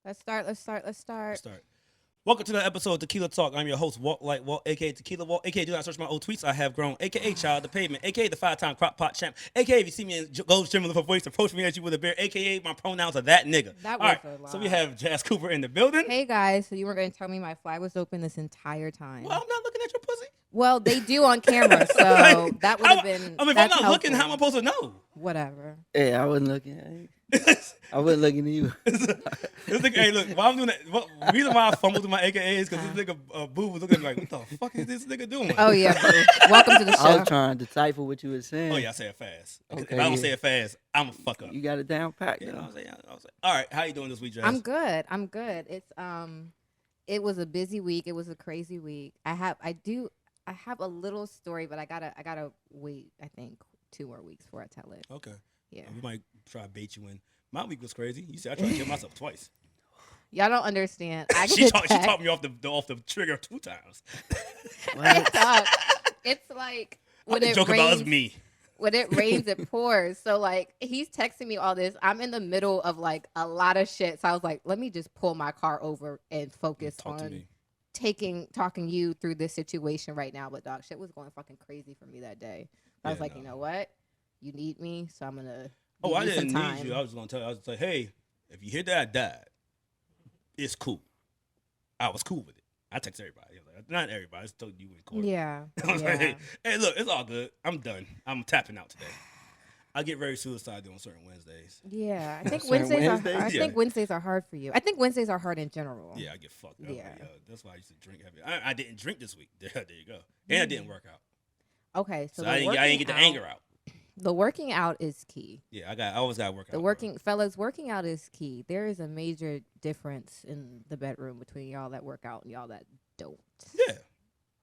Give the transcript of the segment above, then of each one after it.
Let's start. Welcome to the episode of Tequila Talk. I'm your host, WalkLikeWalt, aka Tequila Walt, aka do not search my old tweets. I have grown, aka Child of the Pavement, aka the 5-time crop pot champ, aka if you see me in Gold's Gym with a voice, approach me as you with a beer, aka my pronouns are that nigga. That All was right, a lot. so we have Jas Cooper in the building. Hey guys, so you weren't going to tell me my fly was open this entire time? Well, I'm not looking at your pussy. Well, they do on camera, so that would have been. I mean, if I'm not looking, how am I supposed to know? Whatever. Hey, I wasn't looking. I wasn't looking at you. This nigga, hey, look, why I'm doing that? The reason why I fumbled to my AKA is because this nigga Boo was looking like, what the fuck is this nigga doing? Oh yeah, boo. Welcome to the show. I was trying to decipher what you were saying. Oh yeah, I say it fast. Okay, If I don't say it fast, I'm a fuck up. You got it down packed. You know what I'm saying? All right, how you doing this week, Jas? I'm good. It's it was a busy week. It was a crazy week. I have a little story, but I gotta wait. I think 2 more weeks before I tell it. Okay. Yeah. We might try to bait you in. My week was crazy. You said I tried to kill myself twice. Y'all don't understand. She taught me off the trigger 2 times. It's like when it joke rains, about us me. When it rains, it pours. So like he's texting me all this. I'm in the middle of like a lot of shit. So I was like, let me just pull my car over and focus on talking you through this situation right now. But dog, shit was going fucking crazy for me that day. I was like, you know what? You need me, so I'm gonna. I didn't need you. I was gonna tell you. I was like, hey, if you hear that I died, it's cool. I was cool with it. I text everybody. I was like, not everybody. I just told you in court. Yeah. I was like, hey, look, it's all good. I'm done. I'm tapping out today. I get very suicidal on certain Wednesdays. Yeah, I think Wednesdays are hard for you. I think Wednesdays are hard in general. Yeah, I get fucked up. Yeah, that's why I used to drink heavy. I didn't drink this week. There you go. And I didn't work out. Okay, so I didn't get the anger out. The working out is key. Yeah, I always got to work out. Working out is key. There is a major difference in the bedroom between y'all that work out and y'all that don't. Yeah.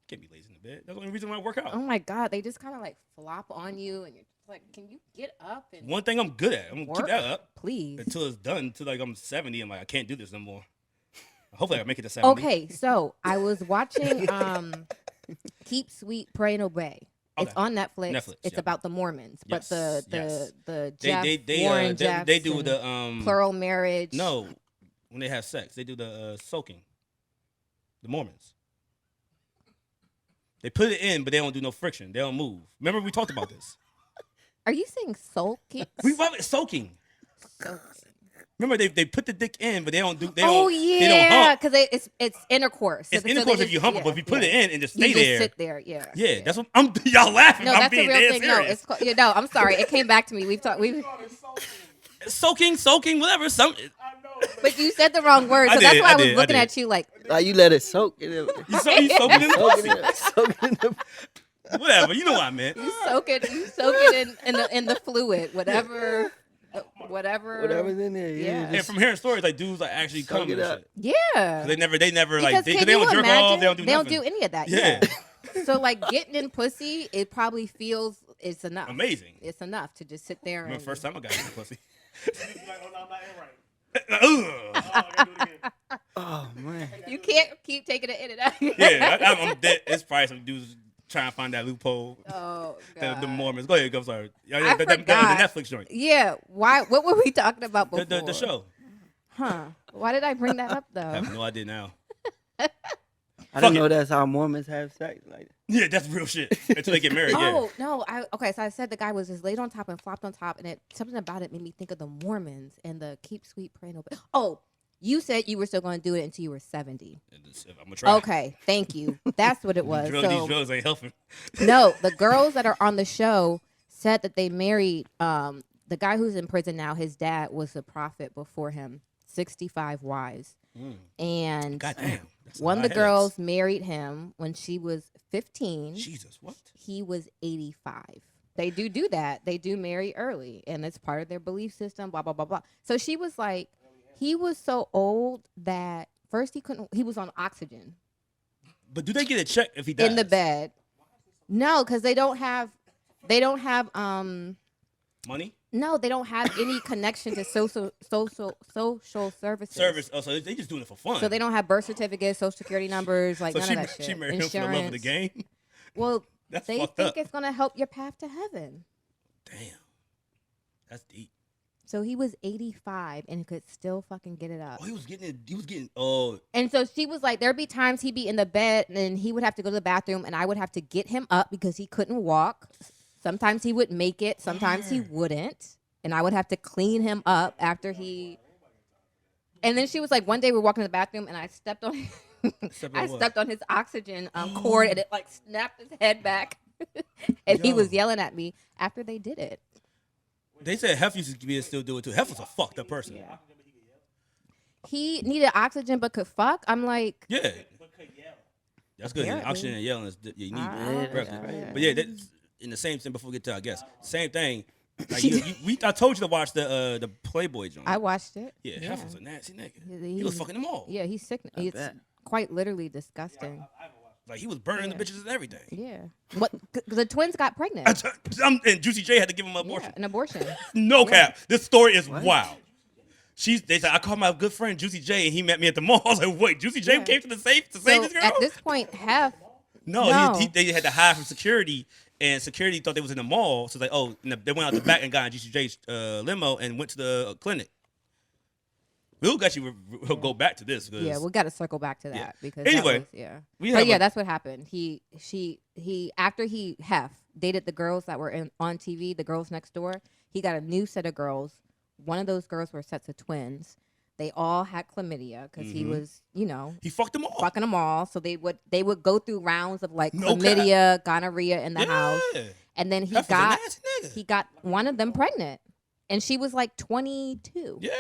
Can't be lazy in the bed. That's the only reason why I work out. Oh my God, they just kind of like flop on you and you're just like, can you get up and one thing I'm good at. I'm going to keep that up. Please. Until it's done. Until like I'm 70. I'm like, I can't do this no more. Hopefully I make it to 70. Okay, so I was watching Keep Sweet, Pray and Obey. Okay. It's on Netflix. It's about the Mormons, but the Jeff Warren Jeffs they do the plural marriage. No, when they have sex, they do the soaking. The Mormons. They put it in, but they don't do no friction. They don't move. Remember we talked about this. Are you saying soaking? We love it soaking. Remember they put the dick in, but they don't. Yeah, because it's intercourse. It's intercourse if you hump it, but if you put it in and just stay there, sit there. Yeah. Yeah, that's what I'm. Y'all laughing. No, I'm that's being a real dead thing. serious. No, I'm sorry. It came back to me. We've soaking, whatever. But you said the wrong word, so that's why I was looking at you like you let it soak. You soaking in the pussy. Whatever, you know what I meant. You soak it in the fluid, whatever's in there. Yeah. And from hearing stories, like dudes like actually come and shit. Yeah. They never because like they don't jerk off. They don't do nothing. They don't do any of that. Yeah. So like getting in pussy, it probably feels it's enough. Amazing. It's enough to just sit there. The first time I got in pussy. Oh man. You can't keep taking it in and out. Yeah, I'm dead. It's probably some dudes trying to find that loophole. Oh God. The Mormons. Go ahead. I'm sorry. I the Netflix joint. Yeah. Why? What were we talking about before? The show. Huh? Why did I bring that up though? I have no idea now. I didn't know that's how Mormons have sex. Like, yeah, that's real shit. Until they get married. Oh no! So I said the guy was just laid on top and flopped on top, and something about it made me think of the Mormons and the Keep Sweet, Pray and Obey. Oh, you said you were still going to do it until you were 70. I'm gonna try. Okay, thank you. That's what it was. These drugs ain't helping. No, the girls that are on the show said that they married the guy who's in prison now. His dad was a prophet before him. 65 wives. And goddamn, one of the girls married him when she was 15. Jesus, what? He was 85. They do that. They do marry early, and it's part of their belief system, blah, blah, blah, blah. So she was like, he was so old that first he was on oxygen. But do they get a check if he dies? In the bed. No, because they don't have money? No, they don't have any connection to social services. Oh, so they just doing it for fun. So they don't have birth certificates, social security numbers, like none of that shit. She married him for the love of the game? Well, they think it's going to help your path to heaven. Damn. That's deep. So he was 85 and could still fucking get it up. Oh, he was getting. And so she was like, there'd be times he'd be in the bed and then he would have to go to the bathroom and I would have to get him up because he couldn't walk. Sometimes he would make it. Sometimes he wouldn't. And I would have to clean him up after he. And then she was like, one day we were walking to the bathroom and I stepped on stepped on his oxygen cord and it like snapped his head back. And he was yelling at me after they did it. They said Hef used to be able to still do it too. Hef was a fucked up person. Yeah. He needed oxygen but could fuck. I'm like, yeah. That's good. Apparently. Oxygen and yelling is you need Yeah. But yeah, that's in the same thing before we get to our guest. Same thing. Like I told you to watch the Playboy joint. I watched it. Yeah, Hef was a nasty nigga. He was fucking them all. Yeah, he's sick. It's quite literally disgusting. Like he was burning the bitches and everything. Yeah. What? The twins got pregnant. And Juicy J had to give him an abortion. Yeah, an abortion. No cap. This story is wild. They said I called my good friend Juicy J and he met me at the mall. I was like, wait, Juicy J came to the safe to save this girl? At this point, No. They had to hide from security, and security thought they was in the mall. So like, they went out the back and got in Juicy J's limo and went to the clinic. We'll actually go back to this. Yeah, we got to circle back to that because anyway, that's what happened. He after he dated the girls that were on TV, the girls next door. He got a new set of girls. One of those girls were sets of twins. They all had chlamydia because he was, he fucked them all, fucking them all. So they would go through rounds of like chlamydia, gonorrhea in the house, and then he got one of them pregnant, and she was like 22. Yeah.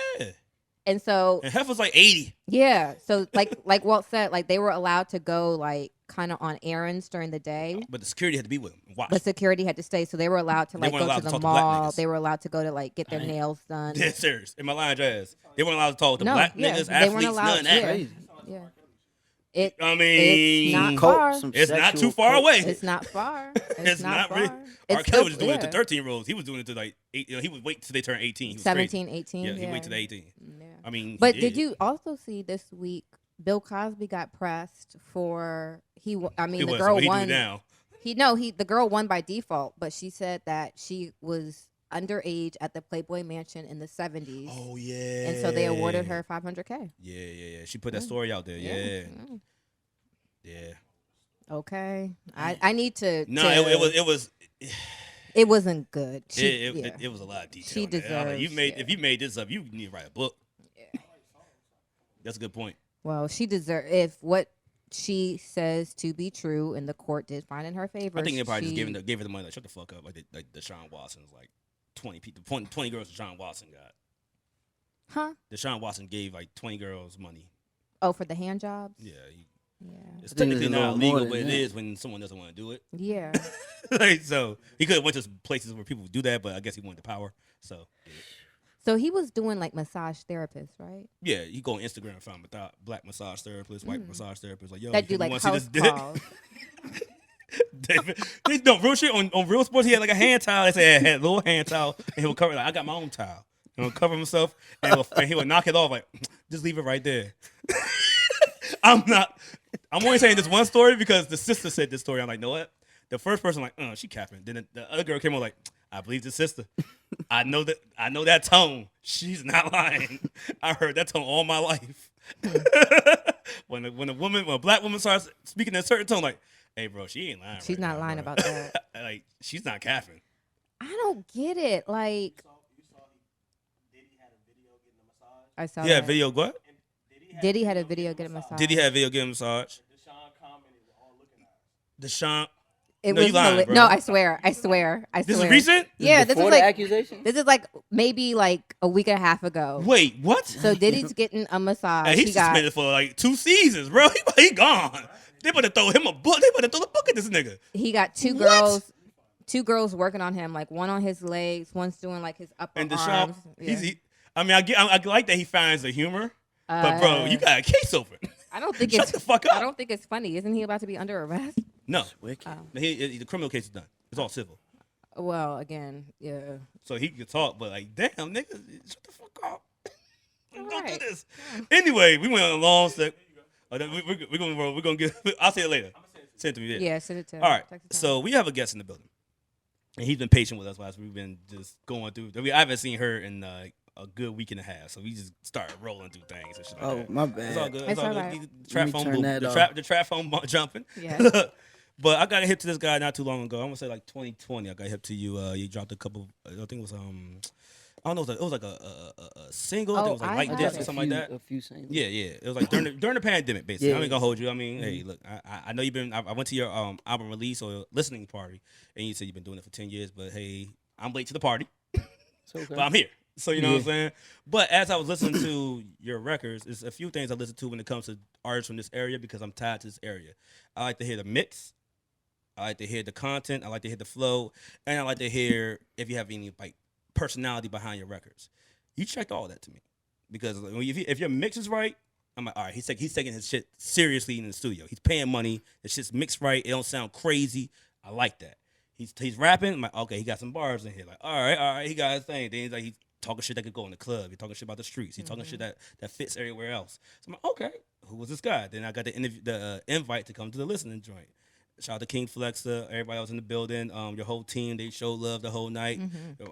And so Hef was like 80. Yeah. So like Walt said, like they were allowed to go like kind of on errands during the day. But the security had to be with them. Watch. But security had to stay. So they were allowed to like go to the mall. They were allowed to go to like get their nails done. Dead serious. In my line, Jas. They weren't allowed to talk to black niggas, athletes, none of that. Yeah. It's not far. It's not too far away. It's not far. It's not far. really. R. Kelly was doing it to 13-year-olds. He was doing it to like 8. He would wait till they turn 18. 17, 18. Yeah, he wait till they 18. Yeah. I mean, but did you also see this week? Bill Cosby got pressed for the girl won. The girl won by default, but she said that she was underage at the Playboy Mansion in the 70s. Oh yeah. And so they awarded her $500K. Yeah. She put that story out there. Yeah. Okay. I need to. No, it was. It wasn't good. It was a lot of detail. She deserves. If you made this up, you need to write a book. Yeah. That's a good point. Well, she deserves. If what she says to be true, and the court did find in her favor, I think they probably just gave her the money. Like, shut the fuck up. Like Deshaun Watson's like 20 people, 20 girls Deshaun Watson got. Huh? Deshaun Watson gave like 20 girls money. Oh, for the hand jobs? Yeah. Yeah. It's technically not illegal, but it is when someone doesn't want to do it. Yeah. So he could have went to places where people do that, but I guess he wanted the power. So. Yeah. So he was doing like massage therapists, right? Yeah, you go on Instagram and find black massage therapists, white massage therapists, like yo, that do like house calls. No, real shit on Real Sports. He had like a hand towel. They said had a little hand towel, and he would cover. Like I got my own towel. He'll cover himself, and he would knock it off. Like just leave it right there. I'm only saying this one story because the sister said this story. I'm like, know what? The first person like, she capping. Then the other girl came on like, I believe the sister. I know that tone. She's not lying. I heard that tone all my life. when a black woman starts speaking in a certain tone, like, hey bro, she ain't lying. She's not lying about that. Like she's not capping. I don't get it. Like you saw Diddy had a video getting a massage. I saw. Yeah, that. video what? Diddy had a video getting a massage. Diddy had a video getting a massage. Deshaun commented, we're all looking at us. Deshaun. It No, was you lying, bro. No, I swear. This is recent? Yeah, this is Before like the accusation? This is like maybe like a week and a half ago. Wait, what? So Diddy's getting a massage. Hey, he's suspended for like 2 seasons, bro. He gone. They better throw him a book. They better throw the book at this nigga. He got two girls working on him, like one on his legs, one's doing like his upper And Deshaun, arms. I like that he finds the humor, but bro, you got a case open. I don't think Shut the fuck up. I don't think it's funny. Isn't he about to be under arrest? No, Wicked. the criminal case is done. It's all civil, Well, again, yeah. so he can talk. But like, damn, nigga, shut the fuck up. Don't Right. do this. Anyway, we went on a long step. We're gonna get. I'll say it later. Send it to me. Yeah, send it to him. All right. Text it to him. So we have a guest in the building, and he's been patient with us while we've been just going through. I haven't seen her in a good week and a half, so we just started rolling through things and shit like Oh, that. my bad. It's all good. It's all all good. right. The trap phone turn boom. that The trap phone jumping. Yeah. But I got hip to this guy not too long ago. I'm gonna say like 2020. I got hip to you. You dropped a couple. I think it was I don't know. It was like a single. I think it was like I Like have This it. or something like that. A few singles. Yeah. It was like during the pandemic, basically. Yeah. I ain't gonna hold you. I mean, hey, look, I know you've been. I went to your album release or listening party, and you said you've been doing it for 10 years. But hey, I'm late to the party, It's okay. but I'm here. So you know what I'm saying. But as I was listening to your records, there's a few things I listen to when it comes to artists from this area because I'm tied to this area. I like to hear the mix. I like to hear the content. I like to hear the flow, and I like to hear if you have any like personality behind your records. You checked all that to me because if your mix is right, I'm like, all right, he's taking his shit seriously in the studio. He's paying money. The shit's mixed right. It don't sound crazy. I like that. He's rapping. I'm like, okay, he got some bars in here. Like, all right, he got his thing. Then he's talking shit that could go in the club. He's talking shit about the streets. He's talking shit that fits everywhere else. So I'm like, okay, who was this guy? Then I got the invite to come to the listening joint. Shout out to King Flexa, everybody else in the building, your whole team. They showed love the whole night.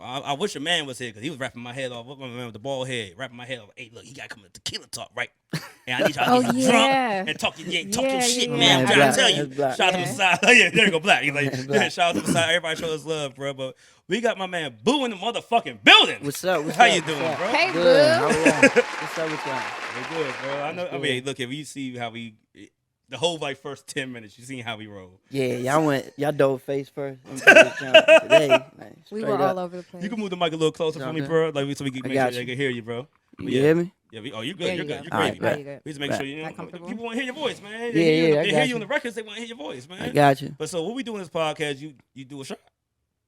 I wish your man was here because he was rapping my head off. My man with the bald head, rapping my head off. Hey, look, he got to come to Tequila Talk, right? And I need y'all to get drunk and talk your shit, man. I'm trying to tell you. Shout out to Messiah. Yeah, there you go, Blac. He's like, shout out to Messiah. Everybody show us love, bro. But we got my man Bou in the motherfucking building. What's up? How you doing, bro? Hey, Boo. What's up with y'all? We're good, bro. I know. I mean, look, if you see how the whole like first 10 minutes, you seen how we roll. Yeah, y'all dove face first. Today, like, We were all over the place. You can move the mic a little closer for me, bro, like so we can make sure they can hear you, bro. You hear me? Yeah, you're good. You're good. You're All great, right, man. right. We just make sure you know. People want to hear your voice, man. Yeah, They hear you on the records. They want to hear your voice, man. I got you. But so what we do in this podcast, you do a shot.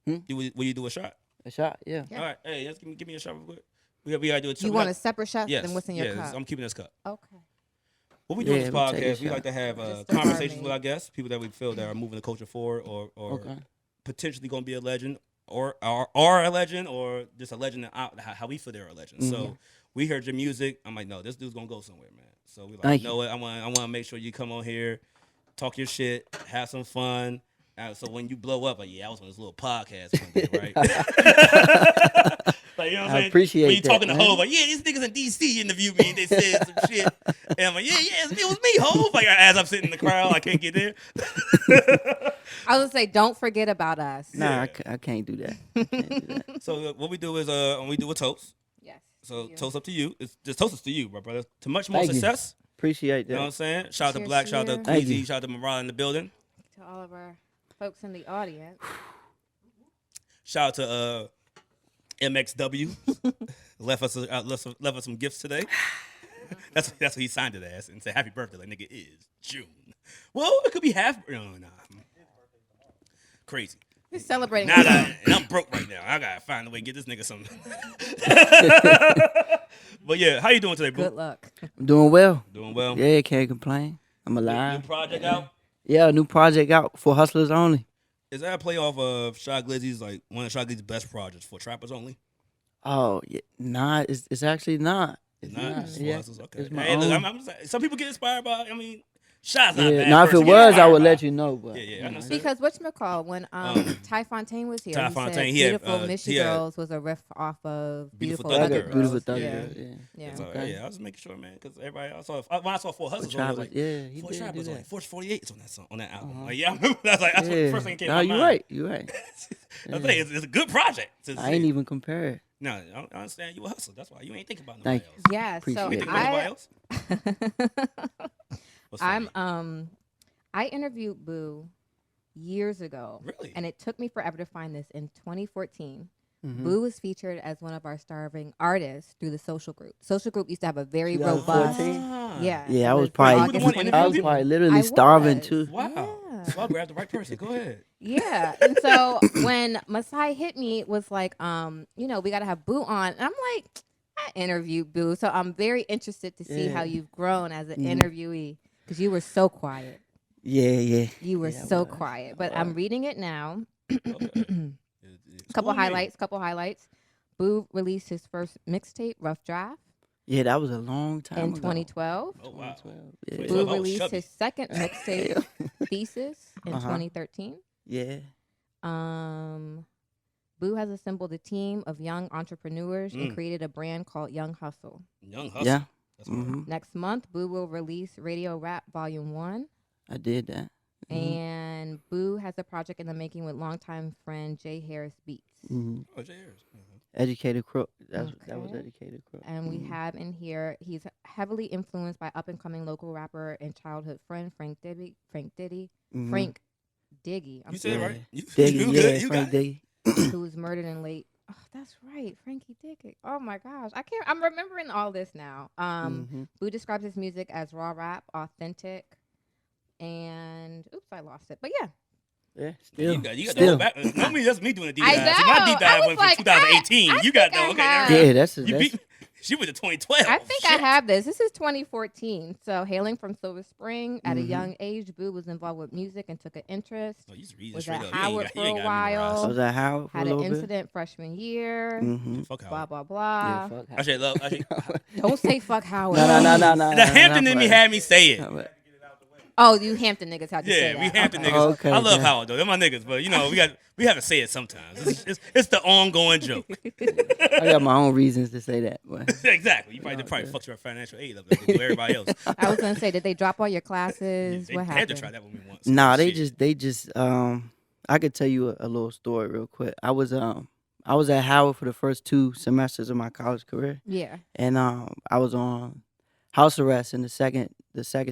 Hmm? Will you do a shot? A shot, yeah. All right. Hey, just give me a shot real quick. We gotta do it. You want a separate shot than what's in your cup? I'm keeping this cup. Okay. What we do in this we'll take a podcast, we shot. like to have Just conversations me. with our guests, people that we feel that are moving the culture forward, or Okay. potentially going to be a legend, or are a legend, or just a legend how we feel they're a legend. So we heard your music. I'm like, no, this dude's gonna go somewhere, man. So we like, Thank you know what? I want to make sure you come on here, talk your shit, have some fun. So when you blow up, like, yeah, I was on this little podcast one day, right? Like, you know what I'm saying? appreciate when you that, talking to man. Hov, like, yeah, these niggas in DC interviewed me and they said some shit. And I'm like, yeah, it was me, Hov. Like, as I'm sitting in the crowd, I can't get there. I was gonna say, don't forget about us. Nah, I can't do that. I can't do that. So what we do is we do a toast. Yes. So you. toast up to you. It's just toast us to you, my brother. To much more Thank you. success. Appreciate You know what I'm that. saying? Shout out to Cheers Blac, to shout out you. to Thank Queasy, you. shout out to Morale in the building. To all of our folks in the audience. Shout out to MXW. left us some gifts today. That's what he signed it as and said happy birthday. Like, nigga, is June. Well, it could be half. No, nah. Crazy. He's celebrating. Now and I'm broke right now. I gotta find a way to get this nigga something. But yeah, how you doing today, bro? Good luck. I'm doing well. Doing well. Yeah, can't complain. I'm New alive. project out. Yeah, new project out for hustlers only. Is that a play off of Shy Glizzy's, like one of Shy Glizzy's best projects for trappers only? Oh, yeah, nah, it's actually not. It's Not. not. It's Yeah, hustlers, okay. it's my Hey, look, own. I'm just saying, some people get inspired by. I mean, Shy's not a Yeah. bad Now, if it person. Get was, I inspired would by. let you know. But Yeah, I you know, know. Because whatchamacall, when Ty Fontaine was here, Ty he Fontaine, said he had, Beautiful Michi he had Girls was a riff off of Beautiful Beautiful Thugger Thugger Girls. Girls. Beautiful Thugger Yeah. Girls, yeah. Yeah. So, Okay. yeah, I was making sure, man, because everybody, when I saw Four Hustlers, I was like, Yeah, he Four did do Trappers on that. it. Force 48 is on that song, on that album. Uh-huh. Like, yeah, I remember. That's like, that's what the first thing that came to my you're mind. right. You're right. I think it's a good project. I ain't even compare it. No, I understand you a hustler. That's why you ain't thinking about Thank nobody else. Yeah, Appreciate so You it. think about anybody else? What's funny? I interviewed Boo years ago. Really? And it took me forever to find this. In 2014, Mhm. Boo was featured as one of our starving artists through the social group. Social group used to have a very 2014? robust. Yeah. Yeah, it I was for probably, August You were the one 2014. I was probably literally I starving was. too. Wow. Yeah. So I grabbed the right person. Go ahead. Yeah. And so when Masai hit me, it was like, we got to have Boo on. And I'm like, I interviewed Boo. So I'm very interested to see Yeah. how you've grown as an Mhm. interviewee because you were so quiet. Yeah. You were Yeah, I so was. quiet. But I I'm was. reading it now. Okay. It's Couple cool to me. highlights. Boo released his first mixtape, Rough Draft, Yeah, that was a long time in ago. 2012. Oh, wow. 2012. Wait, Yeah. so- Boo I was released chubby. his second mixtape, Thesis, in Uh-huh. 2013. Yeah. Bou has assembled a team of young entrepreneurs and created a brand called Young Hustle. Young Hustle. Yeah. That's hard. Next month, Bou will release Radio Rap Volume 1. I did that. And Bou has a project in the making with longtime friend Jay Harris Beats. Oh, Jay Harris. Educated Crook. That was Educated Crook. And we have in here, he's heavily influenced by up-and-coming local rapper and childhood friend Frank Diggy. Frank Diggy. You said it right. Diggy, You yeah, good. You Frank got it. Diggy. who was murdered in late. Oh, that's right, Frankie Diggy. Oh my gosh, I'm remembering all this now. Bou describes his music as raw rap, authentic, and oops, I lost it. But yeah. Yeah, still. You got the still. whole back. Normally that's me doing a deep I dive. So my know. deep I dive was went like, from 2018. I You got think I the okay. have. There. Yeah, that's You beat. She went to 2012. I think I Shit. have this. This is 2014. So hailing from Silver Spring at a young age, Bou was involved with music and took an interest. Oh, you just read Was straight at up. Howard for a I while. was at Howard for Had a an little bit. incident freshman year. Fuck Blah Howard. blah blah. Yeah, fuck Howard. Actually, love. Actually, Don't say fuck Howard. No. the Hampton in me had me say it. Oh, you Hampton niggas had to say Yeah, that. we Hampton Okay. niggas. Okay, I love okay. Howard though. They're my niggas, but you know we have to say it sometimes. It's the ongoing joke. I got my own reasons to say that. But Exactly. You probably fucked your financial aid up like they do everybody else. I was gonna say, did they drop all your classes? They What had to happened? try that with me once. nah, they Shit. just I could tell you a little story real quick. I was at Howard for the first 2 semesters of my college career, Yeah. and I was on house arrest in the second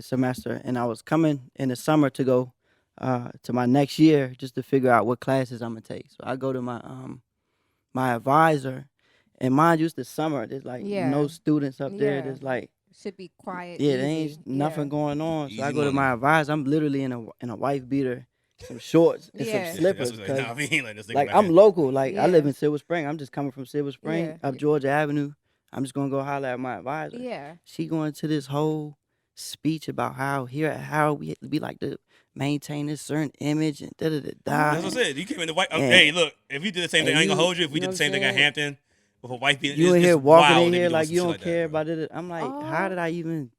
semester, and I was coming in the summer to go to my next year just to figure out what classes I'm gonna take. So I go to my advisor, and mind you, it's the summer. There's like no students up there. Yeah. There's like Should be quiet. there easy. ain't nothing going on. So Easy I go to money. my advisor. I'm literally in a wife beater, some shorts and Yeah. some slippers. That's what, 'cause, nah, we ain't letting this nigga like back I'm in. local. Like I live Yeah. in Silver Spring. I'm just coming from Silver Spring Yeah. up Georgia Avenue. I'm just gonna go holler at my advisor. Yeah. She going to this whole speech about how here at Howard we like to maintain this certain image and da da da da. That's what I said. You came in the white. And- Hey, look, if you did the same thing, and I ain't gonna you- hold you. If we you did know the same what thing I'm at saying? Hampton with a white beater, You in it's here walking wild in they be here doing like some you shit don't like care that, bro. about it. I'm like, how did I even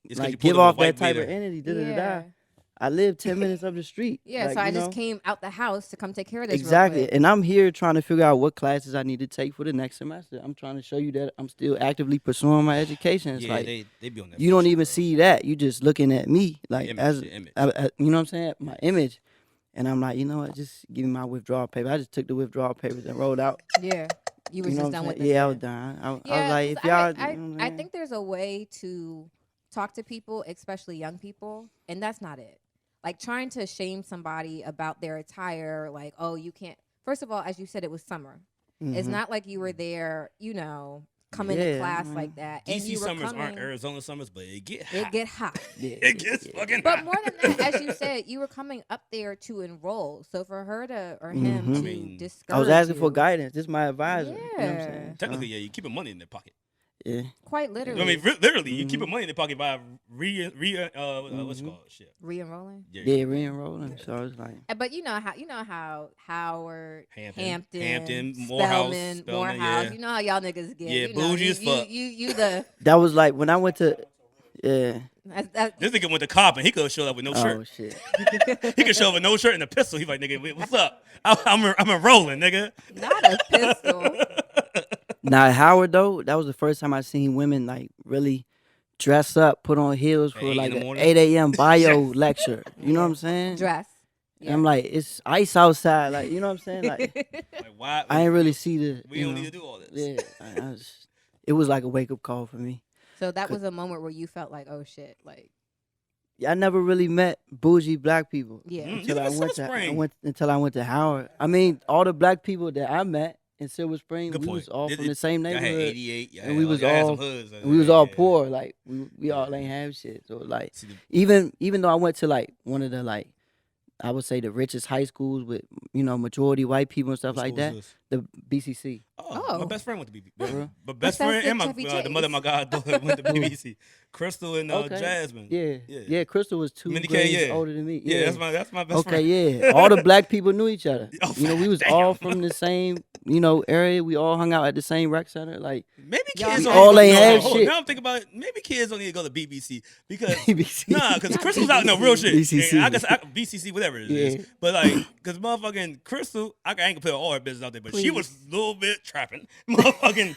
It's 'cause you like pulled give up a off white that type beater. of energy? Da da da Yeah. da. I live 10 minutes up the street. Yeah. like, So I you just know? came out the house to come take care of this. Exactly. Real quick. And I'm here trying to figure out what classes I need to take for the next semester. I'm trying to show you that I'm still actively pursuing my education. It's Yeah, like they be on that. you don't shit, even bro. see that. You just looking at me like Image, as the image. you know what I'm saying? My image. And I'm like, you know what? Just give me my withdrawal paper. I just took the withdrawal papers and rolled out. Yeah. You were You know just what done I'm with saying? it. Yeah, I was done. I was like, if 'cause y'all, I you know what I'm I saying? think there's a way to talk to people, especially young people, and that's not it. Like trying to shame somebody about their attire, like, oh, you can't. First of all, as you said, it was summer. It's Mhm. not like you were there, coming to Yeah, class man. like that. And DC you were summers coming, aren't Arizona summers, but it get hot. It get hot. Yeah, It gets yeah. fucking But hot. more than that, as you said, you were coming up there to enroll. So for her to or him Mhm. to I mean, discourage I was asking for you, guidance. This is my advisor. You know what I'm Yeah. saying? Technically, yeah, you keeping money in their pocket. Yeah. quite literally, I mean, literally, you Mhm. keeping money in their pocket by what's it Mhm. called? Shit. re-enrolling. Yeah, re-enrolling. So it's like, But you know how Howard, Hampton, Hampton, Morehouse, Spelman, Spelman, Morehouse. yeah. You know how y'all niggas get. Yeah, you know, bougie you, as fuck. You the that was like when I went to, yeah. that, This nigga went to cop and he could have showed up with no Oh shirt. shit. He could show up with no shirt and a pistol. He's like, nigga, what's up? I'm enrolling, nigga. not a pistol. Now at Howard though, that was the first time I seen women like really dress up, put on heels At for 8 like in the an morning? 8 a.m. bio lecture. You know what I'm saying? Dress. And I'm like, it's ice outside. Like, you know what I'm saying? Like, Like, why? I ain't really see the. We you don't know, need to do all this. Yeah, it was like a wake up call for me. So that was a moment where you felt like, oh shit, like I never really met bougie black people yeah. Mm. until You I live in went Silver to Spring. until I went to Howard. I mean, all the black people that I met in Silver Spring, Good we point. was all Did from it- the same Y'all had neighborhood. 88. and we was y'all had all- some hoods. And we was all Yeah. poor. Like we all Yeah. ain't have shit. So like See, even though I went to like one of the like I would say the richest high schools with majority white people and stuff what like school that, is this? the BCC. Oh, my Oh. best friend went to BBC. real? But best That's friend the and Chevy the mother of my Chase. goddaughter went to BBC. Crystal and Okay. Jasmine. Yeah. Yeah. Yeah, Crystal was 2 Minnie K, grades yeah. older than me. Yeah, that's my best Okay, friend. yeah. All the black people knew each other. Oh, We was damn. all from the same, area. We all hung out at the same rec center. Like Maybe Y'all kids We don't all need to ain't go- have hold on, shit. Now I'm thinking about it. Maybe kids don't need to go to BBC because BBC. nah, because Crystal's out. No real shit. BCC. And I guess BCC, whatever it is. Yeah. But like, because motherfucking Crystal, I ain't gonna put all her business out there, but she was a little bit trapping. Motherfucking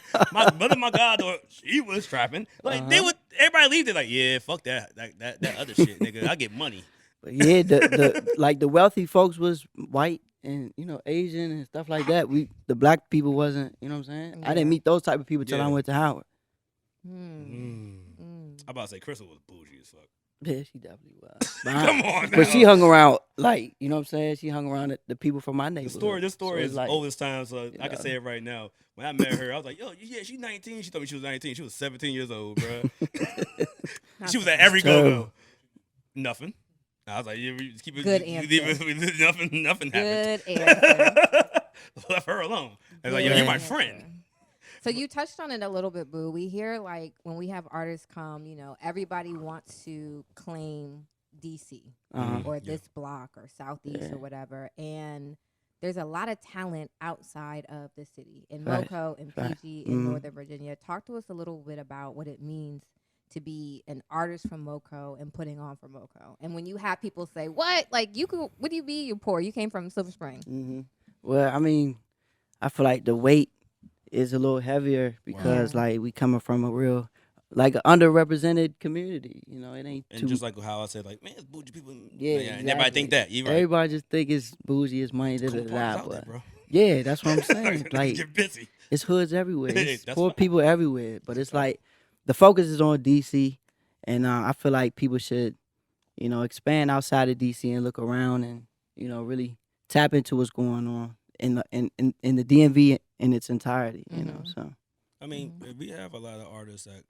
my goddaughter, she was trapping. Like they would, everybody leave it like, yeah, fuck that other shit, nigga. I get money. But yeah, the like the wealthy folks was white and Asian and stuff like that. The black people wasn't. You know what I'm saying? I didn't meet those type of people till I went to Howard. I'm about to say Crystal was bougie as fuck. Yeah, she definitely was. Come on, but she hung around like you know what I'm saying. She hung around the people from my neighborhood. This story so is like, old as time, so I can say it right now. When I met her, I was like, yo, yeah, she's 19. She told me she was 19. She was 17 years old, bro. She was at every go-go. Nothing. I was like, yeah, we just keep it. Good answer. Nothing happened. Good answer. Left her alone. I was like, yo, you're my friend. So you touched on it a little bit, Boo. We hear like when we have artists come, everybody wants to claim DC or this block or Southeast or whatever. And there's a lot of talent outside of the city in Moco and PG in Northern Virginia. Talk to us a little bit about what it means to be an artist from Moco and putting on for Moco. And when you have people say, what? Like, what do you be? You're poor. You came from Silver Spring. Well, I mean, I feel like the weight is a little heavier because, like, we coming from a real, like, an underrepresented community. It ain't and too... just like how I said, like, man, it's bougie people. Yeah, exactly. Everybody think that. Right. Everybody just think it's bougie, it's money, bro. Yeah, that's what I'm saying. Like, get busy. It's hoods everywhere. It's poor fine. people everywhere. But it's like, the focus is on D.C., and I feel like people should, expand outside of D.C. and look around and, really tap into what's going on in the DMV in its entirety, so. I mean, we have a lot of artists that,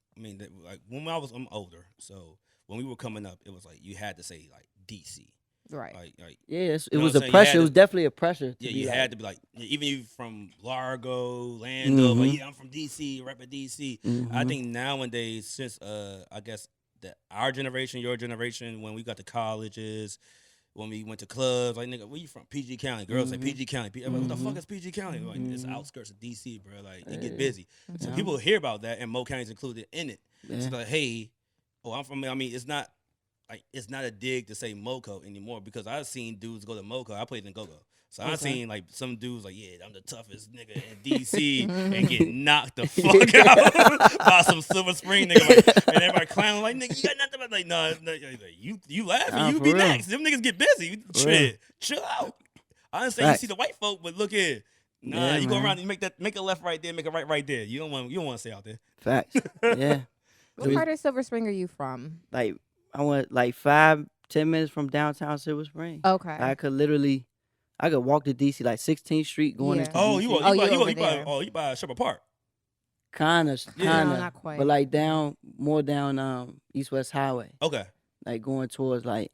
like, when I'm older, so when we were coming up, it was like, you had to say, like, D.C. Right. Like yes, it was a pressure. It was definitely a pressure. You had to be like, even you from Largo, Landover, like, yeah, I'm from DC, rep at DC. I think nowadays, since I guess that our generation, your generation, when we got to colleges, when we went to clubs, like, nigga, where you from? PG County. Girls say PG County. Like, what the fuck is PG County? Like, it's the outskirts of DC, bro. Like, it get busy. So people hear about that, and Mo County's included in it. It's like, hey, I'm from. It's not. Like, it's not a dig to say Moco anymore because I've seen dudes go to Moco. I played in Go-Go. So I've seen, like, some dudes like, yeah, I'm the toughest nigga in D.C. and get knocked the fuck out by some Silver Spring nigga. Like, and everybody clowning like, nigga, you got nothing. Like, no, you laughing. You be real. next. Them niggas get busy. Shit, chill out. I didn't say you see the white folk, but look here. Nah, you go around and make a left right there, make a right there. You don't want to stay out there. Facts. Yeah. What part of Silver Spring are you from? Like, I went like 5-10 minutes from downtown Silver Spring. Okay. I could walk to DC like 16th Street going into Oh, DC. you by Shepherd Park. Kinda. No, not quite. But like more down East West Highway. Okay. Like going towards like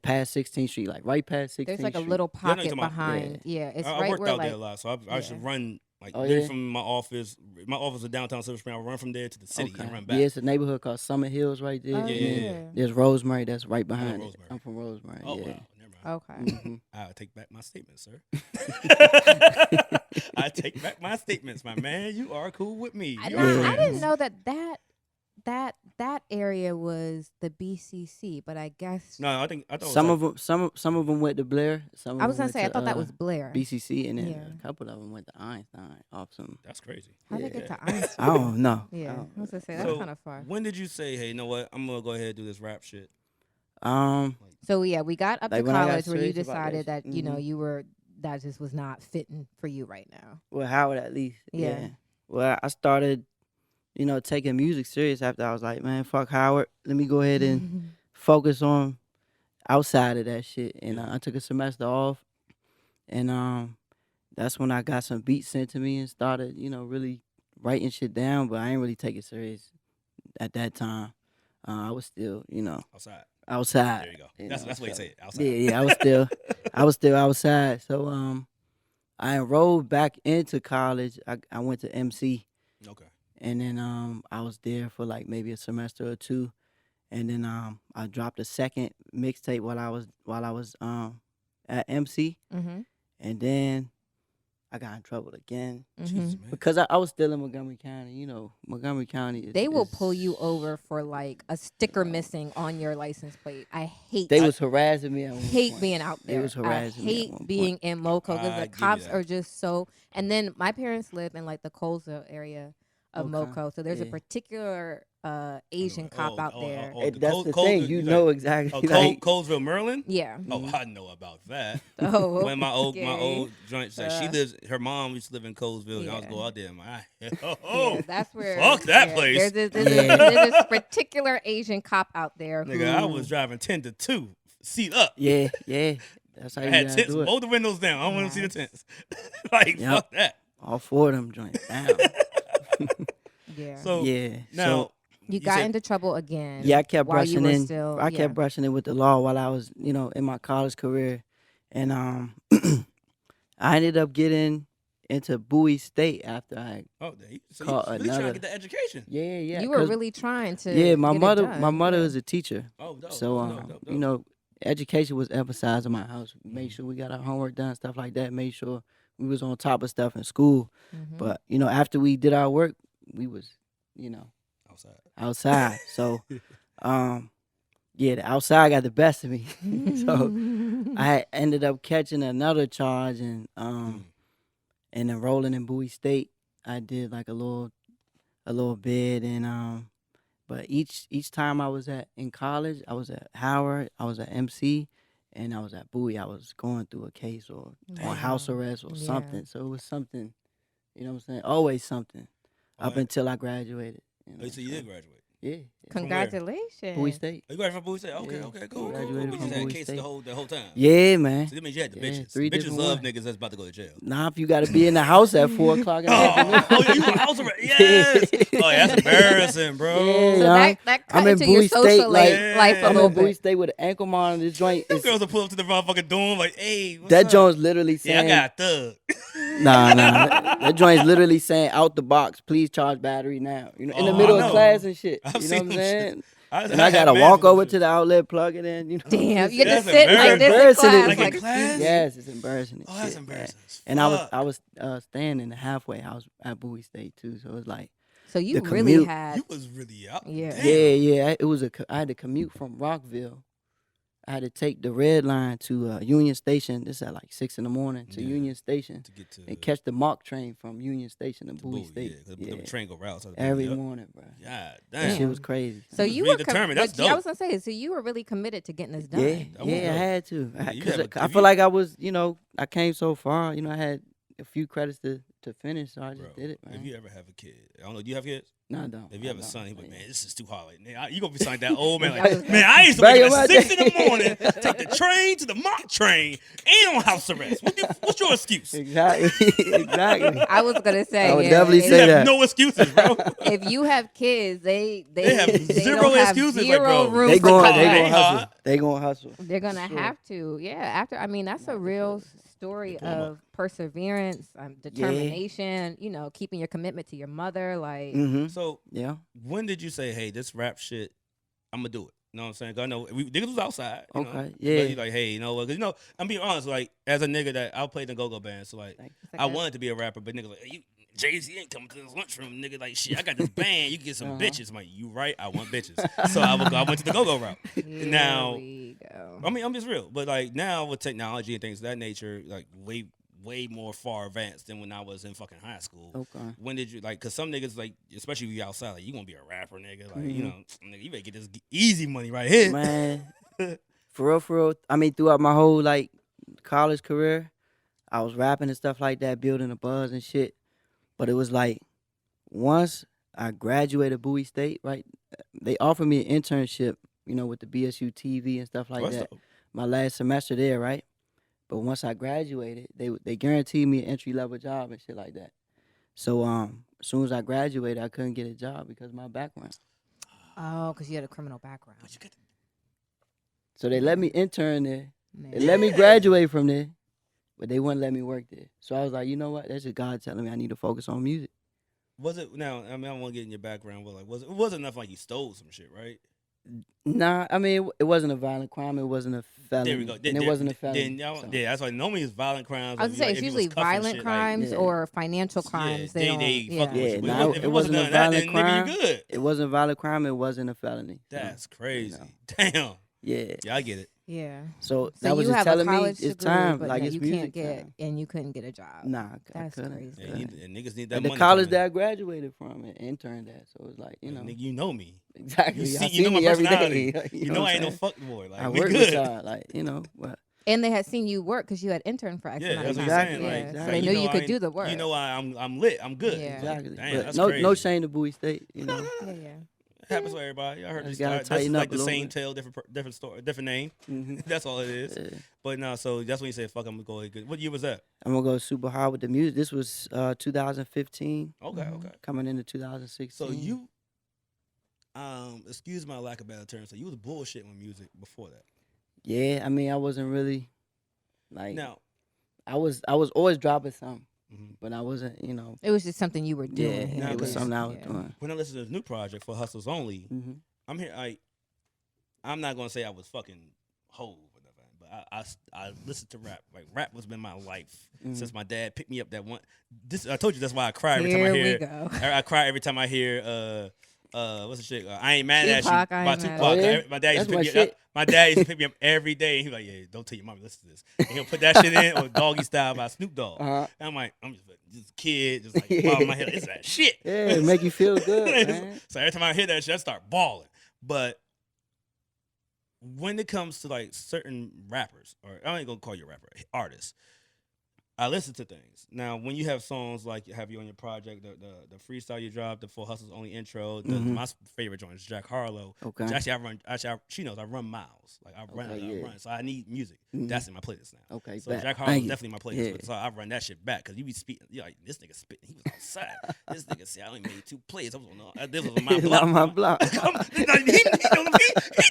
past 16th Street, like right past 16th Street. There's like a little pocket behind. Yeah, it's I right worked where out like there a lot, so I should run like yeah? from my office. My office is downtown Silver Spring. I run from there to the city and run back. Yeah, it's a neighborhood called Summit Hills right there. Oh, yeah. There's Rosemary that's right behind it. Rosemary. I'm from Rosemary. Oh, yeah. wow. Never mind. Okay. I'll take back my statements, sir. I take back my statements, my man. You are cool with me. I didn't know that area was the BCC, but I guess I thought some of them went to Blair. I was gonna say I thought that was Blair. BCC, and then a couple of them went to Einstein. Off some. That's crazy. How did they get to Einstein? I don't know. Yeah, I was gonna say that's kind of far. When did you say, hey, you know what? I'm gonna go ahead and do this rap shit. So yeah, we got up to college where you decided that that just was not fitting for you right now. Well, Howard at least. Yeah. Well, I started, taking music serious after I was like, man, fuck Howard. Let me go ahead and focus on outside of that shit. And I took a semester off, and that's when I got some beats sent to me and started, really writing shit down. But I ain't really take it serious at that time. I was still, outside. There you go. That's what you say. Outside. Yeah. I was still outside. So I enrolled back into college. I went to MC. Okay. And then I was there for like maybe a semester or two, and then I dropped a second mixtape while I was at MC, Mm-hmm. and then I got in trouble again Jesus, man. because I was still in Montgomery County. You know, Montgomery County. They will pull you over for like a sticker missing on your license plate. I hate. They was harassing me. At one hate point. being out there. They was harassing me. I hate at one being point. in Moco because I the give you cops that. are just so. And then my parents live in like the Colesville area of Okay. Moco, so there's a Yeah. particular Asian cop out there. Hey, the that's the Cole- thing. Cole- You like- know exactly. Oh, like, Colesville, Maryland. Yeah. Oh, I know about that. Oh, When my old okay. joint, like she lives, her mom used to live in Colesville, and I was Yeah. go out there. And Yeah, that's where. fuck that place. There's this particular Asian cop out there. Nigga, I was driving 10-2, seat up. yeah. That's how I you had gotta tents, do it. both the windows down. I don't want to see the tents. Like Yep. fuck that. All four of them joints down. Yeah. So yeah. now So, you you got said- into trouble again. yeah, I kept while you brushing were in. Still, I yeah. kept brushing in with the law while I was, in my college career, and I ended up getting into Bowie State after I. so Caught you really trying to another- get the education. Yeah. You were 'cause- really trying to. Yeah, my get it mother. done. My mother Yeah. is a teacher, Oh, dope, so dope. education was emphasized in my house. Made sure we got our homework done, stuff like that. Made sure we was on top of stuff in school. Mhm. But after we did our work, we was outside. So, the outside got the best of me. So I ended up catching another charge and enrolling in Bowie State. I did like a little bit, and but each time I was in college, I was at Howard, I was at MC, and I was at Bowie. I was going through a case or on house arrest or Yeah. something. So it was something, what I'm saying? Always something up Alright. until I graduated. Oh, so you did graduate. Yeah. Congratulations. Bowie State. Oh, you graduated from Bowie State? Okay, Yeah. okay, cool. Graduated But you from just had Bowie cases State. the whole time. Yeah, man. So that means you had the Yeah, bitches. 3 Bitches different love ones. niggas that's about to go to jail. Nah, if you got to be in the house at 4 o'clock in the afternoon. Oh, you on house arrest? Yes. Oh, that's embarrassing, bro. Yeah. So that cut I'm in into your Bowie social State, like, life a I'm little in Bowie bit. State with an ankle monitor. This joint Them is, girls will pull up to the motherfucking dorm like, hey, what's that up? joint's literally Yeah, saying, I got a thug. nah. That joint's literally saying out the box, please charge battery now. In the Oh, middle I of know. class and shit. I've You know seen what I'm them saying? shits. And I gotta walk over to the outlet, plug it in. Damn, you get to That's sit like this in embarrassing. class. Like in Like, class? Yes, it's embarrassing. as Oh, that's shit, man. embarrassing. as And fuck. I was staying in the halfway house at Bowie State too, so it was like, so you the really commute. had. You was really out. Yeah. Damn. yeah. It was I had to commute from Rockville. I had to take the red line to Union Station. This at like 6 in the morning to Yeah. Union Station To get to and catch the MARC train from Union Station to to Bowie Bowie, State. yeah, because the train go routes. Every morning, bro. God That damn. shit was crazy. So was you really were determined. That's I dope. was gonna say, so you were really committed to getting this done. Yeah, That was I dope. had to. Yeah, you 'Cause have a- I if feel you- like I was, I came so far. I had a few credits to finish, so I just Bro, did it, man. if you ever have a kid, I don't know, do you have kids? No, I don't. If you I have a don't. son, he like, Yeah. man, this is too hard. Like, nigga, you gonna be like that old man. Yeah. Like, man, I used to Back wake in up my at 6 in day. the morning, take the train to the mock train, and on house arrest. What's your excuse? Exactly. Exactly. I was gonna say, I would yeah, definitely if- You say have that. no excuses, bro. If you have kids, they have they zero don't have excuses, like, zero bro, room They for going cut. they cutback. gonna hustle. hard. They gonna hustle. They're gonna Sure. have to, yeah. After, I mean, that's a real story Diploma. of perseverance, determination. Keeping your commitment to your mother. Like, Mm-hmm. So Yeah. when did you say, hey, this rap shit, I'm gonna do it? You know what I'm saying? 'Cause I know niggas was outside. You know? Okay, But yeah. you like, hey, you know what? 'Cause, I'm being honest. Like, as a nigga that I played in go-go band, so like, it's I like wanted to be a rapper, but niggas like, hey, Jay-Z ain't coming to this lunchroom, nigga. Like, shit, I got this band. You can get some Uh-huh. bitches. I'm like, you right? I want bitches. So I went to the go-go route. Here Now- we go. I mean, I'm just real. But like now with technology and things of that nature, like way more far advanced than when I was in fucking high school. Okay. When did you like? Cause some niggas like, especially if you outside, like you gonna be a rapper, nigga. Like Mhm. nigga, you better get this easy money right here. Man, for real. I mean, throughout my whole like college career, I was rapping and stuff like that, building a buzz and shit. But it was like once I graduated Bowie State, right? They offered me an internship, with the BSU TV and stuff like Well, that's that. dope. My last semester there, right? But once I graduated, they guaranteed me an entry level job and shit like that. So as soon as I graduated, I couldn't get a job because of my background. Oh, because you had a criminal background. But you get So they let me intern there. Man. They let me graduate from there, but they wouldn't let me work there. So I was like, you know what? That's just God telling me I need to focus on music. was it now? I mean, I want to get in your background, but like, it wasn't enough like you stole some shit, right? Nah, I mean it wasn't a violent crime. It wasn't a felony. There we go. And it wasn't a felony. Yeah, that's why normally it's violent crimes. I was gonna say it's usually violent crimes or financial crimes. They don't. Yeah, nah, if it wasn't a violent crime, you good. It wasn't a violent crime. It wasn't a felony. That's crazy. Damn. Yeah. Yeah, I get it. Yeah. So that was just telling me it's time. Like it's you music can't get, time. and you couldn't get a job. Nah, that's crazy. And niggas need that money. The college that I graduated from and interned at, so it's like nigga, you know me exactly. You know my personality. You know I ain't no fuck boy. Like I we work good. With y'all, like what. And they had seen you work because you had interned for X amount of time. Exactly. Yeah. So they knew you could do the work. You know I'm lit. I'm good. Yeah. Exactly. Damn, that's no, crazy. no shame to Bowie State. You know. Yeah. It happens to everybody. I heard this. Gotta This is tighten like up the a same little tale, different story, different name. Mm-hmm. That's all it is. Yeah. But no, so that's when you said, "Fuck, I'm gonna go." What year was that? I'm gonna go super hard with the music. This was 2015. Okay. Coming into 2016. So you, excuse my lack of better terms. So you was bullshitting with music before that. Yeah, I mean, I wasn't really like. Now, I was always dropping something, mm-hmm. but I wasn't. It was just something you were doing. Yeah, it was something I was doing. When I listened to this new project for Hustles Only, mm-hmm. I'm here. I'm not gonna say I was fucking Hove or nothing, but I listened to rap. Like rap has been my life since my dad picked me up that one. I told you that's why I cry every time I hear. I cry every time I hear. What's the shit? I ain't mad Tupac, at you by Tupac. Oh, yeah? My dad used to That's pick me up. My dad used to pick me up every day. And he's like, "Yeah, don't tell your mom listen to this." And he'll put that shit in or Doggy Style by Snoop Dogg. And I'm like, I'm just a kid, just like bobbing my head. It's that shit. Yeah, it make you feel good, man. So every time I hear that shit, I start bawling. But when it comes to like certain rappers, or I ain't gonna call you a rapper, artists, I listen to things. Now, when you have songs like have you on your project, the freestyle you dropped, the Full Hustles Only intro, my favorite joint is Jack Harlow. Okay. She knows I run miles. Like I run. So I need music. Mm-hmm. That's in my playlist now. Okay. So Jack Harlow is definitely my playlist. Yeah. So I run that shit back because you be speaking. You're like, this nigga spitting. He was outside. This nigga said I only made 2 plays. I was on. This was on my block. On my block. he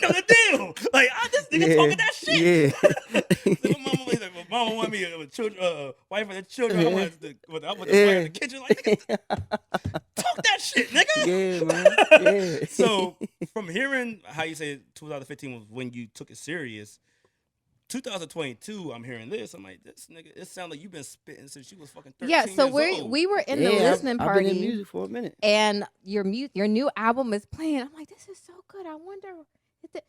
know the deal. Like this nigga talking that shit. Yeah. So my mama wanted me with children, wife and the children. I wanted the wife in the kitchen. Like, nigga, talk that shit, nigga. Yeah, man. Yeah. So from hearing how you say 2015 was when you took it serious, 2022, I'm hearing this. I'm like, this nigga, it sounds like you've been spitting since you was fucking 13 Yeah, so years old. we were in the listening party. I've been in music for a minute. And your new album is playing. I'm like, this is so good. I wonder if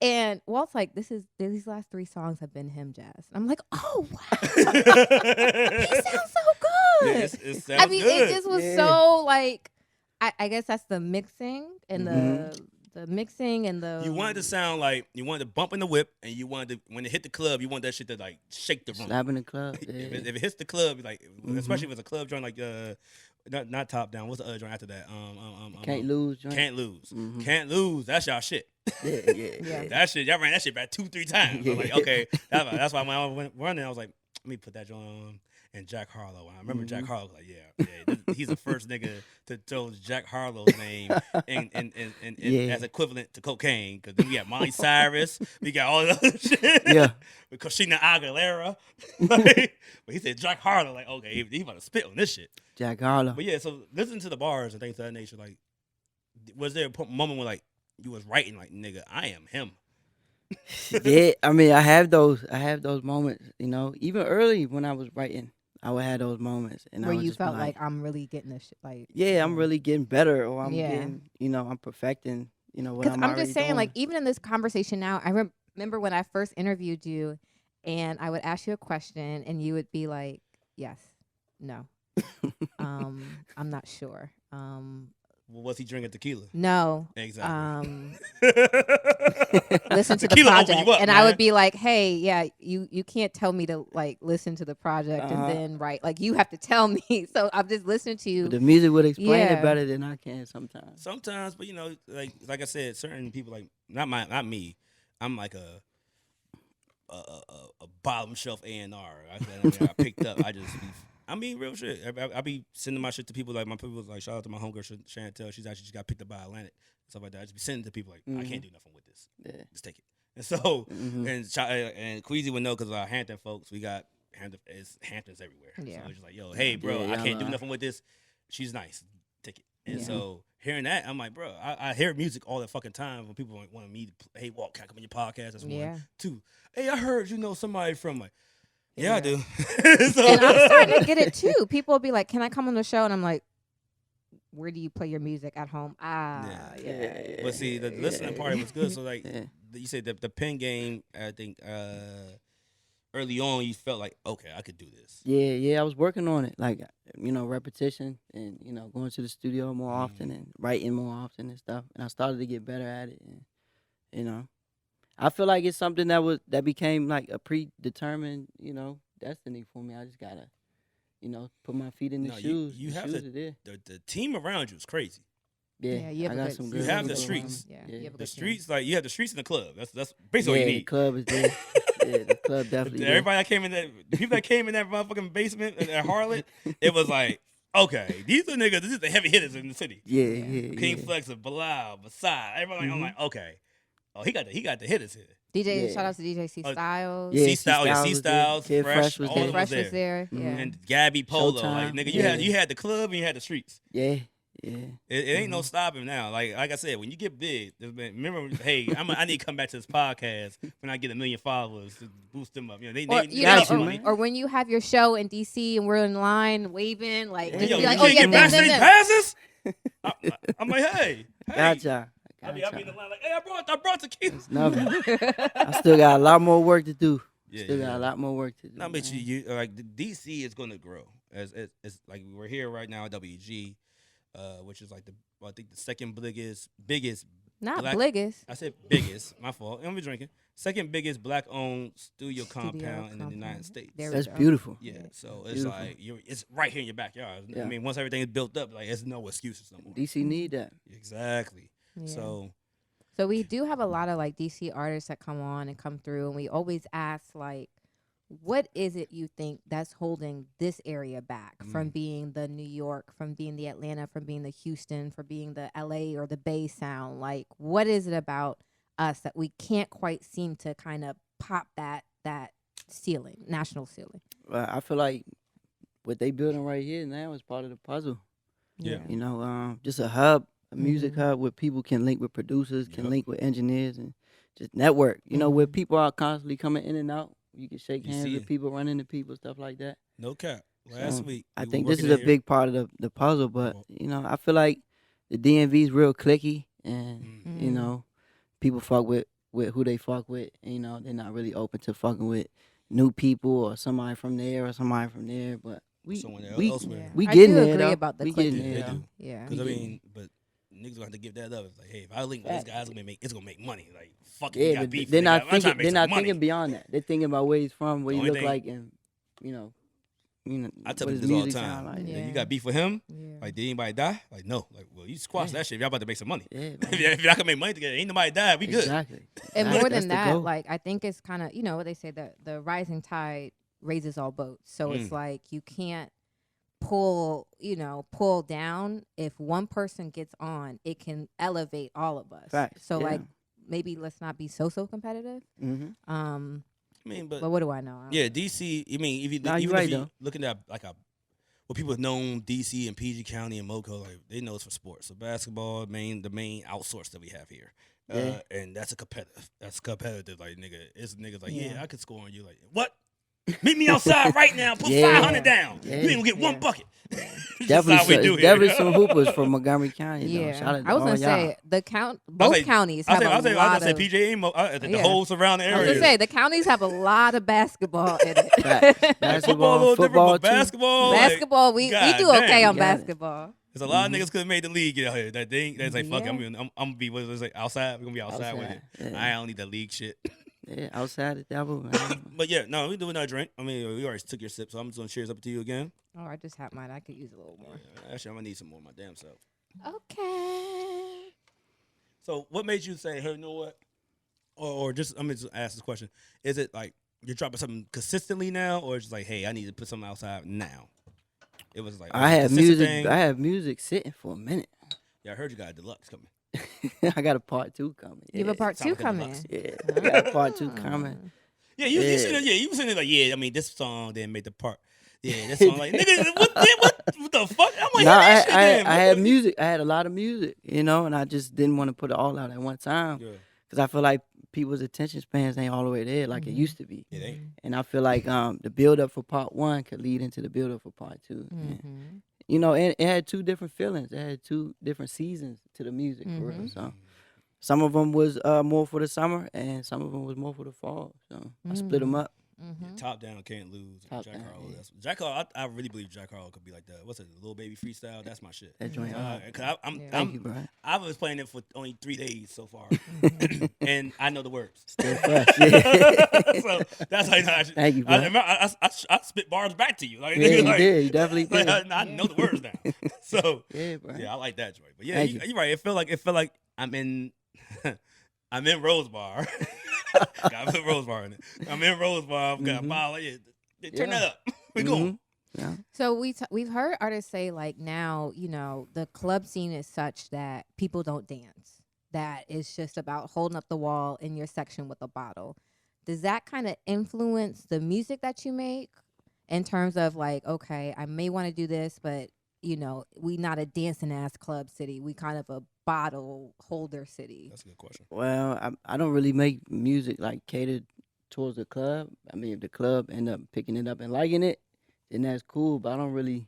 and Walt's like, these last 3 songs have been him, Jas. And I'm like, oh wow. He sounds so good. Yeah, it sounds I mean, good. it just was so like I guess that's the mixing and the mixing and the You wanted to sound like you wanted to bump in the whip, and you wanted to when it hit the club, you want that shit to like shake the room. Slap in the club. Yeah. If it hits the club, like especially if it's a club joint like not Top Down. What's the other joint after that? Can't lose. Joint. Can't lose. Mm-hmm. Can't lose. That's y'all shit. Yeah. That shit. Y'all ran that shit back 2-3 times. I'm like, okay, that's why when I went running, I was like, let me put that joint on. And Jack Harlow. I remember Jack Harlow. Like, he's the first nigga to throw Jack Harlow's name as equivalent to cocaine. Because then we got Miley Cyrus. We got all the other shit. Yeah. With Christina Aguilera. Like, but he said Jack Harlow. Like, okay, he about to spit on this shit. Jack Harlow. But yeah, so listening to the bars and things of that nature, like, was there a moment where like you was writing like, nigga, I am him? Yeah, I mean, I have those moments. You know, even early when I was writing, I would have those moments, and where I would you just felt be like I'm really getting this shit. Like, yeah, I'm really getting better, or I'm getting, I'm perfecting, what I'm just saying, doing. like, even in this conversation now, I remember when I first interviewed you, and I would ask you a question, and you would be like, "Yes, no, I'm not sure." Well, was he drinking tequila? No. Exactly. Listen to Tequila the project, up, and man. I would be like, "Hey, yeah, you can't tell me to like listen to the project and then write. Like, you have to tell me." So I'm just listening to you. But the music would explain it better than I can sometimes. Sometimes, but like I said, certain people like not me. I'm like a bottom shelf A&R. I picked up. I mean, real shit. I be sending my shit to people. Like, my people, like, shout out to my homegirl, Chantel. She's actually just got picked up by Atlantic, stuff like that. I just be sending to people, like, I can't do nothing with this. Yeah. Just take it. And so, and Queasy would know because our Hampton folks, we got Hamptons everywhere. Yeah. So it's just like, yo, hey, bro, I can't do nothing with this. She's nice. Take it. And so hearing that, I'm like, bro, I hear music all the fucking time when people want me to, hey, Walt, can I come on your podcast? That's Yeah. one. Two, hey, I heard you know somebody from like, yeah, I do. So, And I'm starting to get it too. People will be like, "Can I come on the show?" And I'm like, "Where do you play your music at home?" Yeah. But see, the listening part was good. So like, Yeah. you said the pen game. I think early on you felt like, okay, I could do this. Yeah, I was working on it, like repetition and going to the studio more often and writing more often and stuff. And I started to get better at it, and I feel like it's something that became like a predetermined, destiny for me. I just gotta, put my feet in the shoes. You have shoes are there. the team around you is crazy. Yeah, you have I a got good some team. good You have the people around streets. me. Yeah, you have a The good streets, like you have the streets in the club. That's basically Yeah, all you the need. club is there. Yeah, the club definitely there. Everybody that came in the people that came in that motherfucking basement at Harlot, it was like, okay, these are niggas. These are the heavy hitters in the city. Yeah. King Flex, Bilal, Basad. Everybody, I'm like, okay. Oh, he got the hitters here. DJ, Yeah. shout out to DJ C Styles. Yeah, C Styles, was there. Kid Fresh, was all there. of them Fresh was was there. Yeah. And Gabby Polo, like Showtime. nigga, Yeah. you had the club and you had the streets. Yeah. It ain't no stopping now. Like I said, when you get big, remember, hey, I need to come back to this podcast when I get 1 million followers to boost them up. They Or, need got some you, money. man. or when you have your show in DC and we're in line waving, like, Yeah. just Yo, be you like, can't "Oh yeah, get them, backstage them." passes. I'm like, hey. Gotcha. I be in the line like, hey, I brought tequila. It's nothing. I still got a lot more work to do. Yeah, Still yeah. got a lot more work to do. No, but man. you like the DC is going to grow as like we're here right now at WG, which is like I think the second biggest. Not Black- Bliggers. I said biggest, my fault. I'm drinking. Second biggest Black-owned studio compound in the United States. There we That's go. beautiful. Yeah, so it's Beautiful. like it's right here in your backyard. I Yeah. mean, once everything is built up, like there's no excuses no more. DC need that. Exactly. Yeah. So we do have a lot of like DC artists that come on and come through, and we always ask like, what is it you think that's holding this area back from being the New York, from being the Atlanta, from being the Houston, from being the LA or the Bay sound? Like, what is it about us that we can't quite seem to kind of pop that ceiling, national ceiling? I feel like what they building right here now is part of the puzzle. Yeah. Just a hub, a music Mm-hmm. hub where people can link with producers, can Yep. link with engineers, and just network. Where Mhm. people are constantly coming in and out. You can shake You hands see with it. people, run into people, stuff like that. no cap. Last So, week, I we think were this is working a big part of the puzzle, but I feel like the DMV is real clicky, and Mm. people fuck with who they fuck with. And, they're not really open to fucking with new people or somebody from there or somebody from there. But Someone we elsewhere. we I getting do there. agree though. about the we clicky. getting Yeah, there. they though. do. Yeah. Because I We mean, but niggas gonna have to give that up. It's like, hey, if I link with this guy, it's gonna make money. Like, fuck it, we Yeah, got but beef. they're nigga. not I'm trying to thinking. make They're some not money. thinking beyond that. They're thinking about where he's from, what The he only look thing- like, and I tell what people his this all the music time. sound like. Yeah. You got beef with him? Yeah. Like, did anybody die? Like, no. Like, well, you squash Yeah. that shit. If y'all about to make some money. Yeah, man. if y'all can make money together, ain't nobody died. We good. Exactly. And That's- more that's than the that, goal. like I think it's kind of what they say, that the rising tide raises all boats. So it's like you can't pull down. If one person gets on, it can elevate all of us. Facts, So yeah. like maybe let's not be so competitive. Mm-hmm. I mean, But what do I know? yeah, DC. I mean, if you Nah, you even right, if you though. looking at like what people have known DC and PG County and Moco, like they know it's for sports. So basketball, the main outsource that we have here, Yeah. and that's competitive. Like nigga, it's niggas like Yeah. I could score on you. Like what? Meet me outside right now. Put Yeah. 500 down. Yeah. You ain't gonna get one Yeah. bucket. This is Definitely, how we do here. definitely some hoopers from Montgomery County. Though. Yeah, Shout out to I was all gonna y'all. say both say- counties I have was a lot say of. PJ Amo, the Yeah. whole surrounding I was area. gonna say the counties have a lot of basketball in it. Facts. Like, football a Basketball, little different, football but too. basketball. like, Basketball, we God do okay damn. on Got it. basketball. There's a lot of niggas could have made the league out here. That they that's like fuck. Yeah. I'm gonna be what is it outside. We're gonna be outside with it. Yeah. I don't need that league shit. Yeah, outside the devil, man. But yeah, no, we doing our drink. I mean, we already took your sip, so I'm just gonna cheers up to you again. Oh, I just had mine. I could use a little more. Actually, I'm gonna need some more of my damn self. Okay. So, what made you say, hey, you know what? Or just I'm gonna just ask this question: is it like you're dropping something consistently now, or it's just like, hey, I need to put something outside now? It was like I a have consistent music. thing. I have music sitting for a minute. Yeah, I heard you got a deluxe coming. I got a part 2 coming. You have a part sound 2 like a coming. deluxe. Yeah, I got a part 2 coming. Yeah, you Yeah. sitting there, yeah, you was sitting there like, yeah. I mean, this song didn't make the part. Yeah, that's what I'm like, nigga, what the fuck? I'm like, Nah, that shit then, I had bro. music. I had a lot of music, you know, and I just didn't want to put it all out at one time Yeah, because I feel like people's attention spans ain't all the way there like it used to be. it ain't. And I feel like the build up for part one could lead into the build up for part two. And, Mm-hmm. you know, and it had two different feelings. It had two different seasons to the music for real. Mhm. So some of them was more for the summer, and some of them was more for the fall. So I split them up. Mm-hmm. Top down can't lose. Top Jack down, Harlow. yeah. Jack Harlow. I really believe Jack Harlow could be like that. What's it? The Little Baby freestyle. That's my shit. That joint. Cause Thank you, bro. I was playing it for only 3 days so far, and I know the words. Still fresh. Yeah. So that's how you know. Thank you, bro. I spit bars back to you. Like, Yeah, you like, did. You definitely like, did. I know the words now. So Yeah, bro. yeah, I like that joint. But yeah, Thank you. you're right. It felt like I'm in I'm in Rose Bar. Gotta put Rose Bar in it. I'm in Rose Bar. I've got a bottle. Yeah, turn Yeah. that up. We going. Yeah. So we've heard artists say like now, you know, the club scene is such that people don't dance. That it's just about holding up the wall in your section with a bottle. Does that kind of influence the music that you make in terms of like, okay, I may want to do this, but you know, we not a dancing ass club city. We kind of a bottle holder city. That's a good question. Well, I don't really make music like catered towards the club. I mean, if the club end up picking it up and liking it, then that's cool. But I don't really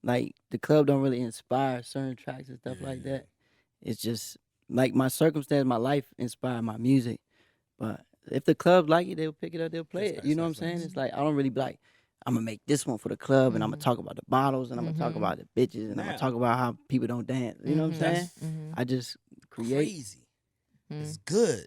like the club. Don't really inspire certain tracks and stuff like that. It's just like my circumstance, my life inspired my music. But if the club like it, they'll pick it up. They'll play That's it. You know what I'm facts, saying? facts. It's like I don't really be like, I'm gonna make this one for the club, and I'm gonna talk about the bottles, and I'm gonna talk about the bitches, and I'm Now- gonna talk about how people don't dance. You know what I'm saying? Mm-hmm. I just create. Crazy. It's good,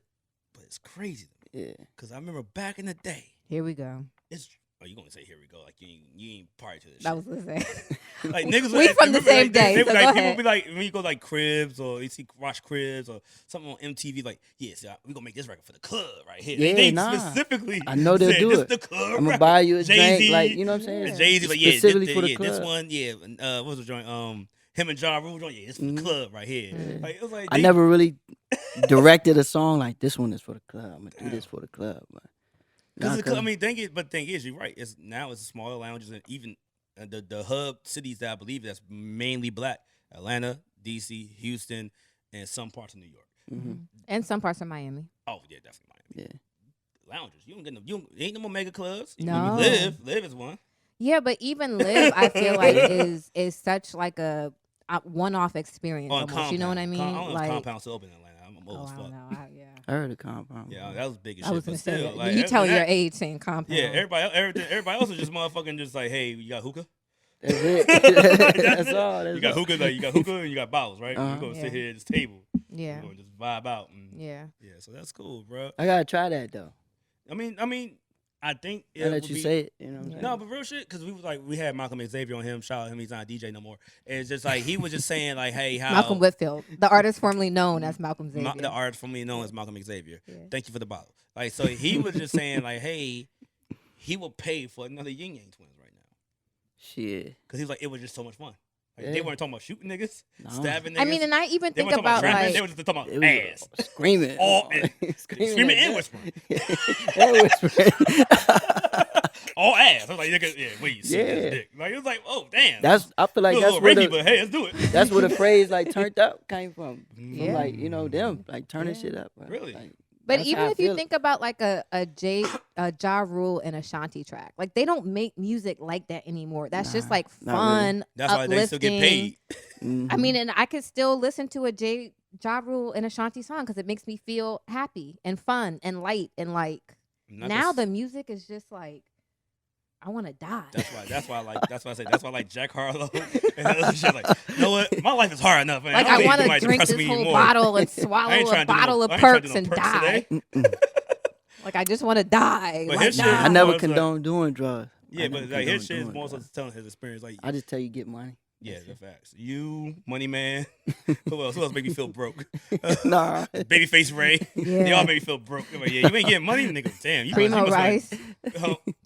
but it's crazy to me. Yeah. Cause I remember back in the day. Here we go. It's you gonna say here we go? Like you ain't party to this. That shit. was the same. Like niggas, We from the remember, same like, day, They, so like, go people ahead. be like, when you go like Cribs or you see watch Cribs or something on MTV, like, yeah, see, we gonna make this record for the club right here. Yeah, they nah. specifically. I know they'll said, do this it. The club I'm gonna record. buy you a Jay-Z, drink, like you know what I'm saying? Jay Z, like yeah, Specifically for the yeah, club. this one, yeah. What was the joint? Him and Ja Rule joint, yeah, it's for the club right here. Like it was like I never really directed a song like this one is for the club. I'm gonna do this for the club. But Because I mean, thing is, you're right. It's smaller lounges and even the hub cities that I believe that's mainly black: Atlanta, DC, Houston, and some parts of New York. And some parts of Miami. Oh yeah, definitely Miami. Yeah. Lounges. You don't get no. Ain't no more mega clubs. No. Live is one. Yeah, but even Live, I feel like is such like a one-off experience. On Almost, you know what I mean? I don't know like, if Compound still open in Atlanta. I'm old oh, as I fuck. don't know. Yeah. I heard a compound. Yeah, that was big as I shit. was gonna But say still, that. like, You tell that- your age saying compound. Yeah, everybody else is just motherfucking just like, hey, you got hookah? That's it. That's all. That's You got all. hookah, like you got hookah and you got bottles, right? Uh-huh. You go Yeah. sit here at this table. Yeah. You go and just vibe out. And, Yeah. yeah, so that's cool, bro. I gotta try that though. I mean, I think it Now that would you be, say it, you know what I'm saying? No, but real shit, because we had Malcolm Xavier on him. Shout out him, he's not a DJ no more. And it's just like he was just saying like, hey, how Malcolm Whitfield, the artist formerly known as Malcolm Xavier. the artist formerly known as Malcolm Xavier. Yeah. Thank you for the bottle. Like, so he was just saying like, hey, he will pay for another Yin Yang Twins right now Shit. because he was like, it was just so much fun. Like, Yeah. They weren't talking about shooting niggas, No. stabbing niggas. I mean, and I even they think weren't talking about trapping, like they were just talking It about was ass. screaming. All screaming and like whispering. that. And whispering. All ass. I was like, nigga, yeah, wait, you see Yeah. this dick. Like, it was like, oh, damn. I feel like a that's little where rapey, the, but hey, let's do it. that's where the phrase like turned up came from. Yeah. From like, you know, them like turning Yeah. shit up. Bro. Really? Like, But that's even how I if you feel. think about like a Ja Rule and Ashanti track, like they don't make music like that anymore. That's just Nah, like not really. fun, That's why they still get paid. Mhm. I mean, and I could still listen to a Ja Rule and Ashanti song because it makes me feel happy and fun and light and like Not now just- the music is just like I want to die. That's why I like Jack Harlow and other shit. Like, you know what? My life is hard enough, man. Like don't I need want somebody to drink depressing this me whole more. bottle and I swallow ain't a trying to do bottle no- of I ain't trying to perks do and no perks die. today. Like I just want to die. But Like, his shit- nah. I never it's like- condone doing drugs. Yeah, I but never like his condone shit is doing more so drugs. telling his experience. Like, I just tell you get money. yeah, the facts. You, Money Man. Who else? Who else make me feel broke? Nah. Babyface Ray. Yeah. They all make me feel broke. I'm like, yeah, you ain't getting money, nigga. Damn, you Primo must Rice.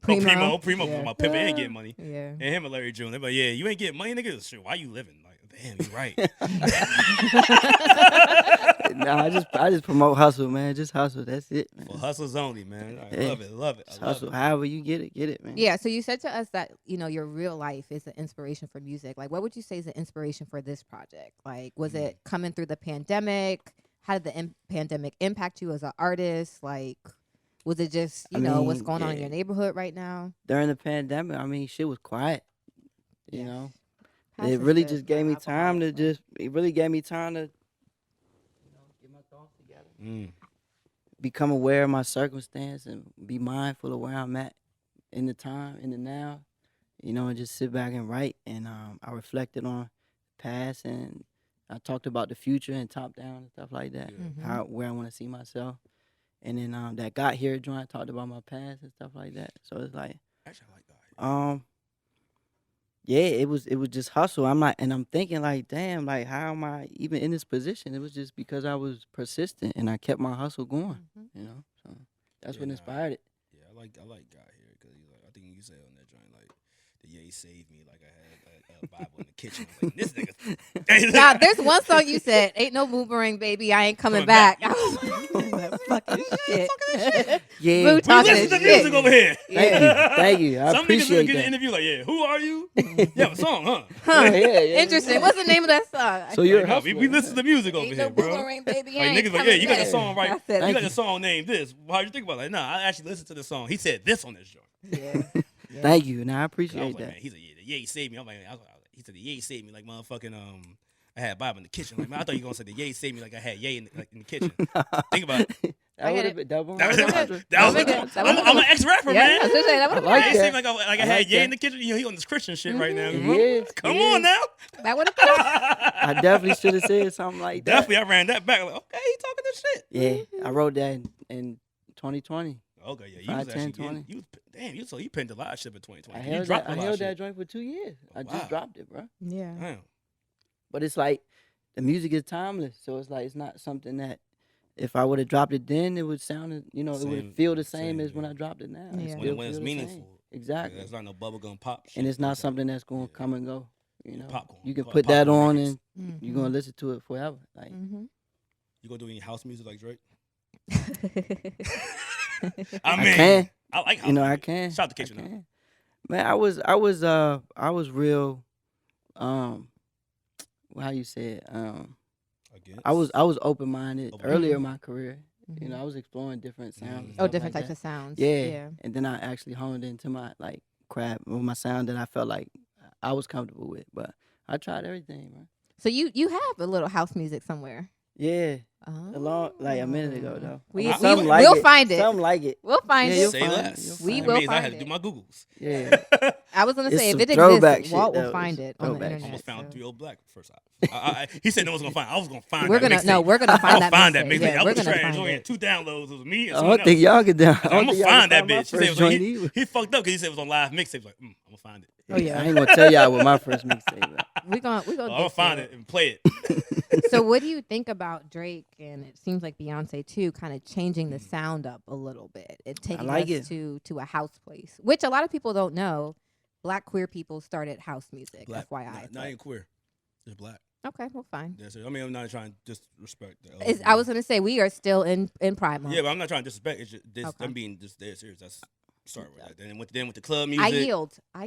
Primo. Yeah. My Pippa ain't getting money. Yeah. And him and Larry June. They're like, yeah, you ain't getting money, nigga. Shit, why you living? Like, damn, you right. Nah, Nah, I just promote hustle, man. Just hustle. That's it, man. For hustles only, man. I Yeah. love it. Love it. Just I love hustle. it. However you get it, man. Yeah, so you said to us that, your real life is the inspiration for music. Like, what would you say is the inspiration for this project? Like, was it coming through the pandemic? How did the pandemic impact you as an artist? Like, was it just, what's going on in your neighborhood right now? During the pandemic, I mean, shit was quiet. You know, Passion's it really good just for gave me time to alcoholics, it really gave me time to, get my thoughts together. Become aware of my circumstance and be mindful of where I'm at in the time, in the now, and just sit back and write. And I reflected on the past and I talked about the future and top down and stuff like that, where I want to see myself. And then that Got Here joint, I talked about my past and stuff like that. So it's like, Actually, I like that. yeah, it was just hustle. I'm thinking like, damn, like how am I even in this position? It was just because I was persistent and I kept my hustle going, So that's what inspired it. Yeah, I like Got Here because I think you said on that joint like the Ye saved me, like I had a Bible in the kitchen. I was like, this nigga. Now, there's one song you said, "Ain't no boomerang, baby, I ain't coming back." I was like, that fucking shit. Yeah, Boo We talking listen to shit. music over here. Thank you. I Some niggas appreciate will get an that. interview like, yeah, who are you? You have a song, huh? Yeah. Interesting. What's the name of that song? So you're a No, hustler. we listen to music over Ain't here, no bro. boomerang, baby, I Like ain't niggas like, coming yeah, you got the back. song right. I said, You got the song named this. How'd you think about it? Like, nah, I actually listened to the song. He said this on this joint. Yeah. Thank you, and I I was appreciate like, that. man, he's like, yeah, the Ye saved me. I'm like, he said the Ye saved me like motherfucking I had Bible in the kitchen. Like, man, I thought you were gonna say the Ye saved me like I had Ye in the kitchen. Think about it. That would have been double. That was That I'm an ex-rapper, Yeah, I man. was gonna say, that would've I like been Ye that. saved me like I I had like Ye that. in the kitchen. He on this Christian shit right now. Yes, Come he on is. now. That would have been. I definitely should have said something like that. Definitely, I ran that back. Like, okay, he talking this shit. Yeah, I wrote that in 2020. Okay, yeah, you 5, was 10, actually 20. you pinned a lot of shit in 2020. I You held dropped that. a I lot of held shit. that joint for 2 years. I Wow. just dropped it, bro. Yeah. Damn. But it's like the music is timeless, so it's like it's not something that if I would have dropped it then, it would sound, it Same, would feel the same as when yeah. I dropped it now. Yeah. It When still when it's feel the meaningful. same. Exactly. Yeah, it's not no bubblegum pop shit. And it's not It's something that's going to yeah. come and go. You know, Popcorn. you can Call it put that popcorn on records. and you're gonna listen to it forever. Like, You gonna do any house music like Drake? Mm-hmm. I mean, I can. I like house You know, I music. can. Shout out to I Kitchen Out. can. Man, I was real. How you say it? I was open minded earlier in my career. You know, I was exploring different sounds. and Oh, stuff different like types that. of sounds. Yeah. And then I actually honed into my craft with my sound that I felt like I was comfortable with. But I tried everything, man. So you have a little house music somewhere. Yeah. Oh. a minute ago though. We'll Something find it. Something like it. We'll find Yeah, it. you'll Say find it. less. You'll We find will Amazing. I find had to it. do my Googles. Yeah. I was gonna It's say if some it throwback exists, shit, Walt will though. find It's it on the throwback internet. Almost found so. 3 Old Black first off. He said no one's gonna find. I was gonna find. We're that gonna mixtape. we're gonna I'm find gonna that find that mixtape. mixtape. Yeah, I we're was gonna trying. find Only it. had 2 downloads. It was me and I someone don't think else. y'all can down. I'm gonna find that bitch. He said it was on, He, he fucked up because he said it was on live mixtape. Like, I'm gonna find it. Oh yeah, I ain't gonna tell y'all what my first mixtape was. we gonna I'm get gonna to find it and play it. So what do you think about Drake and it seems like Beyonce too, kind of changing the sound up a little bit and taking like us it. to a house place, which a lot of people don't know. Black queer people started house music. Black, FYI. not even queer. Just black. Okay, well, fine. That's it. I mean, I'm not trying to disrespect. I was gonna say we are still in Pride Month. Yeah, but I'm not trying to disrespect. It's just this. Okay. I'm being just dead serious. That's sorry with that. Then with the club I music. yield. Yeah, I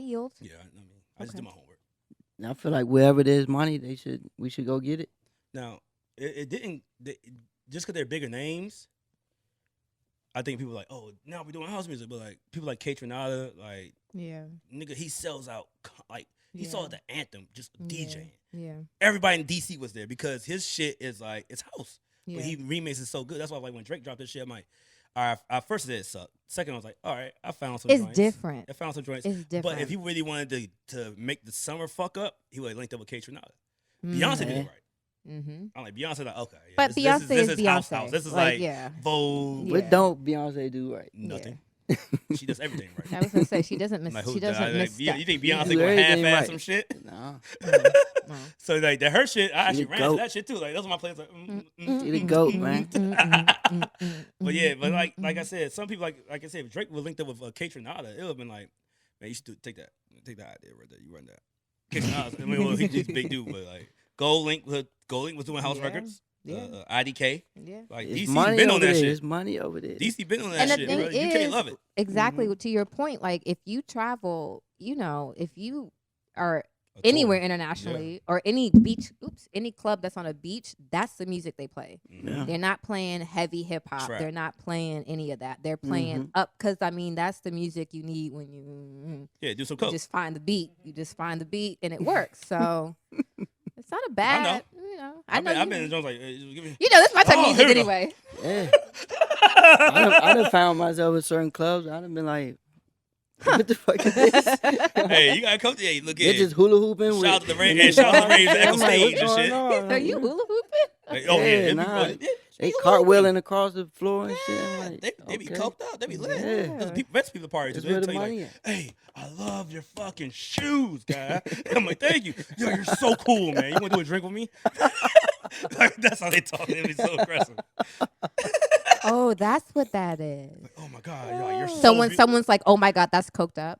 mean, I just Okay. did my homework. And I feel like wherever there's money, we should go get it. Now, it didn't just because they're bigger names. I think people are like, oh, now we're doing house music, but like people like Kate Renata, like Yeah. nigga, he sells out. Like he saw the anthem just DJing. Yeah. Everybody in DC was there because his shit is like it's house. Yeah. But he remixes so good. That's why like when Drake dropped this shit, I'm like, all right. I first said it sucked. Second, I was like, all right, I found some. It's joints. different. I found some joints. It's different. But if he really wanted to make the summer fuck up, he would have linked up with Kate Renata. Mm-hmm. Beyonce did it right. Mm-hmm. I'm like Beyonce, like okay, yeah, But this Beyonce is is house. Beyonce. This is Like, like yeah. Vogue. Yeah. What don't Beyonce do right? Nothing. She does everything right. I was gonna say she doesn't miss. Like, She doesn't like, miss. you think She Beyonce do gonna everything half-ass right. some shit? No. No. So like that her shit, I actually the ran to goat. that shit too. Like that's my place. Like, She the goat, man. But yeah, but like I said, some people like I said, if Drake was linked up with Kate Renata, it would have been like, man, you should take that idea right there. You run that. Kate Renata, I mean, well, he's a big dude, but like Gold Link was doing house Yeah. records. IDK. Yeah. Like It's DC money been on over that there. shit. It's money over there. DC been on that And the shit, thing bro. You can't love it. Exactly to your point. Like if you travel, if you are A anywhere tour. internationally or any beach, any club that's on a beach, that's the music they play. Yeah. They're not playing heavy hip hop. Trap. They're not playing any of that. They're playing up because that's the music you need when you Yeah, do some you coke. just find the beat. You just find the beat and it works. So it's not a bad. I know. I've been in Jones like, hey, just give me. This is my type of Oh, music here we go. anyway. Yeah. I done found myself in certain clubs. I done been like, what the fuck is this? Hey, you gotta come to. Hey, look They're at just hula hooping. Shout with, out to the Ray. Hey, shout out to the Ray Echo I'm like, Stage what's and going shit. on? Are you hula hooping? Like, oh yeah, Yeah, it be nah. fun. Yeah, They hula cartwheeling across the floor and shit. I'm like, They be okay. coked out. They be lit. Yeah. Those people, best people parties. That's They where the tell you money like, at. hey, I love your fucking shoes, guy. I'm like, thank you. Yo, you're so cool, man. You want to do a drink with me? Like, that's how they talk. They be so aggressive. Oh, that's what that is. Like, oh my god, you're so So when beautiful. someone's like, "Oh my God, that's coked up."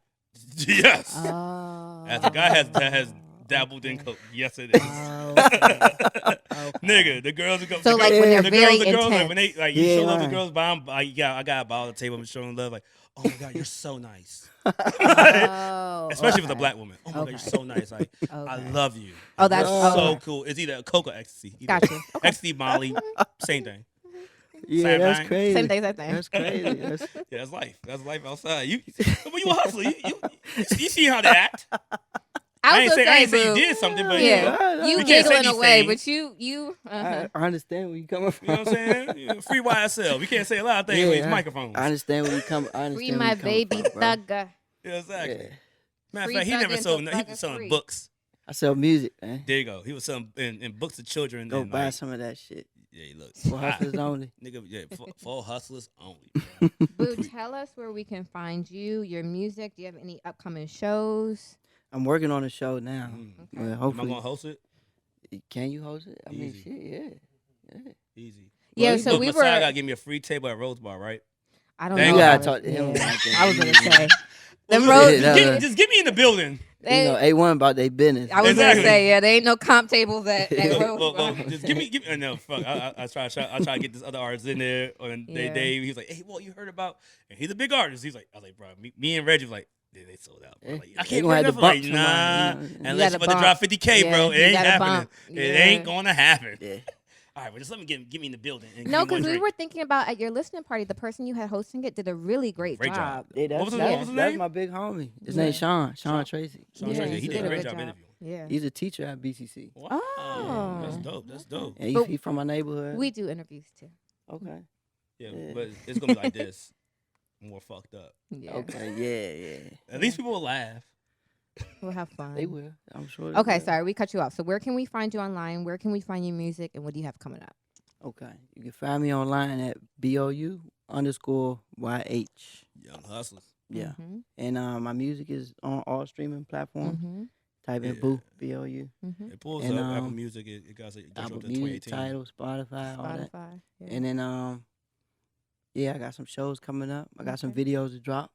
Yes. Oh. As a guy that has dabbled in coke, yes it is. Oh, okay. Nigga, the girls who come. So, the like, girls, when they're the very girls, like, when they intense. like you Yeah, show love to right. girls, but I got a ball on the table. I'm showing love. Like, oh my god, you're so nice. Oh, Especially if it's a okay. black woman. Oh my god, you're Okay. so nice. Like, I Okay. love you. Oh, that's- You're so okay. cool. It's either coke or ecstasy. Either Gotcha. Okay. Ecstasy, Molly, same thing. Yeah, Same that's thing. crazy. Same thing. Same thing. That's crazy. That's, Yeah, that's life. That's life outside. You a hustler. You see how they act. I ain't say Boo. you did something, but Yeah, you we can't say giggling these away, things. but you. I understand where you coming from. You know what I'm saying? Yeah, free YSL. We can't say a lot of things with these microphones. I understand where you come. I understand Free where my you coming baby from, bro. thugger. Yeah, exactly. Yeah. Matter of Free fact, he never thuggin' sold. till He thuggin' was selling free. books. I sell music, man. There you go. He was selling in books to children. Go and buy like, some of that shit. Yeah, he looks For hustlers only. Nigga, yeah, for hustlers only. Boo, tell us where we can find you, your music. Do you have any upcoming shows? I'm working on a show now. Well, Am I hopefully, gonna host it? can you host it? I mean, Easy. shit, yeah. Easy. Yeah, Well, so Look, we Messiah were. gotta give me a free table at Rose Bar, right? I don't They know. ain't how gotta it- talk to him yeah. about that. I was gonna say. Them Well, roads. Yeah, just get me in the building. You know, A1 about their business. I was Exactly. gonna say, yeah, there ain't no comp tables at Rose Look, Bar. just give me. No, fuck. I try to get this other artist in there. And Yeah. Dave, he was like, "Hey, well, you heard about?" And he's a big artist. He's like, I was like, bro, me and Reggie was like, they sold out. Bro. Yeah. Like, I They can't gonna bring have that. to Like, bump nah. somebody, you know. Unless you gotta about to drop bump. 50K, bro, Yeah, it you ain't gotta happening. bump. It Yeah. ain't gonna happen. Yeah. All right, but just let me get me in the building. And No, give me one because we drink. were thinking about at your listening party, the person you had hosting it did a really great job. Yeah, that's, What was his- that's, what was his that's name? my big homie. His Yeah. name's Sean Tracy. Sean Yeah, Tracy, he did a great good job interviewing. Yeah. He's a teacher at BCC. Wow, Oh. that's dope. That's dope. And But he from my neighborhood. We do interviews too. Okay. Yeah, Yeah. but it's gonna be like this, more fucked up. Yeah. Okay. Yeah. At least people will laugh. We'll have fun. They will. I'm sure. They Okay, will. sorry, we cut you off. So where can we find you online? Where can we find your music? And what do you have coming up? Okay. You can find me online at BOU_YH. Young hustlers. Yeah. Mm-hmm. And my music is on all streaming platforms. Mm-hmm. Type in Yeah. Bou, BOU. Mm-hmm. It pulls And, up Apple um, Music. It got you Apple up to Music, 2018. Tidal, Spotify, all that. Spotify. Yeah. And then yeah, I got some shows coming up. I got some Okay. videos to drop.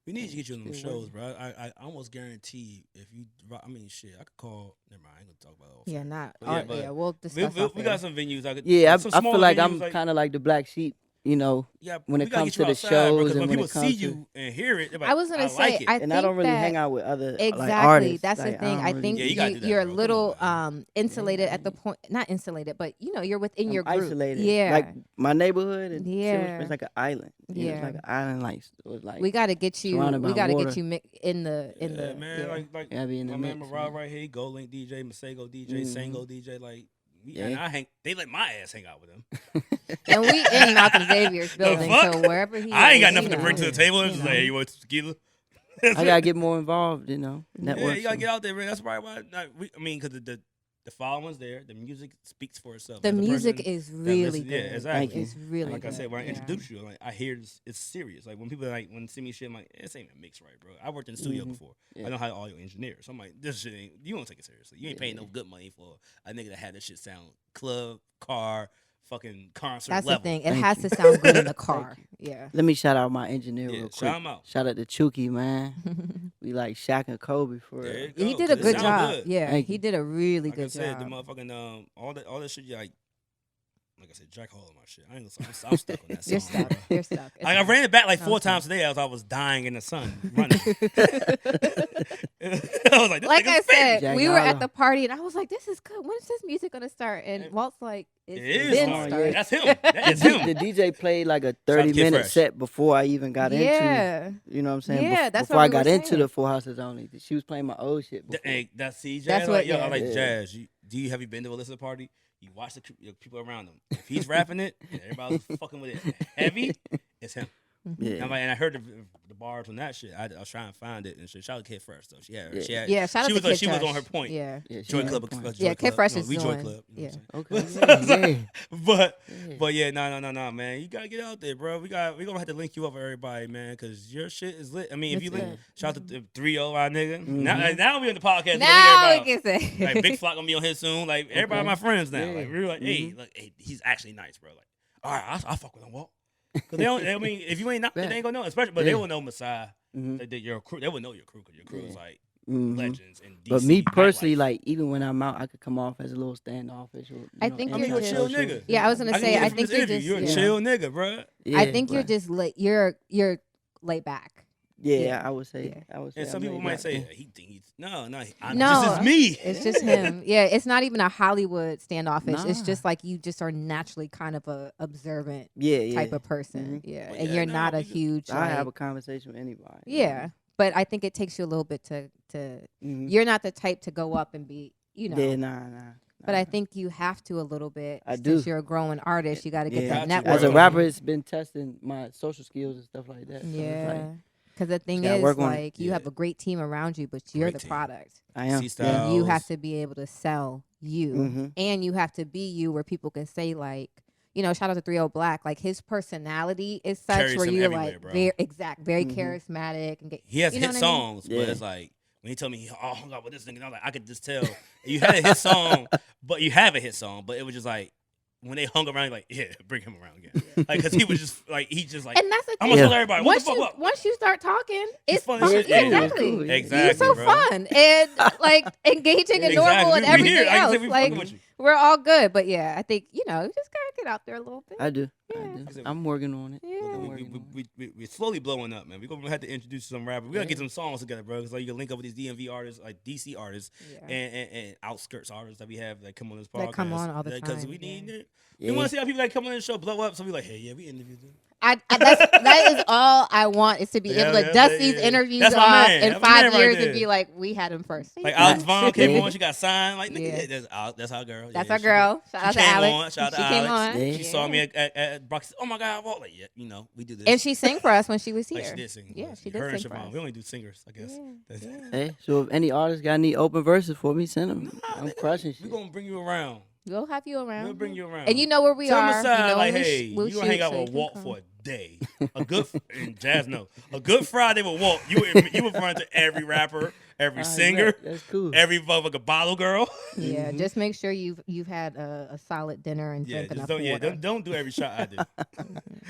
We need to get you on them Still shows, bro. I almost guarantee if you, I mean, shit, I could call. Never mind, I ain't gonna talk about it. yeah, not. But yeah, Yeah, but we'll discuss. We off got air. some venues. I could. Yeah, some I feel smaller like venues, I'm kind of like the black sheep, you know. Yeah, when we it gotta comes get you to the outside, bro, shows 'cause and when when it people comes see to- you and hear it, they're like, I was gonna say, like it. I And think I don't really that hang out with other exactly. like artists. That's Like, the thing. don't I really- think Yeah, you gotta do that, you're a bro. Come little on, man. insulated at the point. Not insulated, but you're within I'm your group. isolated. Yeah. Like my neighborhood and Yeah. Silver Spring's like an island. You know, Yeah. it's like an island. Like it was like we got to get you. surrounded We by got to water. get you in the Yeah, man, yeah. like Yeah, I be in my the man mix, Marab man. right here, Gold Link DJ, Masego DJ, Mhm. Sango DJ, like. Yeah. And I hang. They let my ass hang out with them. And we in Malcolm Xavier's building, fuck? so wherever he I ain't is, got nothing to you bring to know. the table. It's you just like, know. hey, you want some tequila? I gotta get more involved. You know, network. Yeah, you gotta so- get out there, man. That's probably why. I mean, because the following's there. The music speaks for itself. The As a music person is that really listens- good. yeah, exactly. It's really Like good. I said, when I yeah. introduce you, like I hear it's serious. Like when people like when see me shit, I'm like, this ain't a mix right, bro. I worked in the studio Mhm. before. Yeah. I know how all your engineers. So I'm like, this shit ain't. You don't take it seriously. You ain't paying no Yeah. good money for a nigga that had this shit sound club, car, fucking concert That's level. the thing. It Thank has you. to sound good in the car. you. Yeah. Let me shout out my engineer Yeah, real shout quick. him out. Shout out to Chuki, man. We like Shaq and Kobe for There real. you go, He did a 'cause it good sound job. good. Yeah, Thank he you. did a really Like I good said, the job. motherfucking all that shit, like like I said, Jack Hall on my shit. I ain't gonna. I'm stuck on that song. You're stuck. bro. You're stuck. It's I fine. ran it back like No, 4 it's fine. times today as I was dying in the sun running. I was like, this Like I nigga's spitting. said, Jack we were at Harlow. the party and I was like, this is good. When is this music gonna start? And Walt's like, It it's is been starting. started. That's him. That is him. The DJ played like a Shout out to Kid 30-minute Fresh. set before I even got into. Yeah. You know what I'm saying? Yeah, that's before what I we got were into saying. the Full Houses Only. She was playing my old shit before. Hey, that's CJ. That's like, what- yo, I yeah. like Yeah. Jazz. Have you been to a listening party? You watch the people around him. If he's rapping it, and everybody's fucking with it heavy, it's him. Yeah. And, I heard the bars on that shit. I was trying to find it and shit. Shout out to Kid Fresh though. Yeah. Yeah, shout out she to was Kid she was Fresh. on her point. Yeah. Yeah, she Joy had Club, a point. Joy Yeah, Kid Club. Fresh No, is we Joy doing- Club. You know yeah. what I'm saying? Okay. Yeah. But yeah, no, man. You gotta get out there, bro. We gonna have to link you up with everybody, man, because your shit is lit. I mean, if It's you link, lit. shout out to 3-0, our nigga. Mhm. Now we on the podcast. Now we we can say. like Big Flock gonna be on here soon. Like everybody, Okay. my friends now. Yeah. Like we're like, hey, Mhm. look, hey, he's actually nice, bro. Like, all right, I fuck with him, Walt. Cause they don't. I mean, if you ain't not, they ain't gonna know. Especially, but they Yeah. will know Messiah. Mhm. That you're a crew. They will know your crew because your crew is like Mhm. legends in DC. But me personally, nightlife. like even when I'm out, I could come off as a little standoffish. Or, I think I mean, you're a chill nigga. Yeah, I was gonna I say, can I get it from think this you're interview. just. You're a yeah. chill nigga, bro. Yeah, I think you're right. just you're laid back. Yeah, yeah. I would say. Yeah. I would say. And some I'm people laid might back. say he think he's no. No. This is me. It's just him. Yeah, it's not even a Hollywood standoffish. It's Nah. just like you just are naturally kind of a observant Yeah, type of person. Mhm. Yeah, Well, and yeah, you're no, not a we just- huge. I have a like- conversation with anybody. yeah, but I think it takes you a little bit to. Mhm. You're not the type to go up and be, Yeah, nah. But I think you have to a little bit. I Since do. you're a growing artist, you got to get Yeah. that Got to, network. As a bro. rapper, it's been testing my social skills and stuff like that. So it's Yeah. like, Because the thing gotta is, work on it. like, you Yeah. have a great team around you, but you're Great the team. product. I am. C-Style. And you have Styles. to be able to sell you. Mhm. And you have to be you where people can say, like, shout out to 3-0 Blac. Like, his personality is such Carries where him you're everywhere, like, bro. very Mhm. charismatic. And He has you know hit what I mean? songs, but Yeah. it's like when he told me he hung out with this nigga, and I was like, I could just tell you had a hit song, but you have a hit song, but it was just like when they hung around, like, yeah, bring him around again, like, cause he was just like he just like And that's the I'm thing. gonna Yeah. tell everybody what the fuck up. Once you start talking, it's fun fun. as shit. Yeah, Yeah, exactly. cool. Exactly, You're so bro. fun and like engaging and normal and We everything here. Like I else. said, we Like fucking with you. we're all good, but yeah, I think you just gotta get out there a little bit. I do. Yeah. I do. I'm working on it. Yeah. I'm We, working on it. we're slowly blowing up, man. We're gonna have to introduce some rappers. We gotta get some songs together, bro. Cause like you can link up with these DMV artists, like DC artists, Yeah. and outskirts artists that we have that come on this podcast. That come on all the Because time, we need it. Yeah. We want to see how people that come on the show blow up. So we like, hey, yeah, we interviewed them. That is all I want is to be Yeah, able to yeah, dust yeah, these yeah. interviews That's my off man. in That's my 5 man right years there. and be like, we had him first. Like Alex Vaughn came Yeah. on, she got signed. Like, nigga, Yeah. yeah, that's our girl. That's yeah, our she- girl. Shout out She to came Alex. on. Shout out to She came Alex. on. Yeah. She saw me at Brock. Oh my God, Walt. Like, yeah, we do this. And she sang for us when she was here. like she did sing. Yeah, she did Her and sing for Siobhan. us. We only do singers, I guess. Yeah, That's- yeah. Hey, so if any artists got any open verses for me, send them. I'm crushing We're shit. gonna bring you around. We'll have you around. We'll bring you around. And you know where we Tell are. them aside, you know, like, when we hey, we'll you gonna hang shoot, out so with you Walt can for come. a day. A good and Jazz know a good Friday with Walt. You would run to every rapper, every singer, That's cool. every motherfucking bottle girl. Yeah, just make sure you've had a solid dinner and Yeah, drink just enough water. don't do every shot I do.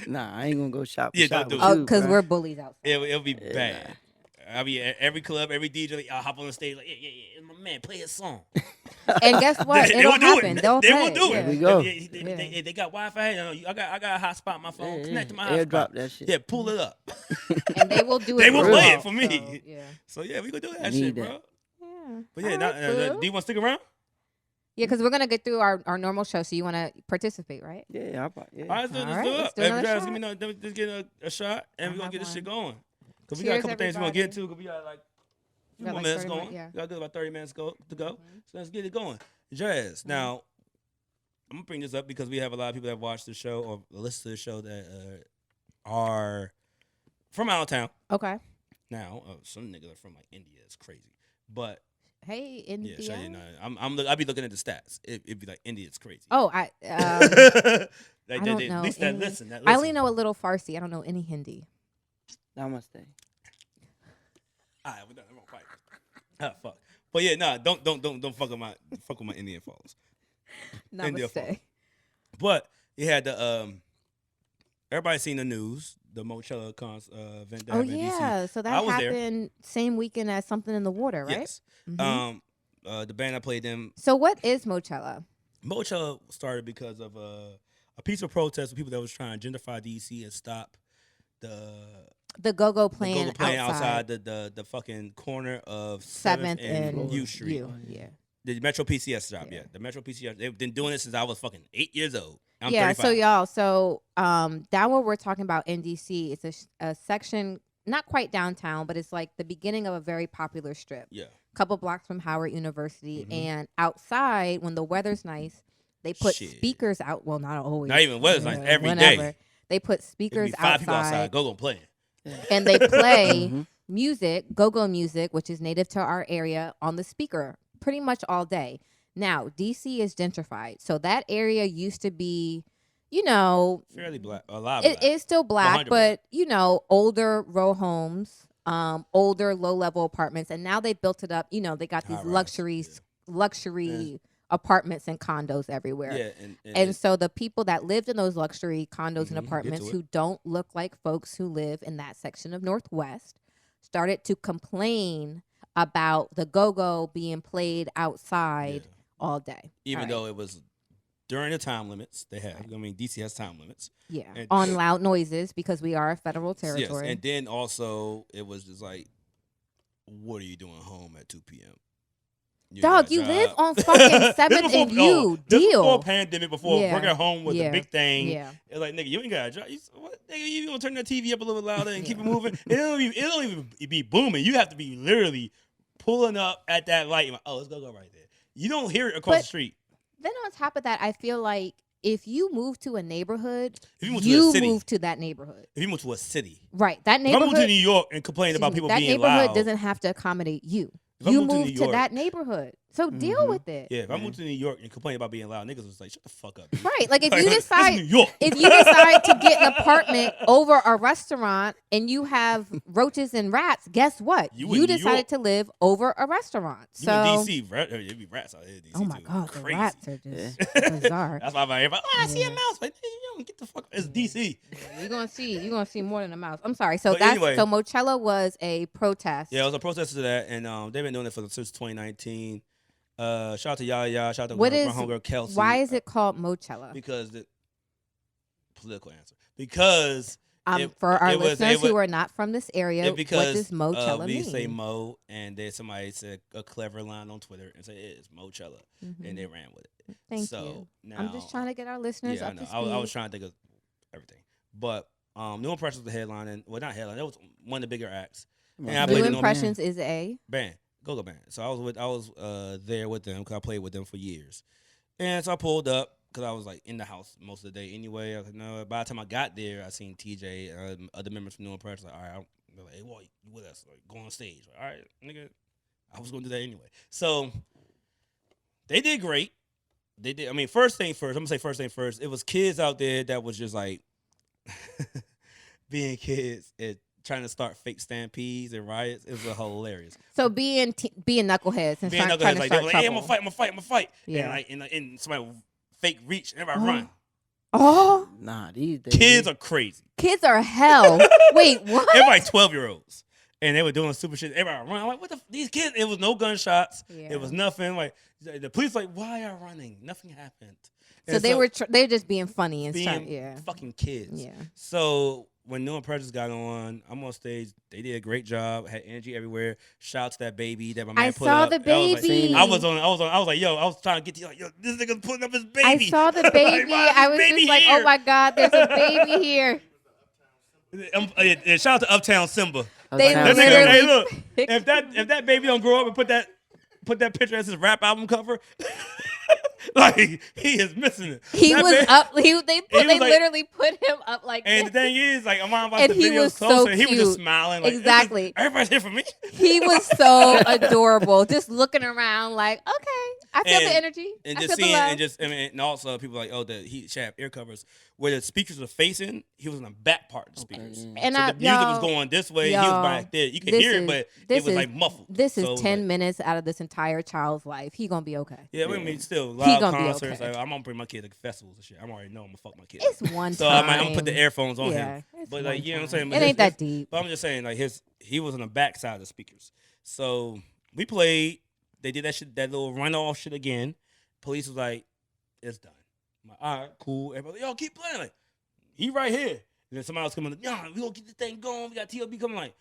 Nah, I ain't gonna go shop. For Yeah, shop don't do with it. Oh, you, because bruh. we're bullies outside. It'll be bad. I'll be at every club, every DJ. Like, I'll hop on the stage like, yeah, my man, play his song. And guess what? They It'll will do happen. it. They'll They will play. do Yeah. it. There we go. They got Wi-Fi. I got a hotspot on my phone. Yeah, Connect to my Airdrop hotspot. that shit. Yeah, pull it up. And they will do it. They will for play you. it for me. So, yeah. So yeah, we gonna do that I shit, need bro. that. Yeah. But yeah, All right, do you want to stick around? Yeah, because we're gonna get through our normal show. So you want to participate, right? Yeah, All right, let's do All it. right, let's do Hey, another guys, shot. give me let's get a shot, and I'll we're gonna have get this one. shit going. Cause we got a Cheers, couple things we're gonna get everybody. to. Cause we got like a few got more like minutes 30 going. minutes, yeah. We got about 30 minutes to go. So let's get it going. Jazz. Now, I'm gonna bring this up because we have a lot of people that watch the show or listen to the show that are from out of town. Okay. Now, some niggas are from like India. It's crazy, but Hey, India. yeah, show you know, I'll be looking at the stats. It'd be like India. It's crazy. Oh, like, I don't know At least that any- listen. That I listen. only know a little Farsi. I don't know any Hindi. Namaste. All right, we're done. I'm gonna fight. Ah, fuck. But yeah, nah, don't fuck with my Indian followers. India phone. Namaste. But you had the everybody seen the news, the Moechella event that Oh happened in DC. yeah, so I that was there. happened same weekend as Something in the Water, right? Yes. Mhm. The band I played them, So what is Moechella? Moechella started because of a peaceful protest with people that was trying to gentrify DC and stop the go-go playing outside the fucking corner of 7th 7th and U U. Street. Yeah. The Metro PCS shop, yeah. The Metro PCS. They've been doing this since I was fucking 8 years old. I'm 35. So y'all, that what we're talking about in DC, it's a section, not quite downtown, but it's like the beginning of a very popular strip. Yeah. Couple blocks from Howard University, and outside when the weather's nice, they put speakers out. Well, not always. Not even weather's nice. Every whenever. day. They put speakers five people outside. Go playing. And they play music, go-go music, which is native to our area, on the speaker pretty much all day. Now, DC is gentrified, so that area used to be, fairly black. A lot. It is still black, but older row homes. Older low-level apartments, and now they built it up. They got these luxury apartments and condos everywhere. Yeah, and so the people that lived in those luxury condos and apartments who don't look like folks who live in that section of Northwest started to complain about the go-go being played outside all day. Even though it was during the time limits they have. I mean, DC has time limits. Yeah, on loud noises because we are a federal territory. Yes, and then also it was just like, what are you doing home at 2 p.m.? Dog, you live on fucking 7th and U. This Deal. before pandemic, before working at home was a big thing. Yeah. It's like, nigga, you ain't got a job. What, nigga, you gonna turn that TV up a little louder and keep it moving? It don't even be booming. You have to be literally pulling up at that light. Like, let's go right there. You don't hear it across the street. Then on top of that, I feel like if you move to a neighborhood, you move to that neighborhood. If you move to a city. Right. That neighborhood. If I move to New York and complain about people being loud. That neighborhood doesn't have to accommodate you. You move to that neighborhood. So deal with it. Yeah, if I moved to New York and complain about being loud, niggas was like, shut the fuck up. Dude. Right. Like if you decide New York. if you decide to get an apartment over a restaurant and you have roaches and rats, guess what? You decided to live over a restaurant. So in DC, right? There'd be rats out here in DC. Oh my God, crazy. the rats are just bizarre. That's why I'm like, I see a mouse. Like, you don't get the fuck. It's DC. Yeah, you're gonna see more than a mouse. I'm sorry. So so Moechella was a protest. Yeah, it was a protest to that, and they've been doing it since 2019. Shout out to Yaya. Shout out to my homegirl Kelsey. Why is it called Moechella? Because the political answer. Because for our listeners who are not from this area, what does Moechella mean? We say Mo, and then somebody said a clever line on Twitter and said it's Moechella, and they ran with it. Thank you. Now, I'm just trying to get our listeners up to speed. I was trying to think of everything, but New Impressions was the headline, and not headline. That was one of the bigger acts. And New Impressions is a band. Go band. So I was there with them because I played with them for years, and so I pulled up because I was like in the house most of the day anyway. I was like, no. By the time I got there, I seen TJ, other members from New Impressions. Like, all right, they're like, hey, Walt, you with us? Like, go on stage. Like, all right, nigga, I was gonna do that anyway. So they did great. They did. I mean, first thing first. I'm gonna say first thing first. It was kids out there that was just like being kids and trying to start fake stampedes and riots. It was hilarious. So being knuckleheads and trying to like, start they were like, trouble. hey, I'm gonna fight. Yeah. And somebody would fake reach and everybody run. Oh, nah, these days kids are crazy. Kids are hell. Wait, what? Everybody 12-year-olds. And they were doing stupid shit. Everybody run. I'm like, what these kids? It was no gunshots. Yeah. It was nothing. Like the police, like, why are you running? Nothing happened. So they were they're just being funny and fucking kids. Yeah. So when New Impressions got on, I'm on stage. They did a great job. Had energy everywhere. Shout out to that baby that my man put up. I saw the baby. I was like, yo, I was trying to get to you. Like, yo, this nigga's putting up his baby. I saw the baby. I was just like, oh my God, there's a baby here. Shout out to Uptown Simba. They hey, look, if that baby don't grow up and put that picture as his rap album cover, like he is missing it. He was up. They literally put him up like. And this. the thing is, like, I'm watching the he videos was closer, so and he was just smiling. Like, exactly. Everybody's here for me. He was so adorable, just looking around like, okay, I feel the energy. And I just feel seeing, the love. and also people like, oh, the heat should have ear covers where the speakers were facing. He was in the back part of the speakers, and so the music was going this way. He was back there. You could hear it, but it was like muffled. This is 10 minutes out of this entire child's life. He gonna be okay. Yeah, I mean, still live concerts. Okay. Like, I'm gonna bring my kid to festivals and shit. I'm already know I'm gonna fuck my kid. It's one so time. I'm gonna put the earphones on him. But like, you know what I'm saying? It ain't that deep. But I'm just saying, like, he was on the back side of the speakers. So we played. They did that shit, that little runoff shit again. Police was like, it's done. I'm like, all right, cool. Everybody, yo, keep playing. Like, he right here. And then somebody else coming, like, yo, we gonna get this thing going. We got TLB coming. Like,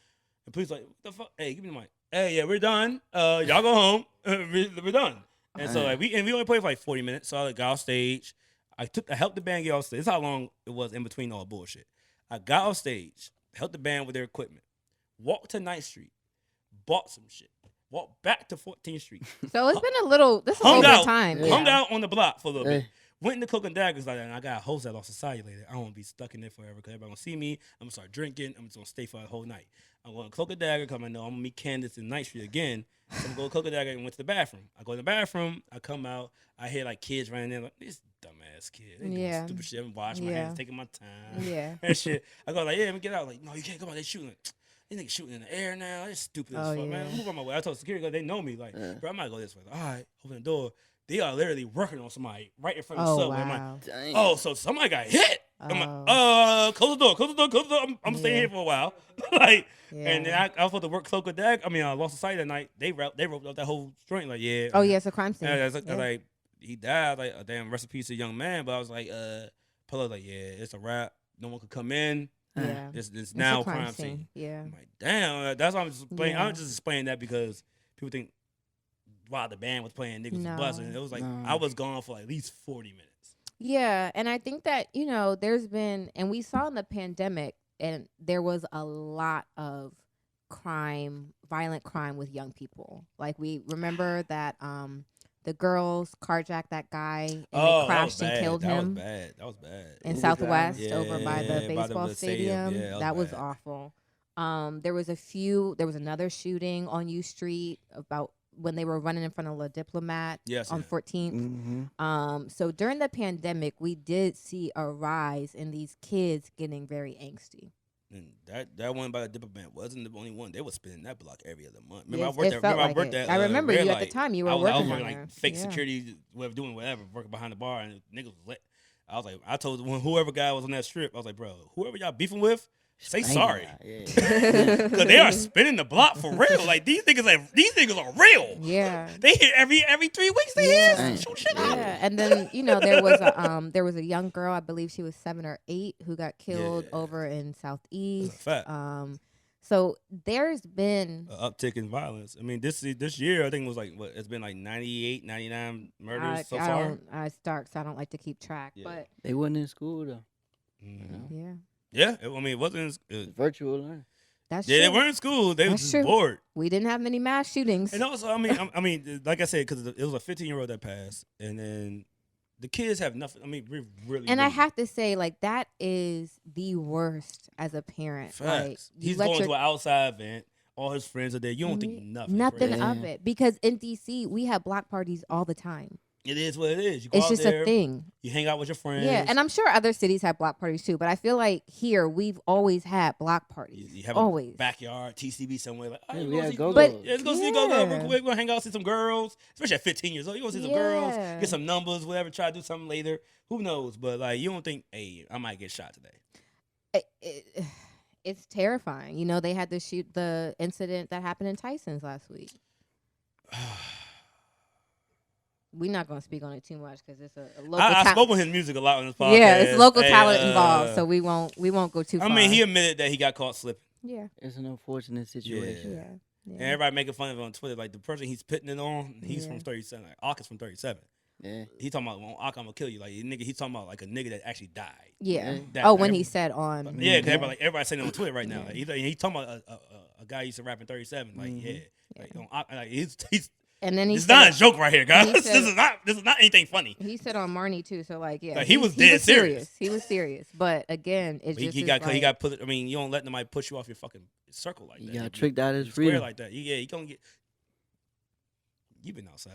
the police like, what the fuck? Hey, give me the mic. Hey, yeah, we're done. Y'all go home. We're done. And so like we only played for like 40 minutes. So I got off stage. I helped the band get off stage. This is how long it was in between all the bullshit. I got off stage, helped the band with their equipment, walked to 9th Street, bought some shit, walked back to 14th Street. So it's been a little time. Hung out on the block for a little bit. Went into Coke and Daggers like that, and I got a host that lost society later. I don't want to be stuck in there forever because everybody gonna see me. I'm gonna start drinking. I'm just gonna stay for the whole night. I'm going to Coke and Dagger because I know I'm gonna meet Candace in 9th Street again. So I'm gonna go to Coke and Dagger and went to the bathroom. I go in the bathroom. I come out. I hear like kids running in like this dumbass kid. They doing stupid shit. I'm washing my hands, taking my time. Yeah. And shit. I go like, yeah, let me get out. Like, no, you can't come out. They shooting. These niggas shooting in the air now. They're stupid as fuck, man. Move on my way. I told security guard they know me. Like, bro, I might go this way. Like, all right, open the door. They are literally working on somebody right in front of the subway. Wow. I'm like, so somebody got hit. I'm like, close the door. I'm staying here for a while. Like, and then I was supposed to work Cloak with Dag. I lost the sight that night. They roped up that whole joint. Like, yeah. Oh, yeah, it's a crime scene. I was like, he died. Like, a damn rest in peace, a young man. But I was like, Polo, like, yeah, it's a wrap. No one could come in. Yeah. It's now a crime scene. Yeah. I'm like, damn. That's why I'm just explaining. I'm just explaining that because people think while the band was playing, niggas was buzzing. It was like I was gone for like at least 40 minutes. Yeah, and I think that, there's been, and we saw in the pandemic, and there was a lot of violent crime with young people. Like, we remember that the girls carjacked that guy and they crashed and killed him. That was bad. In Southwest over by the baseball stadium. Yeah, that was awful. There was another shooting on U Street about when they were running in front of La Diplomat on 14th. Mm-hmm. So during the pandemic, we did see a rise in these kids getting very angsty. And that one by the Diplomat wasn't the only one. They were spinning that block every other month. Remember, I worked there. I remember you at the time. You were working I was there. like fake security, doing whatever, working behind the bar, and niggas was lit. I was like, I told whoever guy was on that strip, I was like, bro, whoever y'all beefing with, say sorry, because they are spinning the block for real. Like these niggas are real. Yeah, they hit every 3 weeks. They hit shoot shit out. Yeah, and then there was a young girl, I believe she was 7 or 8, who got killed over in Southeast. So there's been an uptick in violence. I mean, this year I think it was like it's been like 98, 99 murders so far. I don't like to keep track, but they wasn't in school though. Yeah. Yeah, I mean, it wasn't virtual learning. That's true. They weren't in school. They were just bored. We didn't have many mass shootings. And also, I mean, like I said, because it was a 15-year-old that passed, and then the kids have nothing. I mean, we really. And I have to say, like, that is the worst as a parent. Facts. Like, he's going to an outside event. All his friends are there. You don't think nothing of it, because in DC we have block parties all the time. It is what it is. You go it's out just there, a thing. You hang out with your friends. Yeah, and I'm sure other cities have block parties too, but I feel like here we've always had block parties. You have always. A backyard, TCB somewhere. Like, we had go-go. Let's go see go-go real quick. We're going to hang out, see some girls, especially at 15 years old. You going to see some girls, get some numbers, whatever, try to do something later. Who knows? But, like, you don't think, hey, I might get shot today. It's terrifying. They had to shoot the incident that happened in Tyson's last week. We're not going to speak on it too much because it's a local. I spoke with his music a lot on this podcast. Yeah, it's local talent involved, so we won't go too far. I mean, he admitted that he got caught slipping. Yeah, it's an unfortunate situation. Yeah. And everybody making fun of it on Twitter. Like the person he's pitting it on, he's from 37. Like Ak is from 37. Yeah, he talking about Ak, I'm gonna kill you. Like nigga, he's talking about like a nigga that actually died. Yeah. That, when he said on. Yeah, because everybody's saying it on Twitter right now. Like, he's talking about a guy used to rap in 37. Like like he's. And then it's not a joke right here, guys. This is not anything funny. He said on Marnie too, so like he was dead serious. He was serious, but again, he got put. I mean, you don't let nobody push you off your fucking circle like that. You got tricked out of his freedom like that. Yeah, you gonna get. You been outside.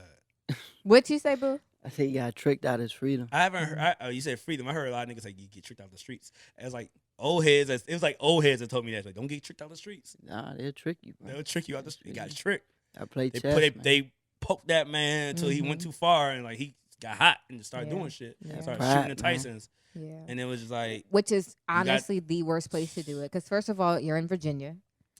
What'd you say, Boo? I said you got tricked out of his freedom. I haven't heard. You said freedom. I heard a lot of niggas like you get tricked out the streets. It was like old heads. It was like old heads that told me that. Like, don't get tricked out the streets. Nah, they'll trick you. Bro. They'll trick you out the street. You got tricked. I played chess. They poked that man until he went too far and like he got hot and just started doing shit. Started shooting the Tysons. Yeah. And it was just like, which is honestly the worst place to do it. Because first of all, you're in Virginia.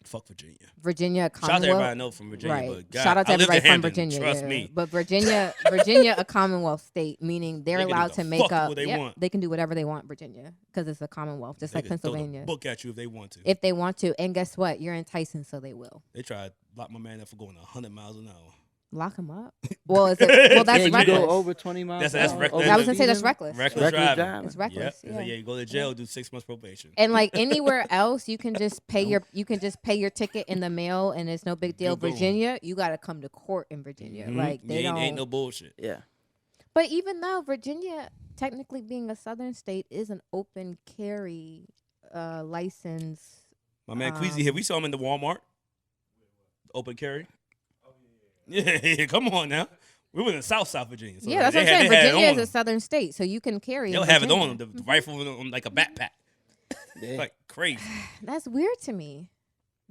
Fuck Virginia. Virginia, Shout out to everybody I Commonwealth. know from Virginia. Right. But God, Shout out to I lived everybody in from Hampton, Virginia. Trust yeah. me. But Virginia, a Commonwealth state, meaning they're They can do allowed the to make fuck up. what they Yep, want. they can do whatever they want, Virginia, because it's a Commonwealth, just They like can throw the Pennsylvania. book at you if they want to. If they want to, and guess what? You're enticing, so they will. They tried to lock my man up for going 100 miles an hour. Lock him up. Well, is it? Well, that's Yeah, you reckless. go over 20 miles. That's an hour, reckless. over I was gonna say that's speeding. reckless. Reckless Reckless driving. driving. It's reckless. Yep. Yeah. Yeah, you go to jail, do 6 months probation. And like anywhere else, you can just pay your ticket in the mail, and it's no big deal. Boom. Virginia, you got to come to court in Virginia. Mhm. Like they ain't no don't. bullshit. Yeah. But even though Virginia, technically being a southern state, is an open carry license. My man Queasy here. We saw him in the Walmart. Open carry. Yeah, come on now. We were in South Virginia. So Yeah, that's what I'm saying. Virginia is a southern state, so you can carry. They'll in have it Virginia. on them, the rifle on like a backpack. Yeah. Like crazy. That's weird to me,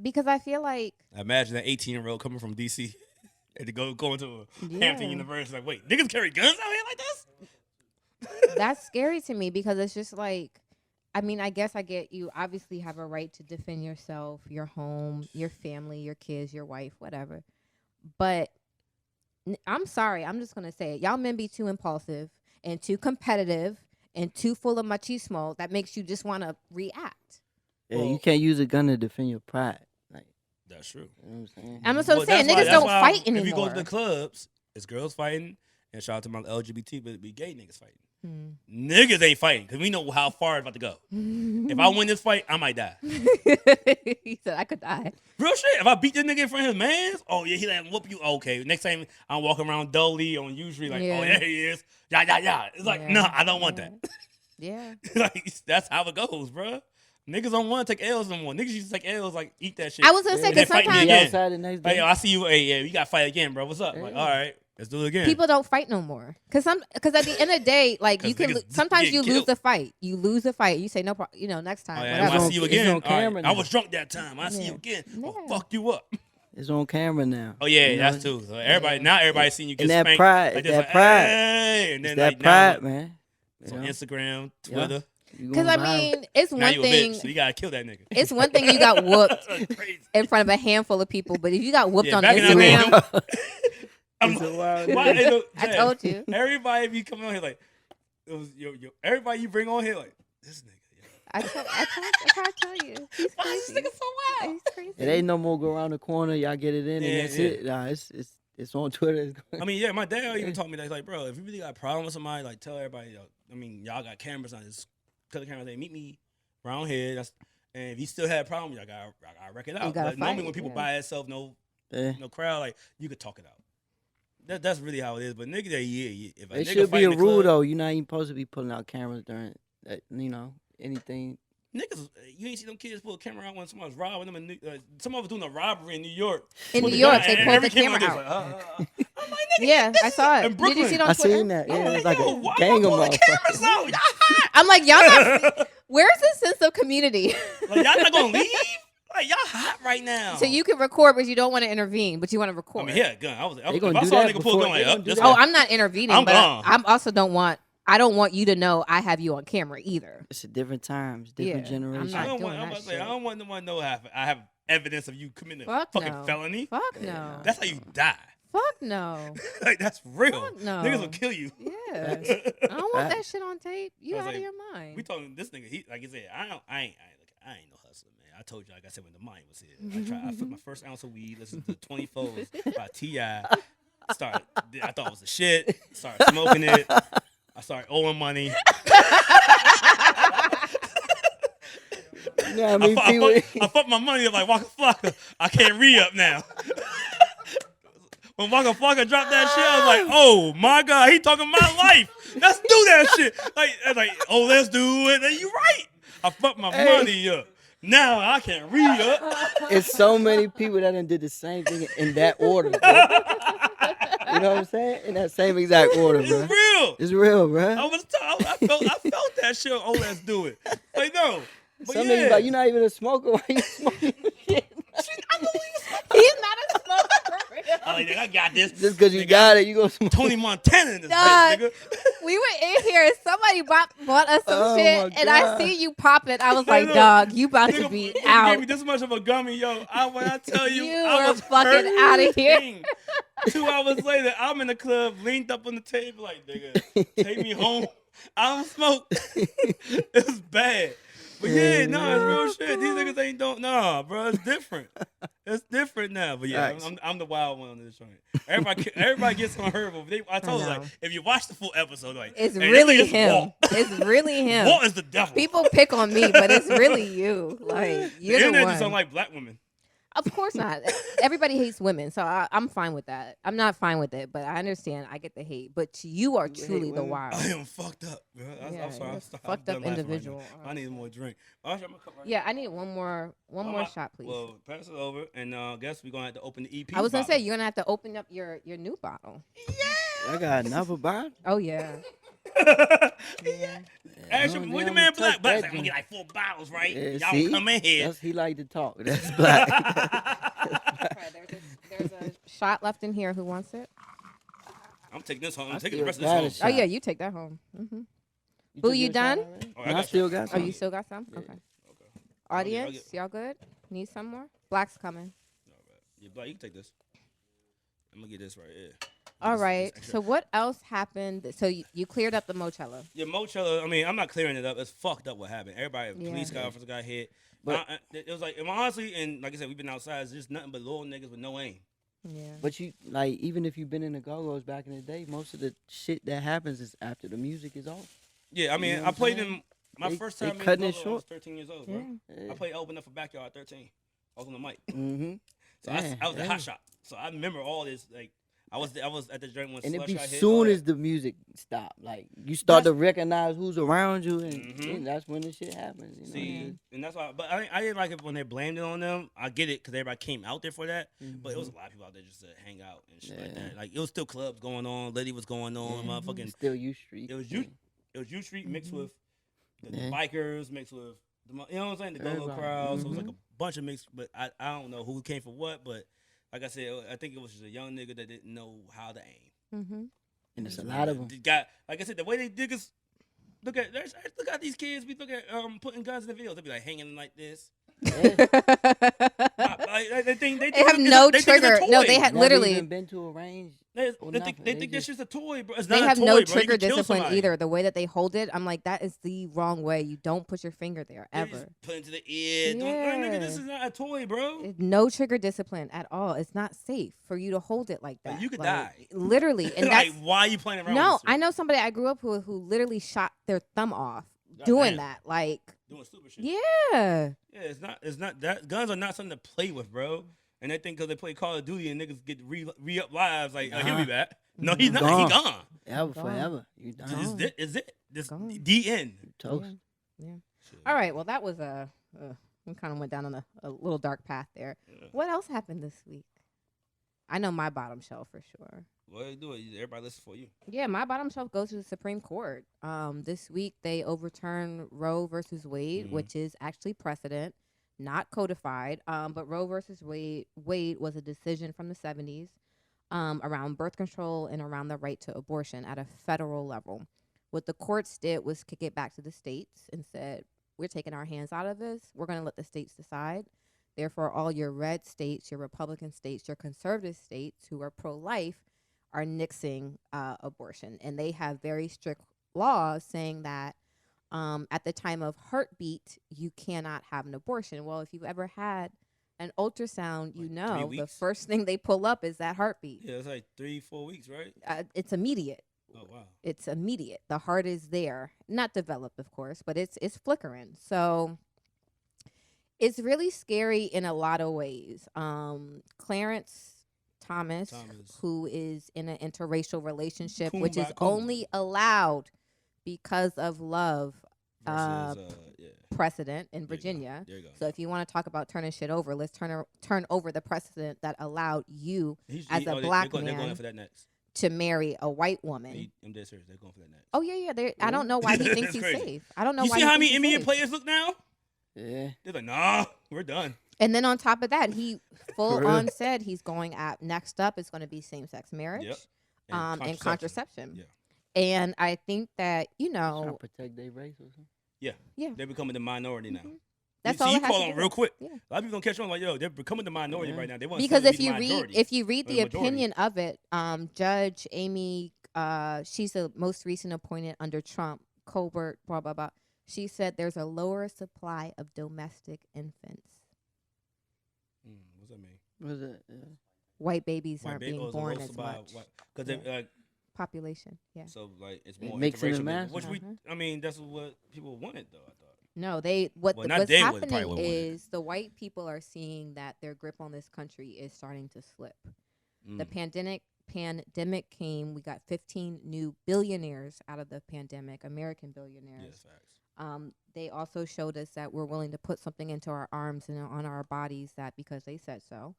because I feel like Imagine that 18-year-old coming from DC and to go into a Yeah. Hampton University. Like, wait, niggas carry guns out here like this? that's scary to me, because it's just like, I mean, I guess I get you obviously have a right to defend yourself, your home, your family, your kids, your wife, whatever. But I'm sorry, I'm just gonna say it. Y'all men be too impulsive and too competitive and too full of machismo. That makes you just want to react. Yeah, Well- you can't use a gun to defend your pride. Like, That's true. you know what I'm saying? I'm also saying that's niggas why- don't that's why fight If you go anymore. to the clubs, it's girls fighting. And shout out to my LGBT, but it be gay niggas fighting. Niggas ain't fighting because we know how far it's about to go. If I win this fight, I might die. He said I could die. Real shit. If I beat this nigga in front of his mans, oh yeah, he let him whoop you. Okay, next time I'm walking around dully on usually like, Yeah. oh yeah, he is. Yeah. It's like, Yeah. no, I don't want that. Yeah. Like that's how it goes, bro. Niggas don't want to take L's no more. Niggas used to take L's like eat that shit. I was gonna say And then because fight me sometimes Be again. outside the next Like, day. yo, I see you. Hey, yeah, we got to fight again, bro. What's up? I'm like, all right, let's do it again. people don't fight no more. Because at the end of the day, like you 'Cause can niggas sometimes get you lose killed. the fight. You lose the fight. You say no problem. Next time. Oh, yeah, whatever. I see you It's again. on All right, camera I now. was drunk that time. I see you again. I'll Yeah. fuck you up. It's on camera now. Oh yeah, You know? that's too. So everybody's seen you get And that spanked. pride, Like that this, like, pride. Hey, and then It's that like, pride, now man. it's You on know? Instagram, Yeah. Twitter. You Because going I viral. mean, it's Now one you a thing. bitch, so you gotta kill that nigga. It's one thing you got whooped That's crazy. in front of a handful of people, but if you got whooped Yeah, on back in that Instagram, day, I'm It's a wild why- day. hey, look, I Jay, told you. Everybody be coming on here like, it was everybody you bring on here like this nigga. Yo. I try to tell you, he's Why is this crazy. nigga so wild? He's crazy. It ain't no more go around the corner. Y'all get it in, Yeah, and that's yeah. it. Nah, it's on Twitter. I mean, yeah, my dad even taught me that, like, bro, if you really got a problem with somebody, like, tell everybody, yo, I mean, y'all got cameras on this. Tell the camera, they meet me around here. And if you still had a problem, y'all gotta wreck it out. gotta But normally fight, when people yeah. by itself, no crowd, like, you could talk it out. That's really how it is. But nigga, yeah. If a It nigga should fight be in a the rule club, though. You're not even supposed to be pulling out cameras during that. Anything. niggas, you ain't see them kids pull a camera out when someone's robbing them. Some of us doing a robbery in New York. In With New the York, gun, they and pulled every the camera like out. this, like, I'm like, nigga, Yeah, I saw it. in Did you Brooklyn. see it on I Twitter? seen that. Yeah, I'm it was like yo, a why gang y'all of pulling cameras motherfuckers. out? Y'all hot. I'm like, y'all not. Where's the sense of community? Like, y'all not gonna leave? Like, y'all hot right now. So you can record, but you don't want to intervene, but you want to record. I mean, yeah, gun. They If gonna I do saw a that nigga pull a gun, before- like, they gonna up, do this that. Oh, one. I'm not intervening, I'm but gone. I'm also I don't want you to know I have you on camera either. It's a different times, different Yeah, I'm generation. not I don't doing want. I'm that about to say, shit. I don't want no one to know I have evidence of you committing a Fuck fucking no. felony. Fuck no. That's how you die. Fuck no. Like, that's real. Fuck no. Niggas will kill you. Yeah. I don't want that Facts. shit on tape. You I was out of like, your mind. We talking this nigga. He like I said, I ain't no hustler, man. I told you, like I said, when the mind was here. I flipped my first ounce of weed. Listened to 24s by T.I. I thought it was the shit. Started smoking it. I started owing money. You know what I mean? I fucked my money up like Waka Flocka. I can't re-up now. When Waka Flocka dropped that shit, I was like, oh my God, he talking my life. Let's do that shit. Oh, let's do it. And you right. I fucked my money up. Now I can't re-up. It's so many people that done did the same thing in that order, bro. You know what I'm saying? In that same exact order, bro. It's real. It's real, bro. I felt that shit. Oh, let's do it. Like, no. But Some yeah. niggas like, you're not even a smoker. Why you smoking shit? He's not a smoker for real. I'm like, nigga, I got this. Just because you Nigga, got it, you go smoke. Tony Montana in this Dog. bitch, nigga. We were in here and somebody bought us some Oh, shit, my and I God. see you pop it. I was Hey, like, look, dog, you about to Nigga, be nigga out. gave me this much of a gummy, yo. When I tell you, You I were was fucking outta here. hurting. 2 hours later, I'm in the club, leaned up on the table like, nigga, take me home. I don't smoke. It's bad. But yeah, no, it's real shit. These niggas ain't nah, bro. It's different. It's different now. But yeah, Facts. I'm the wild one on this joint. Everybody gets on her. But I told her, like, if you watch the full episode, like, It's hey, really this nigga's him. Walt. It's really him. Walt is the devil. People pick on me, but it's really you. Like, the you're the internet one. just don't like black women. Of course not. Everybody hates women, so I'm fine with that. I'm not fine with it, but I understand. I get the hate, but you are You truly hate the women? wild. I am fucked up, bro. Yeah, I'm sorry. you're I'm a fucked fucked up individual. I need more drink. I'm gonna cup right Yeah, I need one more shot, please. Well, pass it over, and I guess we're gonna have to open the EP. I was gonna say you're gonna have to open up your new bottle. I got another bottle. Oh yeah. yeah. I Actually, don't when the damn man touch Blac, that like, I'm gonna joint. get like 4 bottles, right? Yeah, Y'all see? come in here. He like to talk. That's black. Okay, there's a shot left in here. Who wants it? I'm taking this home. I'm I taking the still rest of got this a home. Oh yeah, you take that home. Mm-hmm. Boo, took you your shot done? already? Oh, I No, I got still you. got Oh, some. you still got some? Yeah. Okay. Okay. Audience, y'all good? Need some more? Black's coming. All right. Yeah, Blac, you can take this. I'm gonna get this right here. All This right. extra. So what else happened? So you cleared up the Moechella. Yeah, Moechella. I mean, I'm not clearing it up. It's fucked up what happened. Everybody, Yeah. police officers got hit. But- It was like, and honestly, and like I said, we've been outside. It's just nothing but little niggas with no aim. Yeah. But you like, even if you've been in the go-go's back in the day, most of the shit that happens is after the music is off. Yeah, I mean, You know what I I I'm played saying? them. My They- first they time in cutting it Go-Go, I was short. 13 years old, bro. Yeah. I played open up for Backyard at 13. I was on the mic. Mm-hmm. So I was the hot shot. So I remember all this. Like I was at the joint when And it Slush be got hit. soon all as that. the music stop, like you start That's- to recognize who's around you, and Mhm. that's when the shit happens. You know? See, and that's why. But I didn't like it when they blamed it on them. I get it because everybody came out there for that. But it was a lot of people out there just to hang out and shit like Yeah. that. Like it was still clubs going on, Liddy was going on, motherfucking. Still U Street. It was U Street mixed with the Yeah. bikers, mixed with you know what I'm saying, the go-go Everybody. crowd. So it was like a bunch of mixed. But I don't know who came for what. But like I said, I think it was just a young nigga that didn't know how to aim. Mm-hmm. And it's a lot of them. The guy, like I said, the way they niggas look at these kids. We look at putting guns in the videos. They be like hanging like this. Like, they think They have no they think it's a trigger. No, toy. they had Never literally. even been to a range. They or think nothing. they They think this just- shit's a toy, bro. It's They not have a toy, no bro. You trigger can kill discipline somebody. either. The way that they hold it, I'm like, that is the wrong way. You don't put your finger there They just ever. put it to the ear. Yeah. Nigga, this is not a toy, bro. No trigger discipline at all. It's not safe for you to hold it like Like, that. you could Like, die. Literally, and Like, that's why are you playing around? no. with this I know somebody I grew up with who literally shot their thumb off God doing damn. that. Like, doing stupid shit. yeah. Yeah, it's not that guns are not something to play with, bro. And they think because they play Call of Duty and niggas get re-up lives, like, oh, he'll be back. No, he's not. Gone. He gone. Ever, Gone. forever. You This done. is it. This Gone. the end. Toast. Yeah. All right. Well, that was we kind of went down on a little dark path there. Yeah. What else happened this week? I know my bottom shelf for sure. Well, you do it. Everybody listens for you. Yeah, my bottom shelf goes to the Supreme Court. This week they overturned Roe versus Wade, Mhm. which is actually precedent, not codified. But Roe versus Wade was a decision from the 70s around birth control and around the right to abortion at a federal level. What the courts did was kick it back to the states and said, we're taking our hands out of this. We're going to let the states decide. Therefore, all your red states, your Republican states, your conservative states who are pro-life are nixing abortion. And they have very strict laws saying that at the time of heartbeat, you cannot have an abortion. Well, if you've ever had an ultrasound, you Like 3 know the weeks? first thing they pull up is that heartbeat. Yeah, it's like 3-4 weeks, right? It's immediate. Oh wow. It's immediate. The heart is there, not developed, of course, but it's flickering. So it's really scary in a lot of ways. Clarence Thomas, who is in an interracial relationship, which is Kumbaya, kumbaya. only allowed because of love Versus, yeah. precedent in There you go. Virginia. There you go. So if you want to talk about turning shit over, let's turn over the precedent that allowed you as a black they're going man for that next. to marry a white woman. I'm dead serious. They're going for that next. Oh yeah. I don't know why he thinks That's he's crazy. safe. I don't know You why. see he how thinks many he's NBA safe. players look now? Yeah. They're like, nah, we're done. And then on top of that, he full For real? on said he's going at next up is going to be same-sex marriage, Yep. and contraception. Yeah. And I think that Trying to protect their race or something. Yeah. Yeah. They're becoming the minority now. That's you all. See, it you has call to on do real with. quick. Yeah. A lot of people don't catch on like, yo, they're becoming the minority right now. They want Because to if be you the read majority. if you read or the majority. opinion of it, Judge Amy, she's the most recent appointed under Trump, Colbert, blah blah blah. She said there's a lower supply of domestic infants. What's that mean? What is it? White babies White aren't baby- being it's a born low as supply much. Because Yeah. like Population, yeah. so like it's It more mixing and interracial, matching. which I mean that's what people wanted though. I thought. No, Well, not what's they would- probably happening would want it. is the white people are seeing that their grip on this country is starting to slip. The pandemic came. We got 15 new billionaires out of the pandemic, American billionaires. Yes, facts. They also showed us that we're willing to put something into our arms and on our bodies that because they said so.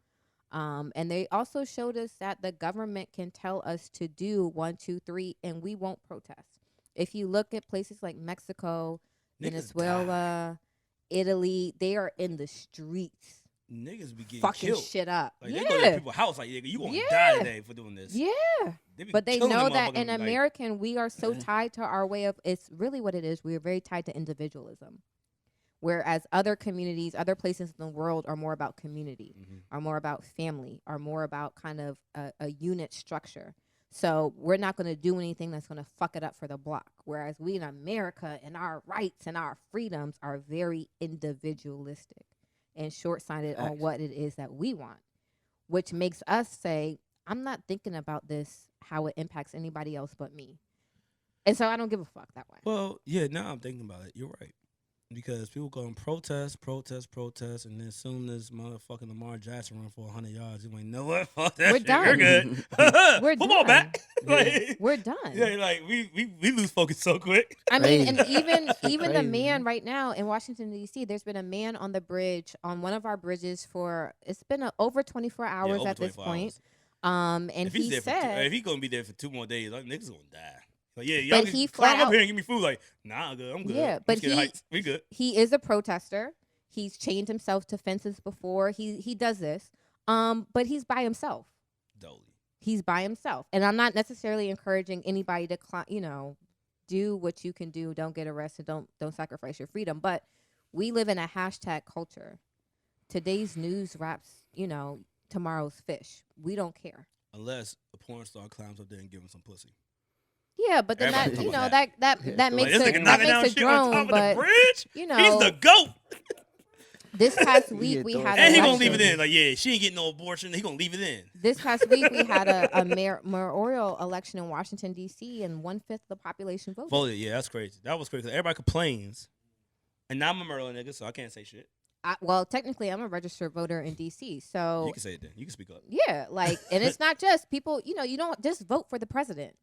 And they also showed us that the government can tell us to do 1, 2, 3, and we won't protest. If you look at places like Mexico, Niggas Venezuela, Italy, they are in the streets Niggas be getting fucking killed. shit up. Like they go to people's house like, nigga, you gonna die today for doing this. Yeah. They be But they killing know them that in motherfuckers, like, American, we are so tied to our way of, it's really what it is. We are very tied to individualism. Whereas other communities, other places in the world are more about community, are more about family, are more about kind of a unit structure. So we're not going to do anything that's going to fuck it up for the block. Whereas we in America and our rights and our freedoms are very individualistic and short-sighted on what it is that we want, which makes us say, I'm not thinking about this, how it impacts anybody else but me. And so I don't give a fuck that way. Well, yeah, now I'm thinking about it. You're right. Because people go and protest, and then as soon as motherfucking Lamar Jackson run for 100 yards, you ain't know what? Fuck that We're shit. done. We're good. We're Football done. back. Like, We're done. yeah, like we lose focus so quick. I mean, and Crazy. even the Crazy. man right now in Washington D.C. There's been a man on the bridge on one of our bridges for it's been over 24 hours over at this 24 point. hours. And If he's he there said, if he's gonna be there for 2 more days, like niggas gonna die. Like, yeah, y'all But can he climb flat up out- here and give me food. Like, nah, I'm good. I'm good. Yeah, I'm but scared of heights. We good. he is a protester. He's chained himself to fences before. He does this. But he's by himself. Dolly. He's by himself. And I'm not necessarily encouraging anybody to do what you can do. Don't get arrested. Don't sacrifice your freedom. But we live in a hashtag culture. Today's news wraps, tomorrow's fish. We don't care. Unless a porn star climbs up there and give him some pussy. Yeah, but then Everybody that talking about that Like, makes this it nigga knocking down makes a shit on top drone. of But the bridge. you know, He's the GOAT. this past week we Yeah, had And he a gonna leave it election. in. Like, yeah, she ain't getting no abortion. He gonna leave it in. This past week we had a mayoral election in Washington D.C. and 1/5 of the population voted. Voted. Yeah, that's crazy. That was crazy. Everybody complains. And now I'm a Maryland nigga, so I can't say shit. Well, technically, I'm a registered voter in D.C. So You can say it then. You can speak up. yeah, and it's not just people. You don't just vote for the president.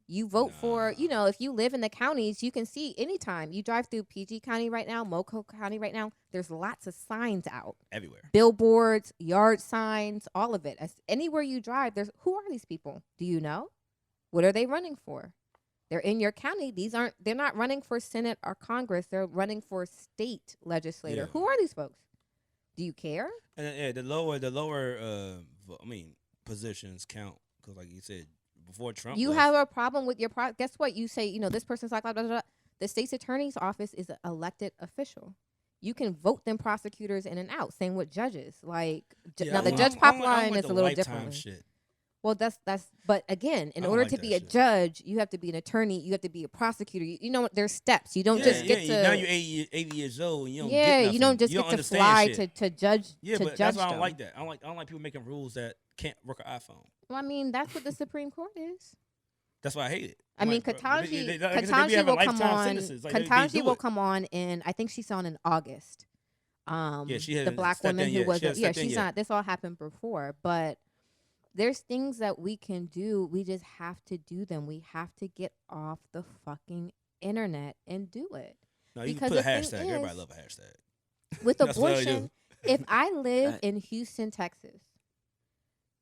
You vote for, if you live in the counties, you can see anytime you drive through PG County right now, Moco County right now. There's lots of signs out, Everywhere. billboards, yard signs, all of it. Anywhere you drive, who are these people? Do you know? What are they running for? They're in your county. They're not running for Senate or Congress. They're running for state legislator. Yeah. Who are these folks? Do you care? And yeah, the lower positions count because, like you said, before Trump, You have a problem with your guess what? You say, this person's like, blah, blah, blah. The state's attorney's office is an elected official. You can vote them prosecutors in and out. Same with judges. Now the judge pipeline is a little different. Shit. Well, but again, in I don't order like to that be a shit. judge, you have to be an attorney. You have to be a prosecutor. There's steps. You don't just get to. Now you're 80 years old and you don't get Yeah, nothing. you don't just You get to understand fly shit. to judge. Yeah, to but judge that's why I them. don't like that. I don't like people making rules that can't work an iPhone. Well, I mean, that's what the Supreme Court is. That's why I hate it. I mean, Katanji will come on. Katanji will come on, and I think she's on in August. Yeah, she the hasn't black stepped woman in who yet. was She hasn't yeah, stepped in she's yet. not. This all happened before, but there's things that we can do. We just have to do them. We have to get off the fucking internet and do it. No, you because can put a the thing hashtag. Everybody is- love a hashtag. With That's what I abortion, do. if I live Right. in Houston, Texas,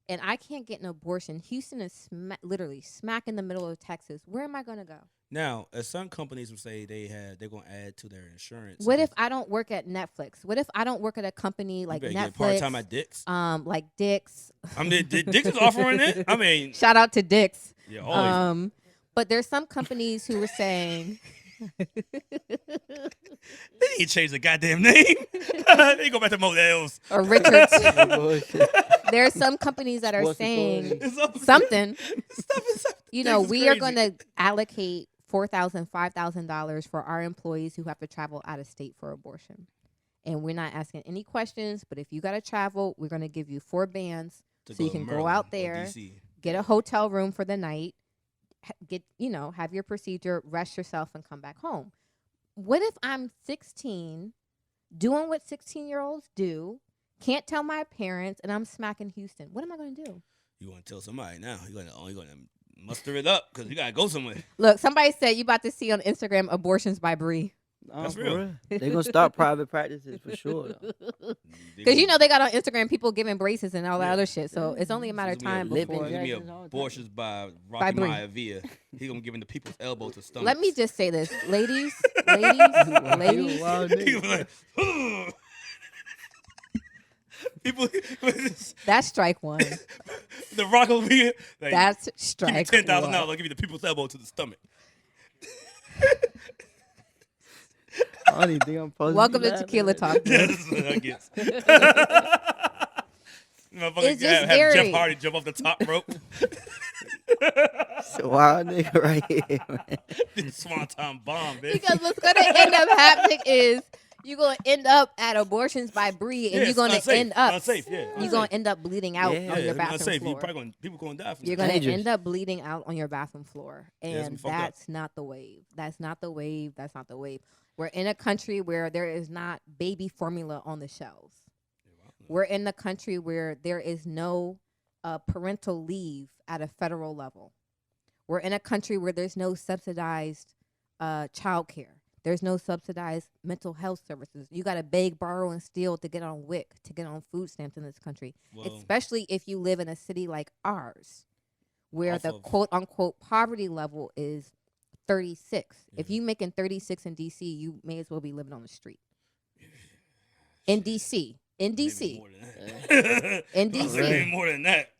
and I can't get an abortion, Houston is literally smack in the middle of Texas. Where am I going to go? Now, as some companies will say they're gonna add to their insurance. What if I don't work at Netflix? What if I don't work at a company like Netflix? Part time at Dick's. Like Dick's. I mean, Dick's is offering it. I mean, shout out to Dick's. Yeah, always. But there's some companies who were saying they need to change the goddamn name. They go back to Models or Richards. There's some companies that are saying something. You know, we are going to allocate $4,000, $5,000 for our employees who have to travel out of state for abortion. And we're not asking any questions, but if you got to travel, we're going to give you 4 bands so you can go out there, get a hotel room for the night, have your procedure, rest yourself, and come back home. What if I'm 16, doing what 16-year-olds do, can't tell my parents, and I'm smacking Houston? What am I going to do? You want to tell somebody now. You're going to muster it up because you got to go somewhere. Look, somebody said you about to see on Instagram abortions by Bree. That's real. They're going to start private practices for sure. Because, they got on Instagram people giving braces and all that other shit. So it's only a matter of time before. Give me abortions by Rocky Maivia. He's going to give him the people's elbow to stomach. Let me just say this. Ladies. People, that's strike one. The Rock will be like, that's strike give me $10,000. I'll give you the people's elbow to the stomach. I don't even think I'm supposed Welcome to to Tequila Talk. Yeah, this is what I guess. It's just have Jeff Hardy jump off the top rope. It's a wild nigga right here, man. Swanton bomb, bitch. Because what's going to end up happening is you're going to end up at abortions by Bree, and you're going to end up unsafe. Yeah, you're going to end up bleeding out on your bathroom unsafe. floor. People going to die from You're going to end up bleeding out on your bathroom floor, and that's not the wave. That's not the wave. That's not the wave. We're in a country where there is not baby formula on the shelves. We're in the country where there is no parental leave at a federal level. We're in a country where there's no subsidized child care. There's no subsidized mental health services. You got to beg, borrow, and steal to get on WIC, to get on food stamps in this country, especially if you live in a city like ours, where the quote-unquote poverty level is 36. Yeah. If you making 36 in D.C., you may as well be living on the street. In D.C. In D.C. In D.C. more than that.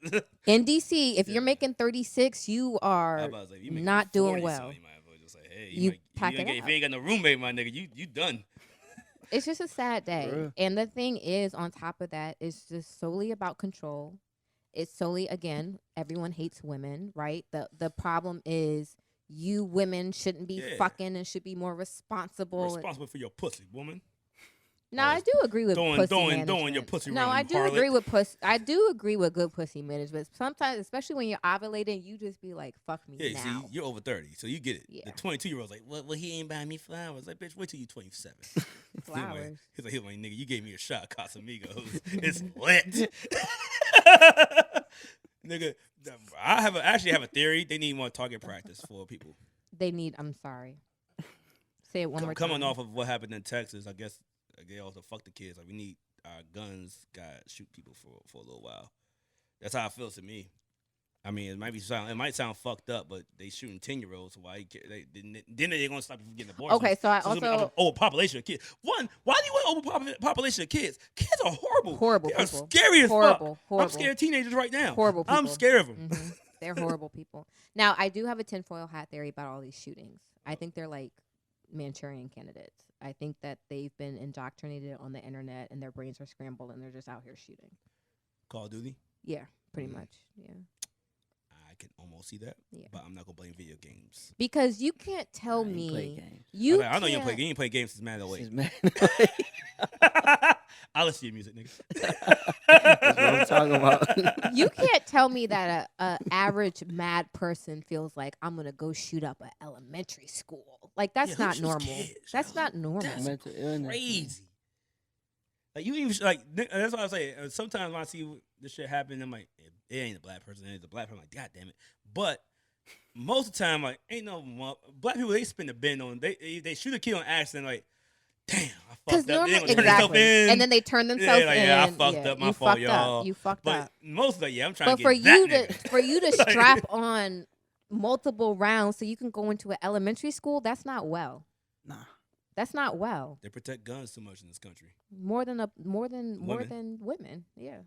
In D.C., if you're making 36, you are not doing well. So you might as well just say, hey, you if you ain't got no roommate, my nigga, you done. It's just a sad day. And the thing is, on top of that, it's just solely about control. It's solely, again, everyone hates women, right? The problem is you women shouldn't be fucking and should be more responsible. Responsible for your pussy, woman. No, I do agree with pussy management. Throwing your pussy No, I do harlot. agree with pussy. I do agree with good pussy management. Sometimes, especially when you're ovulating, you just be like, "Fuck me now." See, you're over 30, so you get it. Yeah. The 22-year-old's like, "Well, he ain't buying me flowers." Like, bitch, wait till you 27. Flowers. He's like, nigga, you gave me a shot, Casamigos. It's lit. Nigga, I actually have a theory. They need more target practice for people. I'm sorry. Say it one more time. Coming off of what happened in Texas, I guess they also fuck the kids. Like, we need our guns, shoot people for a little while. That's how it feels to me. I mean, it might sound fucked up, but they shooting 10-year-olds. So why then they're gonna stop you from getting abortions? Okay, so I also overpopulation of kids. One, why do you want overpopulation of kids? Kids are horrible. Horrible they people. Are scary as fuck. Horrible. I'm scared of teenagers right now. Horrible people. I'm scared of them. Mm-hmm. They're horrible people. Now, I do have a tinfoil hat theory about all these shootings. I think they're like Manchurian candidates. I think that they've been indoctrinated on the internet and their brains are scrambled and they're just out here shooting. Call of Duty? Yeah, pretty much. Yeah. I can almost see that, but I'm not gonna blame video games because you can't tell me I know you don't play games. You ain't play games since Man Away. I'll listen to your music, nigga. That's what I'm talking about. You can't tell me that a average mad person feels like I'm gonna go shoot up an elementary school. Like that's not normal. Kids, that's not normal. That's crazy. Like you even like that's what I say. Sometimes when I see this shit happen, I'm like, it ain't a black person. It's a black person. I'm like, God damn it. But most of the time, like, ain't no black people. They spin the bend on. They shoot a kid on accident. Like, damn, I fucked up. Exactly. And then they turn themselves in. I fucked up. My fault, y'all. You fucked up. Most of the I'm trying. But to get for you to strap on multiple rounds so you can go into an elementary school. That's not well. Nah. That's not well. They protect guns too much in this country. More than women. Yeah.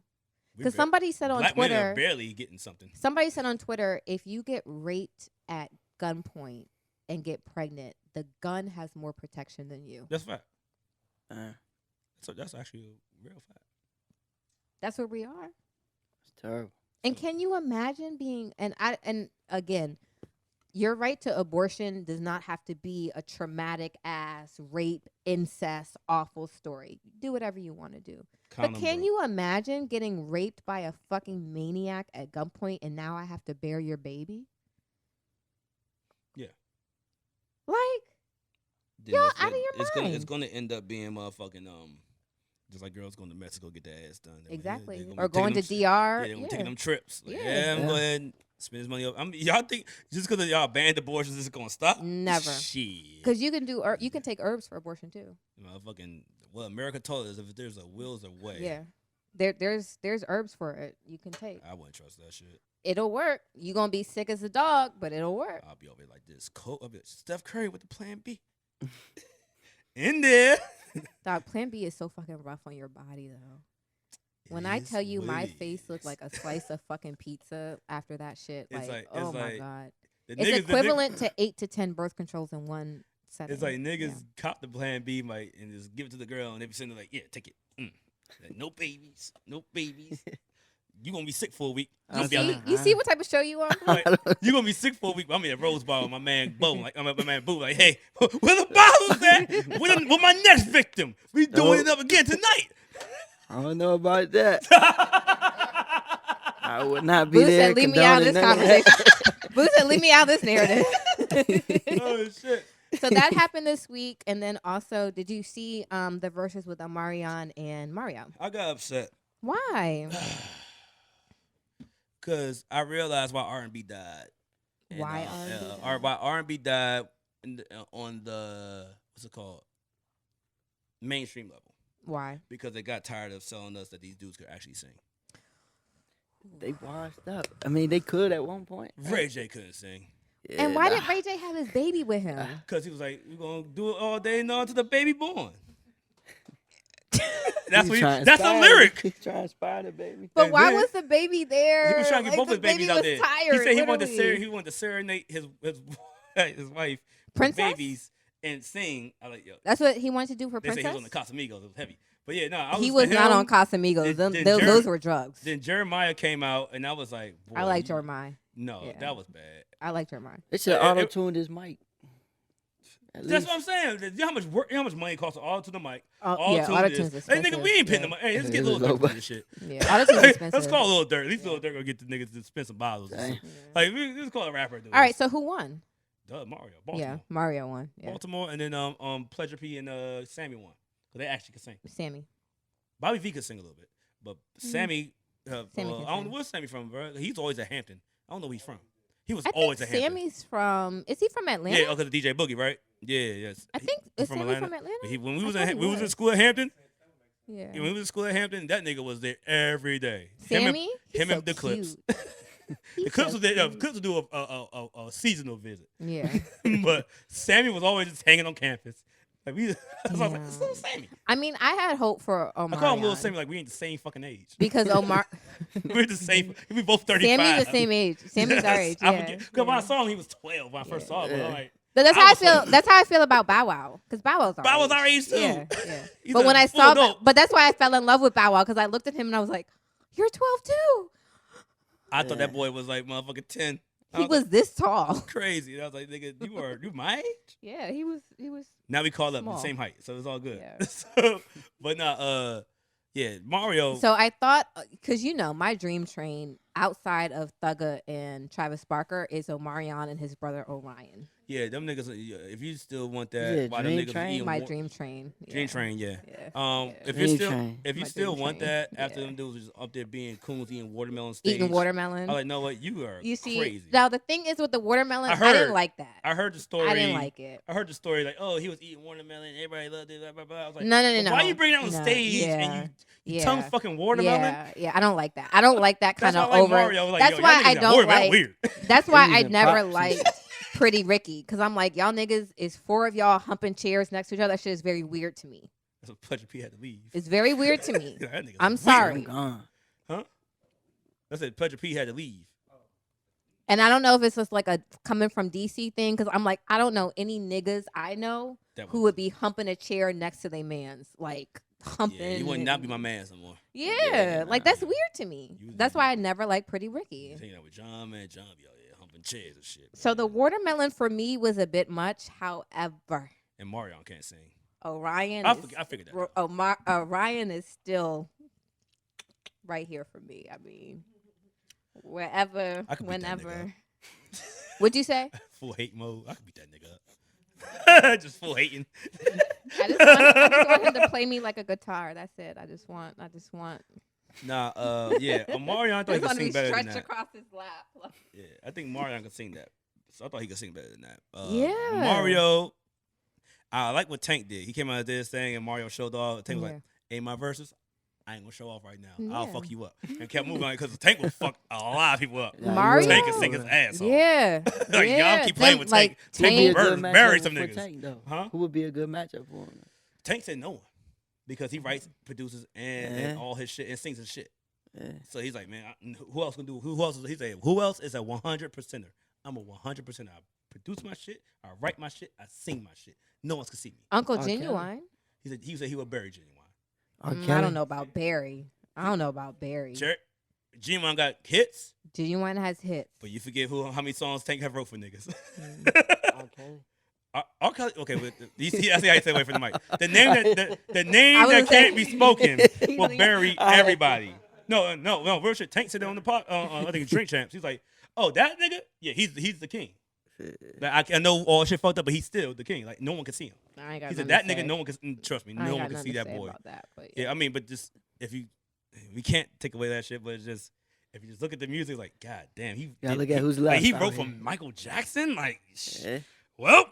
We Because somebody said on Black men Twitter, are barely getting something. somebody said on Twitter, if you get raped at gunpoint and get pregnant, the gun has more protection than you. That's fact. So that's actually a real fact. That's where we are. It's terrible. And can you imagine being and again, your right to abortion does not have to be a traumatic ass rape, incest, awful story. Do whatever you want to do. But can you imagine getting raped by a fucking maniac at gunpoint and now I have to bear your baby? Yeah. Like, Then y'all it's- out of your mind. It's gonna end up being motherfucking just like girls going to Mexico get their ass done. Exactly. They're gonna Or be taking going to them- DR. Yeah, they're gonna taking them trips. Like, Yeah. I'm going to ahead and spend this money up. Y'all think just because y'all banned abortions, this is gonna stop? Never. Shit. Because you can you can take herbs for abortion too. Motherfucking what America told us, if there's a will, there's a way. Yeah. There's herbs for it you can take. I wouldn't trust that shit. It'll work. You're gonna be sick as a dog, but it'll work. I'll be over here like this. I'll be Steph Curry with the plan B. In there. Dog, Plan B is so fucking rough on your body though. When I tell you my face looked like a slice of fucking pizza after that shit, oh my god. It's equivalent to 8 to 10 birth controls in one setting. It's like niggas cop the plan B and just give it to the girl and they be sitting there like, yeah, take it. Like, no babies. You gonna be sick for a week. You see what type of show you on? Like, you gonna be sick for a week. I'm in a Rose Bar with my man Bo. Like my man Boo. Like, hey, where the bottles at? With my next victim. We doing it up again tonight. I don't know about that. I would not be Boo there. said, leave me out of this condoning none of conversation. Boo said, leave me out of this narrative. Oh shit. So that happened this week, and then also, did you see the Verzuz with Omarion and Mario? I got upset Why? because I realized why R&B died. And, Why R&B died? Why R&B died on the what's it called mainstream level. Why? Because they got tired of selling us that these dudes could actually sing. They washed up. I mean, they could at one point. Ray J couldn't sing. Yeah, And why nah. did Ray J have his baby with him? Because he was like, we're going to do it all day and on to the baby born. That's a lyric. He's trying to inspire the baby. But And why then- was the baby there? He was trying to get both his the baby babies out was there. Tired, He said literally. he wanted to serenade his wife, Princess? babies, and sing. I like, yo. That's what he wanted to do for They said Princess? he was on the Casamigos. It was heavy. But yeah, no, He was not on Casamigos. Then Those were drugs. Then Jeremiah came out, and I was like, boy, I like Jeremiah. No, Yeah. that was bad. I like Jeremiah. They should have auto-tuned his mic. At That's least. what I'm saying. You know how much work, you know how much money it costs to auto to the mic. Yeah, Auto-tune auto-tune's this. Hey, nigga, we ain't paying the money. Hey, let's get Yeah, Lil it's Durk low for this shit. Yeah, auto-tune's Hey, expensive. let's call Lil Durk. At least Lil Durk gonna get the niggas to spend some bottles. Or Dang. something. Like, let's call a rapper. All right, so who won? Mario, Baltimore. Yeah, Mario won. Yeah. Baltimore, and then Pleasure P and Sammy won. Cause they actually could sing. Sammy. Bobby V could sing a little bit, but Sammy, Sammy I can don't know sing. where's Sammy from, bro. He's always at Hampton. I don't know where he's from. He was I always think at Hampton. Sammy's from. Is he from Atlanta? Yeah, because of DJ Boogie, right? Yeah, yes. I think He's is Sammy from Atlanta. When we I was thought he we was in was. school at Hampton. Yeah. When we was in school at Hampton, that nigga was there every day. Sammy. He's him so and the Clips. cute. The Clips was there. Clips would do a seasonal visit, Yeah. but Sammy was always just hanging on campus. Like we, I was like, Yeah. "This is little Sammy." I mean, I had hope for Omar. I call him little Sammy. Like we ain't the same fucking age. because Omar. We're the same. We both 35. Sammy's the same age. Sammy's our age. I Yeah. forget. Because when I saw him, he was 12 when I first saw him. But I'm like, But that's I how I was feel. so- That's how I feel about Bow Wow. Because Bow Wow's our Bow Wow's age. our age too. Yeah, yeah. He's But a when I full saw, adult. but that's why I fell in love with Bow Wow because I looked at him and I was like, "You're 12 too." I thought that boy was like motherfucking 10. I He was this tall. crazy. And I was like, nigga, you my age? Yeah, he was. He was. Now we call up Small. the same height, so it's all good. Yeah. So, but nah, yeah, Mario. So I thought, because my dream train outside of Thugger and Travis Barker is Omarion and his brother Orion. Yeah, them niggas. If you still want Yeah, that, why them Dream niggas Train? eating My dream train. Dream Train, yeah. Yeah. If Dream you still Train. if you My still Dream want Train, that after yeah. them dudes was up there being coons eating watermelon stage, Eating watermelon. I'm like, no, what you are You see, crazy. now the thing is with the watermelon, I heard- didn't like that. I heard the story. I didn't like it. I heard the story like, oh, he was eating watermelon, everybody loved it. Blah, blah, blah. I was like, No. well, why you bring it on No, stage yeah, and you yeah. tongue fucking watermelon? Yeah, I don't like that. I don't like that That's kind why of I like over. Mario. I was like, That's yo, why y'all niggas I got don't watermelon like. weird. That's why They I using never props. liked Pretty Ricky because I'm like, y'all niggas is 4 of y'all humping chairs next to each other. That shit is very weird to me. That's what Pleasure P had to leave. It's very weird to me. That nigga's I'm weird. sorry. I'm gone. Huh? I said Pleasure P had to leave. And I don't know if it's just like a coming from DC thing because I'm like, I don't know any niggas I know That who would be humping a chair next to their man's, like humping. Yeah, he would not be and- my man no more. Yeah, like nah. that's weird to me. You was- That's why I never liked Pretty Ricky. He's hanging out with John, man. John be out there humping chairs and shit. So man. the watermelon for me was a bit much. However, And Marion can't sing. Orion, I is, figured that. out. Orion is still right here for me. I mean, wherever, I could beat that nigga whenever. What'd you say? Full hate mode. I could beat that nigga up. Just full hating. I just want him to play me like a guitar. That's it. I just want. Nah, yeah. Omarion, I thought he Just could want to sing be better than stretched that. across his lap. Yeah, I think Marion could sing that. So I thought he could sing better than that. Yeah. Mario, I like what Tank did. He came out of this thing and Mario showed off. Tank was Yeah. like, "Hey, my verses, I ain't gonna show off right now. I'll Yeah. fuck you up." And kept moving on because Tank will fuck a lot of people up. Yeah, you Mario? would. Tank can sing his ass off. Yeah. Like, yeah. y'all keep playing Them, with like, Tank. Who would Tank be will a good bury matchup some for niggas. Tank, though? Huh? Who would be a good matchup for him? Tank said no one because he writes, produces, and all his shit and sings his shit. Yeah. So he's like, man, who else can do? Who else? He said, who else is a 100%er? I'm a 100%er. I produce my shit. I write my shit. I sing my shit. No one can see me. Uncle Kelly. Genuine. He said he would bury Genuine. R. I Kelly? don't know about Barry. Genuine got hits, Genuine has hits. but you forget how many songs Tank have wrote for niggas. R. Kelly? R. Kelly, okay, but you see, I see how you say away from the mic. The name I that was can't saying- be spoken will He's- bury everybody. No, real shit. Tank said on the pod, I think it's Drink Champs. He's like, oh, that nigga, yeah, he's the king. Like, I know all shit fucked up, but he's still the king. Like no one can see him. I ain't got He said nothing that to nigga, say. no one can trust me. I ain't No got one can nothing see to that say boy. about that, but Yeah, I mean, but just if we can't take away that shit, but it's just if you just look at the music, like God damn, Look at who's left. Like he out wrote here. from Michael Jackson. Like, Yeah. well,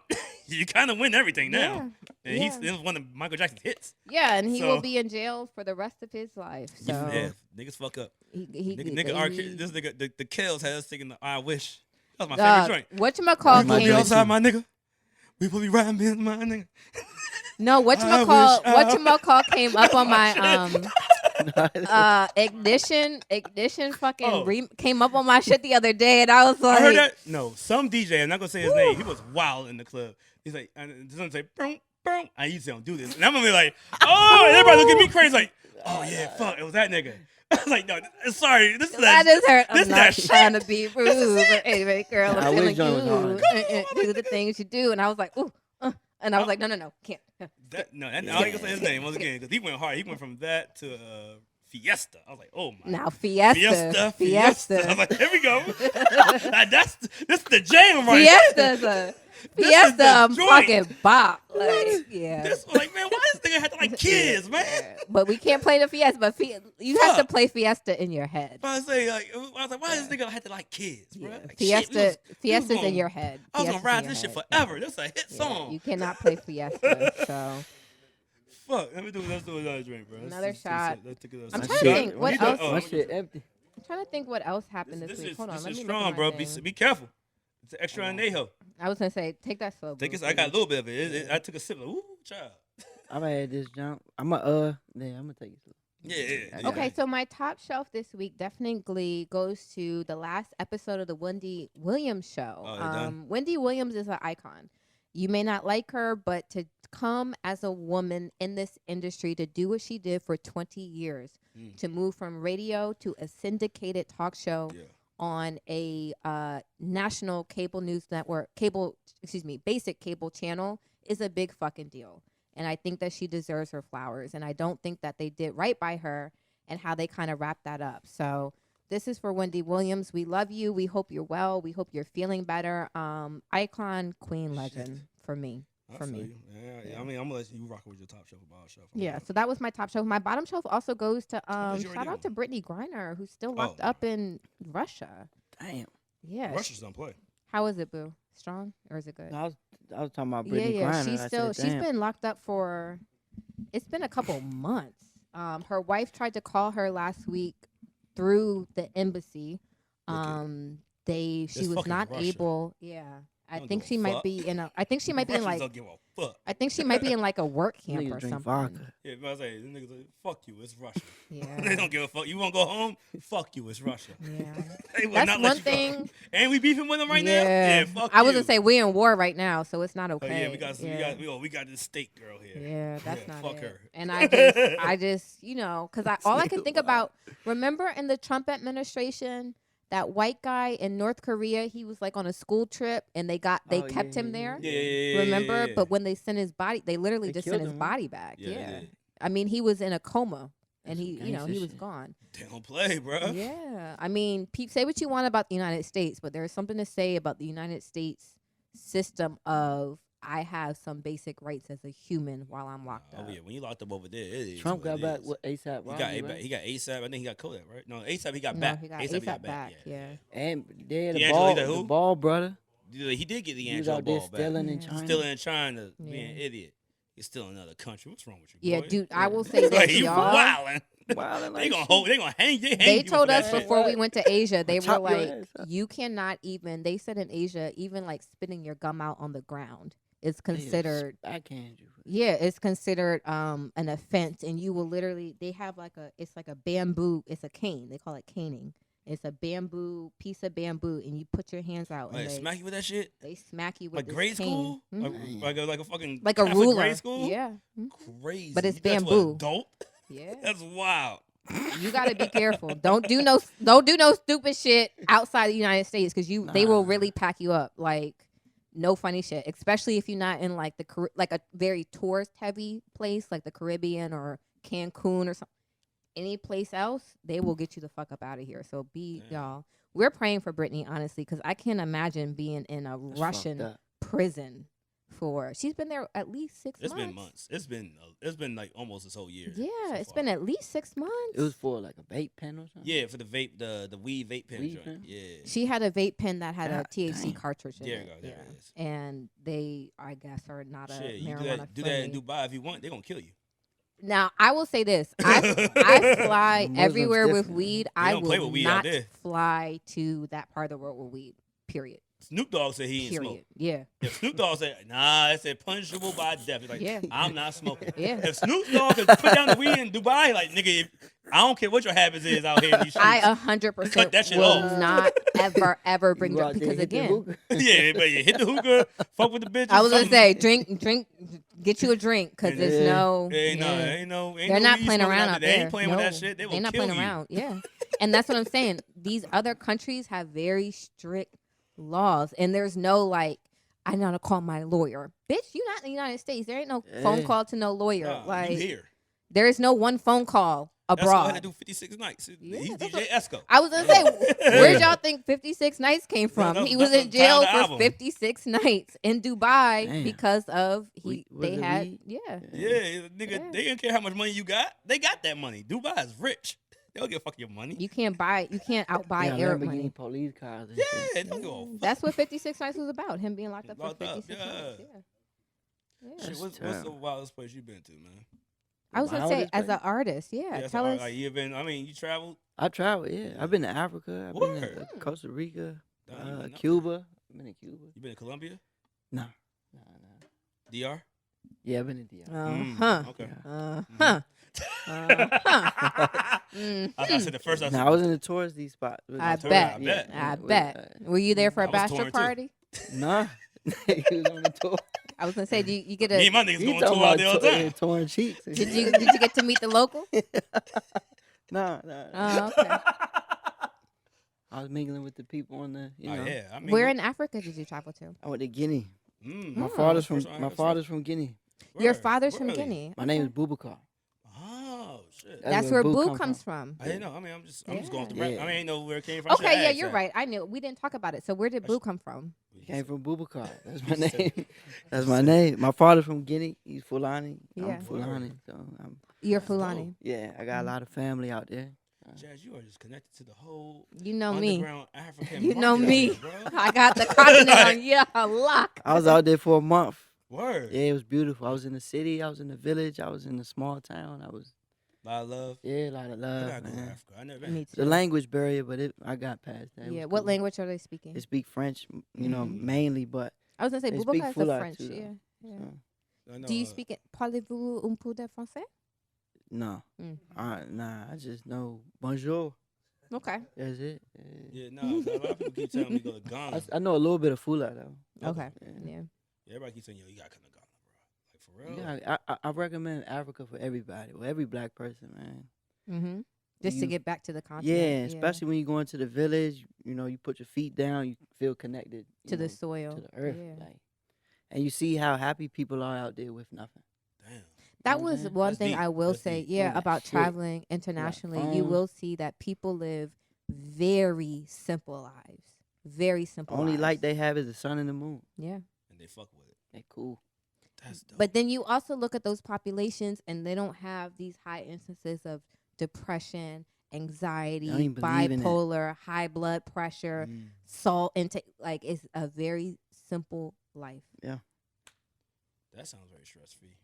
you kind of win everything now. Yeah, And yeah. it was one of Michael Jackson's hits. Yeah, and he So- will be in jail for the rest of his life. So Yeah, niggas fuck up. he This nigga, the Kills had us singing the I Wish. That was my favorite joint. Whatchamacall My Be joint. outside, my nigga. We will be riding, me and my nigga. No, I whatchamacall came up on my Nah, ignition fucking Oh. came up on my shit the other day, and I was like, I heard that. No, some DJ. I'm not gonna say his name. He was wild in the club. He's like, and someone say, boom, boom. I usually don't do this, and I'm gonna be like, oh, and everybody look at me crazy, like, oh yeah, fuck, it was that nigga. I was like, no, sorry, this is I that. just heard. this I'm that not shit. trying to be rude, but anyway, girl, I I'm wish feeling John was hard. you. Do the things you do, and I was like, ooh, and I was like, no, can't. I ain't gonna say his name once again because he went hard. He went from that to Fiesta. I was like, oh my. Now Fiesta. I was like, here we go. This is the jam right Fiesta's a This is Fiesta the a joint. fucking bop. Like, yeah. This like, man, why this nigga had to like kids, man? Yeah. But we can't play the Fiesta. But you have to play Fiesta in your head. I was like, I was like, why this nigga had to like kids, bro? Yeah. Like, shit, Fiesta's gonna- in your head. I was gonna Fiesta's ride in your this shit head. forever. That's a hit Yeah, song. you cannot play Fiesta. So Fuck, let's do another drink, bro. Another shot. Let's take another I'm shot. trying to think what else. my shit empty. I'm trying to think what else happened this week. Hold on, This let is me strong, look at bro. my Be thing. careful. It's extra anejo. I was gonna say take that slow. Take boo, this. I got a please. little bit of it. I took a sip. Like, ooh, child. I'm gonna add this jump. I'm gonna take it. Yeah. Okay, so my top shelf this week definitely goes to the last episode of the Wendy Williams show. Oh, they're done? Wendy Williams is an icon. You may not like her, but to come as a woman in this industry to do what she did for 20 years, to move from radio to a syndicated talk show Yeah. on a national cable news network, basic cable channel is a big fucking deal. And I think that she deserves her flowers. And I don't think that they did right by her and how they kind of wrapped that up. So This is for Wendy Williams. We love you. We hope you're well. We hope you're feeling better. Icon, queen, legend for me. For me. Yeah. I mean, I'm gonna let you rock with your top shelf or bottom shelf. Yeah, so that was my top shelf. My bottom shelf also goes to you shout already out to Brittany Griner, who's still locked Oh. up in Russia. Damn. Yeah. Russia's don't play. How is it, Boo? Strong or is it good? I was talking about Brittany yeah. Griner. She's been locked up for. It's been a couple months. Her wife tried to call her last week through the embassy. She was not Russia. able. Yeah. I Don't think give she a might fuck. be in a. I think she might be in Russians like. don't give a fuck. I think she might be in like a work camp Niggas or drink something. vodka. Yeah, but I say, them niggas like, fuck you, it's Russia. Yeah. They don't give a fuck. You want to go home? Fuck you, it's Russia. Yeah. They will That's not one let you thing. go. And we beefing with them right now? Yeah, fuck I was you. gonna say we in war right now, so it's not Oh, okay. yeah, we got this state girl here. Yeah, that's not fuck it. her. And I just, because all I can think about. Remember in the Trump administration, that white guy in North Korea, he was like on a school trip, and they kept him there. Yeah. Remember? But when they sent his body, they literally They just killed sent his him, body back. Yeah, they Yeah. did. I mean, he was in a coma, and That's he, some he gangster was shit. gone. They don't play, bro. Yeah. I mean, say what you want about the United States, but there's something to say about the United States system of I have some basic rights as a human while I'm locked up. Oh, yeah, when you locked up over there, it is Trump what got it back is. with ASAP Rocky, right? He got ASAP. I think he got Kodak, right? No, ASAP he got No, back. he got ASAP he ASAP got back. Yeah. And they had D'Angelo, he got the who? ball brother. He did get the He was Angelo out there ball back. stealing in Yeah. China. Still in China, being Yeah. an idiot. He's still in another country. What's wrong with you, Yeah, boy? dude, I will say Like, this, you y'all. wildin'. Wildin' They like gonna shit. hang. They people told for us that shit. before we went to Asia, they were Chop your like, ass up. you cannot even, they said in Asia, even like spitting your gum out on the ground is considered, Backhand you. it's considered an offense. And you will literally, they have it's like a bamboo, it's a cane. They call it caning. It's a piece of bamboo, and you put your hands out. Like, and smack you with that shit? they smack you with Like this grade cane. school? Mhm. Like a fucking Like a Catholic ruler. grade school? Yeah. Mhm. Crazy. But it's That's what, bamboo. adult? Yeah. That's wild. You gotta be careful. Don't do no stupid shit outside the United States because they will really pack you up. Like no funny shit, especially if you're not in like like a very tourist heavy place like the Caribbean or Cancun or something. Any place else, they will get you the fuck up out of here. So y'all. We're praying for Brittany honestly because I can't imagine being in a That's Russian fucked up. prison she's been there at least 6 months. It's been months. It's been like almost this whole year. Yeah, so it's far. been at least 6 months. It was for like a vape pen or something. Yeah, for the vape, the weed vape pen Weed joint. pen? Yeah. She had a vape pen that had a God THC damn. cartridge in There it. you go, there it is. And they, I guess, are not a Shit, you marijuana do that in friendly. Dubai if you want, they're gonna kill you. Now, I will say this: I fly Muslims everywhere with different. weed. They I don't play will with weed out not there. fly to that part of the world with weed. Period. Snoop Dogg said he ain't smoke. Period. Yeah. If Snoop Dogg said, nah, it said punishable by death. He's like, Yeah. I'm not smoking. Yeah. If Snoop Dogg could put down the weed in Dubai, like, nigga, I don't care what your habits is out here in these streets. I 100% Cut that shit will off. not ever bring You go drugs out there because and hit the again, hookah. Yeah, but you hit the hookah, fuck with the bitches. I was gonna something. say drink, get you a drink because And there's no. Ain't yeah. no. They're not weed playing smoking around out out there. there. They ain't playing with that shit. They will They're not kill playing you. around. Yeah, and that's what I'm saying. These other countries have very strict laws, and there's no like, I know to call my lawyer. Bitch, you not in the United States. There ain't no phone Yeah. call to no lawyer. Nah, like you here. there is no one phone call Esco abroad. had to do 56 nights. Yeah, He's that's DJ Esco. I was gonna say, where'd y'all think 56 Nights came from? that- He was that's in the title jail of the for album. 56 nights in Dubai Damn. because of Was they it had weed? yeah. Yeah, nigga, Yeah. they didn't care how much money you got. They got that money. Dubai is rich. They don't give a fuck your money. You can't outbuy Yeah, Arab Lamborghini money. police cars. And Yeah, shit. they don't give a fuck. That's what 56 Nights was about. Him being locked up Locked for up, 56 yeah. nights. Yeah. Yeah. Shit, That's what's the terrible. wildest place you been to, man? I was gonna say, Wildest as place? an artist, yeah. that's Tell us. like you been. I mean, you traveled. I traveled. Yeah, I've been to Africa. I've been Word. to Costa Rica, Nah, you been up- Cuba. I've been to Cuba. You been to Colombia, No. DR? Yeah, I've been to DR. Uh-huh. Okay. Uh-huh. I said the first. No, I was in the touristy spot. I Tour, bet. I bet. I bet. Were you there for I a was bachelor touring, too. party? Nah. He was on the tour. I was gonna say, do you get Me a? and my niggas You going talking tour out about there all the time. torn cheeks. and Did shit. you get to meet the local? Nah. Oh, okay. I was mingling with the people on the, you know. Oh, yeah. I mean, Where in Africa did you travel to? I went to Guinea. My Oh. father's from First time I my ever father's from Guinea. Your word, father's from really? Guinea. My name is Boubacar. Oh, shit. That's where Bou comes from. I didn't know. I mean, I'm just going through. Yeah. I mean, I ain't know where it came from. Okay, yeah, you're right. I knew. We didn't talk about it. So where did Bou come from? Came from Boubacar. That's my name. That's my name. My father's from Guinea. He's Fulani. Yeah. I'm Fulani. So You're Fulani. yeah, I got a lot of family out there. Jas, you are just connected to the whole underground African You know market me. out there, bro. I got the continent on lock. I was out there for a month. Word. Yeah, it was beautiful. I was in the city. I was in the village. I was in a small town. I was. A lot of love. Yeah, a lot of I love. gotta go to Man. Africa. I never been. Me too. The language barrier, but I got past that. It Yeah. was What cool. language are they speaking? They speak French, mainly, but I was gonna say they Boubacar speak is Fula French. too, though. Yeah. I know, Do you speak it? Parlez-vous un peu de français? no. Mm. Nah, I just know bonjour. Okay. That's it. Yeah, no. A lot of people keep telling me to go to Ghana. I know a little bit of Fula though. Okay. Yeah. Yeah. Yeah, everybody keeps saying, yo, you gotta come to Ghana, bro. Like, for real? Yeah, I recommend Africa for everybody, well, every black person, man. Mm-hmm. Just to You- get back to the Yeah, continent. especially when you go into the village, you put your feet down, you feel connected to the know, soil. to the earth, Yeah. like, and you see how happy people are out there with nothing. Damn. That know what I'm was saying? one That's thing deep. I will That's say. deep. Yeah, All that about shit. traveling internationally, you phone. will see that people live very simple lives. Very simple. Only lives. light they have is the sun and the moon. Yeah. And they fuck with it. They cool. That's dope. But then you also look at those populations, and they don't have these high instances of depression, anxiety, Don't even believe in it. bipolar, high blood pressure, salt intake. Like, it's a very simple life. That sounds very stress free.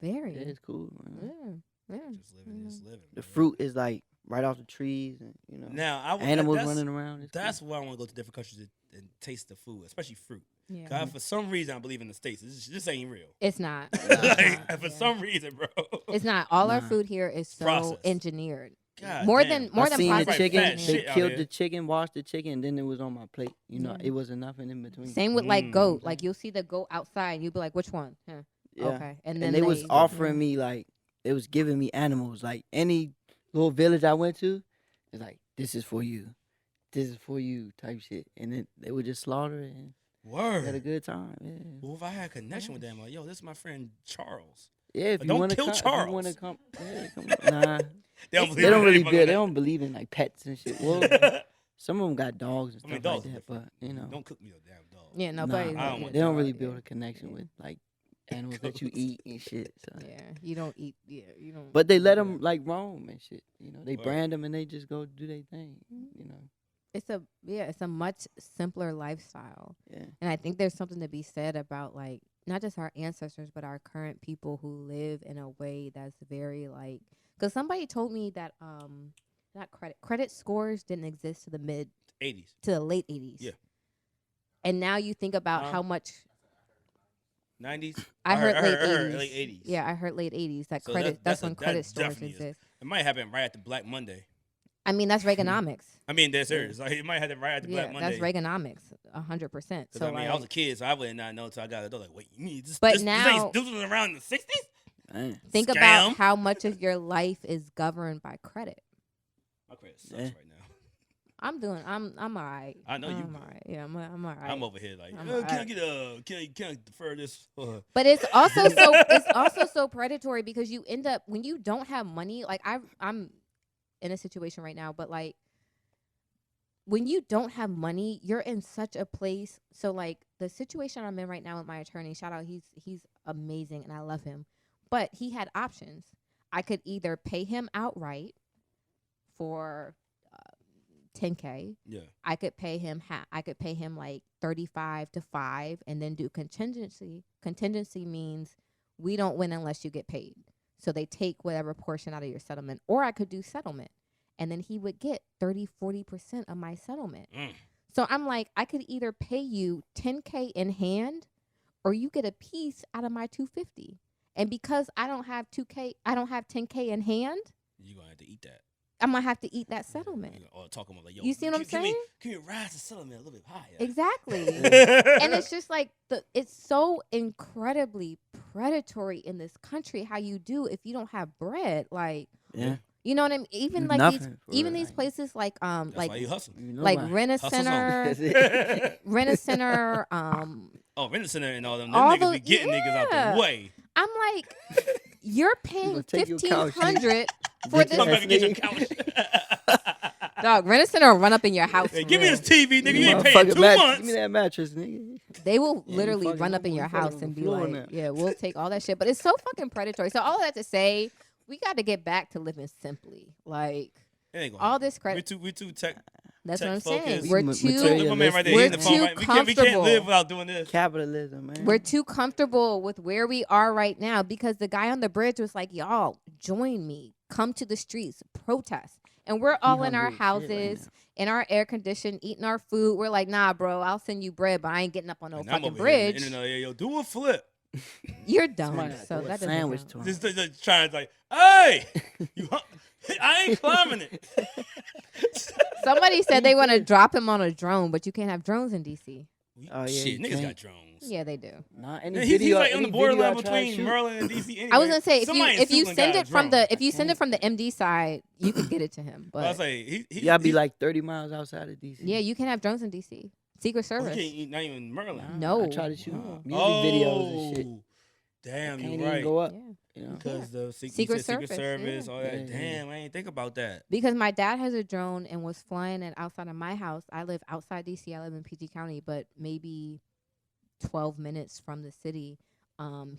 Very. Yeah, it's cool, man. Yeah. Yeah. Just living is living. The bro. fruit is like right off the trees, and Now, I would, animals that's, running around. It's That's cool. why I want to go to different countries and taste the food, especially fruit. Yeah. God, for some reason, I believe in the States. This ain't real. It's not. Like, for Yeah. some reason, bro. It's not. All our Nah. food here is so Processed. engineered. God more damn. than more I than seen the processed chicken. fat engineered. They shit out killed here. the chicken, washed the chicken, and then it was on my plate. Yeah. It wasn't nothing in between. Same with like Mm. goat. Like, you'll see the goat outside, and you'll be like, "Which one?" Huh. Yeah. Okay, and then And they was yeah. offering me like they was giving me animals. Like any little village I went to, it's like this is for you, this is for you type shit. And then they would just slaughter it and Word. had a good time. Yeah. Well, if I had a connection with them, like, yo, this is my friend Charles. Yeah, if But you don't want to kill come, Charles. If you want to come, yeah, come on. Nah, They don't, they don't really believe build. They don't believe in like pets and shit. Well, some of them got dogs and I mean, stuff dogs like are that, but Don't cook me no damn dog. Yeah, nah, nobody. I don't want they don't dog, really yeah. build a connection with like animals that you eat and shit. So. Yeah, you don't eat. Yeah, you don't. But they let them like roam and shit. They Word. brand them and they just go do their thing. It's a much simpler lifestyle, Yeah. and I think there's something to be said about like not just our ancestors, but our current people who live in a way that's very like. Because somebody told me that not credit scores didn't exist to the 80s. late 80s. Yeah. And now you think about how much 90s. I heard late I heard 80s. late 80s. Yeah, I heard late 80s. That So credit. That's when that credit stores definitely is. exist. It might happen right after Black Monday. I mean, that's Reaganomics. I mean, that's serious. Like, it might happen right after Yeah, Black Monday. that's Reaganomics, 100%. Because So I mean, like, I was a kid, so I would not know until I got adult. Like, wait, you mean this? But this, now- this was around in the 60s. Man. think Scam. about how much of your life is governed by credit. My credit sucks Yeah. right now. I'm all right. I know you I'm good. all right. Yeah, I'm all right. I'm over here like, I'm can I alright. get can I defer this? But it's also so predatory because you end up when you don't have money. Like I'm in a situation right now, but like when you don't have money, you're in such a place. So like the situation I'm in right now with my attorney, shout out, he's amazing and I love him. But he had options. I could either pay him outright for $10K. Yeah. I could pay him I could pay him like 35 to 5 and then do contingency. Contingency means we don't win unless you get paid. So they take whatever portion out of your settlement. Or I could do settlement. And then he would get 30-40% of my settlement. Mm. So I'm like, I could either pay you $10K in hand or you get a piece out of my $250. And because I don't have $10K in hand, You're going to have to eat that. I'm going to have to eat that settlement. Or talk about like, yo, You see what I'm saying? Can we rise the settlement a little bit higher? Exactly. And it's just like it's so incredibly predatory in this country how you do if you don't have bread. Like, Yeah. you know what I mean? Even Do like nothing for these real, these like- places like That's why you like hustle. like Rent a Hustle song. Center, That's it. Rent a Center. Oh, Rent a Center and all them. All Them niggas those- be getting niggas out yeah. the way. I'm like, you're paying take your couch. $1,500. For Bitch this- Come ass back and get your nigga. couch. Dog, Rent-A-Center will run up in your house. Hey, for give me real. this TV, nigga. You ain't paying Motherfucking 2 mattress. months. Give me that mattress, nigga. They will Yeah, you literally fucking run up in humble. your You fucking house on and the be floor like, now. yeah, we'll take all that shit. But it's so fucking predatory. So all of that to say, we got to get back to living simply. Like, It ain't gonna all happen. this credit. We too tech. That's what I'm tech saying. focused. We're Ma- too, material- Look, my man right there. We're He in the phone too right. We can't comfortable. live without doing this. Capitalism, man. we're too comfortable with where we are right now because the guy on the bridge was like, y'all, join me. Come to the streets, protest. And we're all in our hungry as shit right houses, in our air conditioned, eating our food. We're like, nah, bro, I'll send you bread, but I ain't getting up on no And I'm fucking over here in the bridge. internet, yo, do a flip. You're dumb. Somebody So threw a that doesn't sandwich count. to him. Just trying to like, hey, I ain't climbing it. Somebody said they want to drop him on a drone, but you can't have drones in DC. Oh, yeah, Shit, you niggas can't. got drones. Yeah, they do. Nah, any Yeah, he's video, like on the any borderline video I try to between shoot. Maryland and DC. Anyway. I was gonna say Somebody in if you Suitland send got it a from drone. the MD side, you could get it to him. I was But like, he You gotta be like 30 miles outside of DC. yeah, you can have drones in DC. Secret oh, Service. he can't eat, not even Maryland. No. I try to shoot Wow. music videos and shit. Damn, Can't you even right. go up. Yeah. You know? Because the Secret Secret Service, Service, yeah. all that. Yeah, yeah. Damn, I ain't think about that. Because my dad has a drone and was flying it outside of my house. I live outside DC. I live in PG County, but maybe 12 minutes from the city.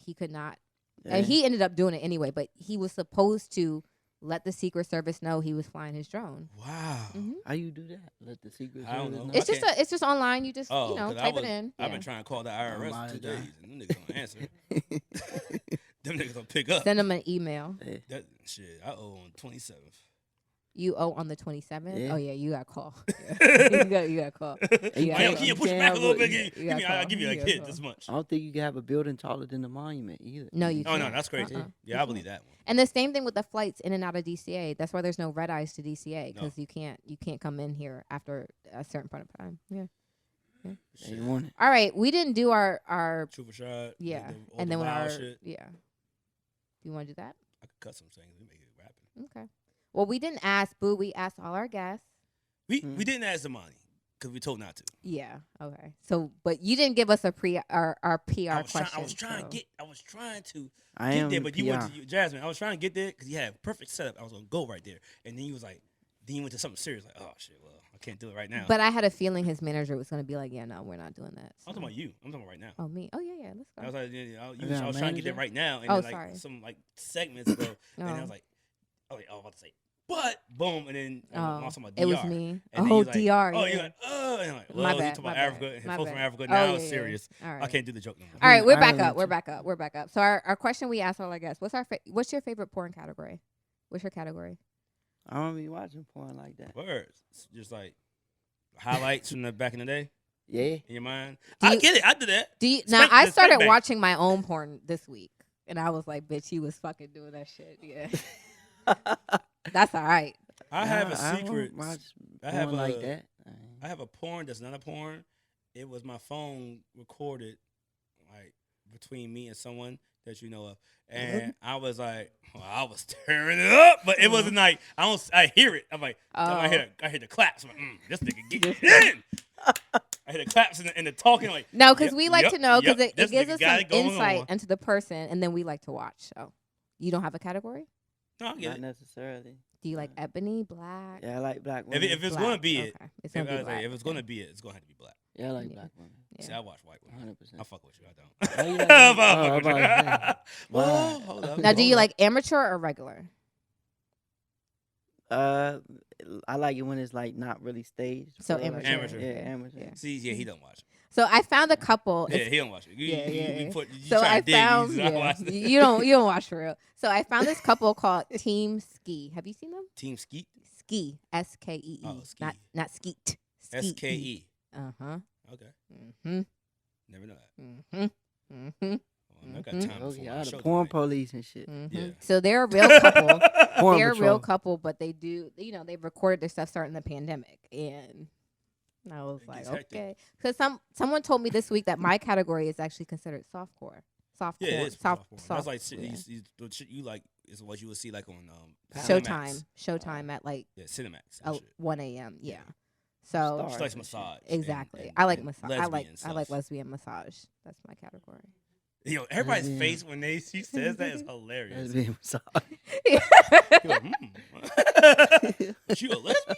He could not, and he ended up doing it anyway. But he was supposed to let the Secret Service know he was flying his drone. Wow. hmm How you do that? Let the secret I don't service know. It's I just it's just online. You just Oh, you know 'cause type it in. I've Yeah. been trying to call the IRS my for 2 God. days, and them niggas don't answer. Them niggas don't pick up. Send him an email. That shit, I owe on 27th. You owe on the 27th. Yeah. Oh yeah, you got to call. Yeah. you got to call. you Yeah, Hey, yo, I can you know. push You it back a can't little have bit? you gotta I'll call. give you a You gotta kid call. this much. I don't think you can have a building taller than the monument either. No, you Oh can't. no, that's crazy. Uh-uh. Yeah, You I believe can't. that one. And the same thing with the flights in and out of DCA. That's why there's no red eyes to DCA No. because you can't come in here after a certain point of time. Yeah. They ain't want it. All right, we didn't do our Trooper shot. yeah, all and the then when wild our shit. yeah. Do you want to do that? I could cut some things. We make it rapping. Okay. Well, we didn't ask Boo. We asked all our guests. We didn't ask the money because we told not to. Yeah. Okay. So, but you didn't give us our PR I was question. trying so- to I get am there, but you went PR. to Jasmine. I was trying to get there because you had a perfect setup. I was gonna go right there, and then you was like, then you went to something serious. Like, oh shit, well, I can't do it right now. But I had a feeling his manager was going to be like, "Yeah, no, we're not doing that." I'm talking about you. I'm talking about right now. Oh, me. Oh, yeah. Let's go. I was like, I got a was trying to get there manager? right now, and Oh, then, like sorry. some like segments ago, and I Oh. was like, oh, I was about to say, but boom, and then I Oh, was talking about it was DR. me. And then Oh, you like, DR. Oh, yeah. you're like, and I'm like, My well, you bad, talking my about bad, Africa and my folks from bad. Africa. Oh, Now yeah, it's yeah. serious. All right. I can't do the joke no more. All right, we're I back don't up. We're know. back up. We're back up. So our question we asked all our guests: what's your favorite porn category? What's your category? I don't be watching porn like that. Words, it's just like highlights from the back in the day Yeah. in your mind. Do I you- get it. I do that. Do you, Spank- now I the spank started bank. watching my own porn this week, and I was like, "Bitch, he was fucking doing that shit." Yeah, that's all right. I have a Nah, secret. I don't watch I have porn like a- that. I have a porn that's not a porn. It was my phone recorded, like between me and someone that you know of, and I was like, well, I was tearing it up, but it wasn't like I hear it. I'm like, I hear the claps. I'm like, this nigga get in. I hear the claps and the talking like. No, because yep, we like yep, to know because yep, it this gives nigga us got some it going insight on. into the person, and then we like to watch. So, you don't have a category? No, I get Not it. necessarily. Do you like ebony, black? Yeah, I like black If, women. if it's Black. gonna be it, Okay. It's if, gonna be I was like, black. if it's gonna be it, it's gonna have to be black. Yeah, I like Yeah. black women. Yeah. See, I watch white women. 100%. I fuck with you. I don't. Oh, you like I white- oh, fuck with I'm you. about to say. Well, Wow. hold up. Now, do you hold like amateur or regular? I like it when it's like not really staged. So for real, like that. amateur. Yeah, amateur. Yeah. up? See, yeah, he don't watch it. So I found a couple. Yeah, he don't watch it. Yeah, yeah. You So try I to dig, found you watch it. you don't watch for real. So I found this couple called Team Ski. Have you seen them? Team Skeet. Ski, SKEE, Oh, Ski. not Skeet. SKE. Uh huh. Okay. Mhm. Never know that. Mhm. Mhm. Well, I got Mhm. time Oh, before yeah, my the show porn tonight. police and shit. Mhm. Yeah. So they're a real couple. Porn They're a patrol. real couple, but they do, they've recorded their stuff starting the pandemic, and I was It like, gets hectic. okay, because someone told me this week that my category is actually considered softcore, Yeah, softcore, it's soft, porn. soft. That's like shit, yeah. the shit you like is what you would see like on Showtime, Cinemax. Showtime at like Yeah, Cinemax. and shit. 1 a.m. Yeah. Yeah. So Stars She likes and shit. massage. and- exactly, and- I like and massage. lesbian I like stuff. lesbian massage. That's my category. Everybody's Lesbian. face when she says that is hilarious. That's being massaged. You're like, But you a lesbian?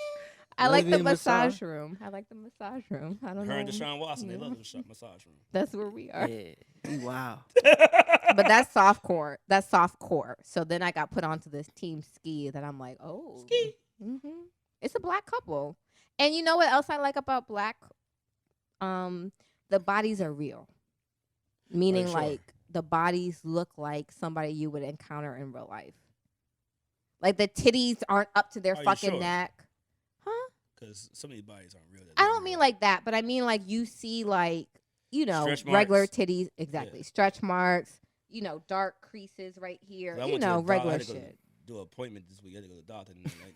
I like the Lesbian massage room. I like the massage room. I don't Her know. and Deshaun Watson, they Yeah. love the massage room. That's where we are. Yeah. Wow. But that's soft core. That's soft core. So then I got put onto this team ski that I'm like, oh, Ski. It's a Black couple. And you know what else I like about Black? The bodies are real. Meaning sure. like the bodies look like somebody you would encounter in real life. Like the titties aren't up to their Are you fucking sure? neck. Huh? Because some of these bodies aren't real. I don't mean like that, but I mean like you see like, you know, Stretch regular marks. titties. Exactly. Yeah. Stretch marks, you know, dark creases right here. I You went to know, the doc- I regular had to go shit. do an appointment this week. I had to go to the doctor,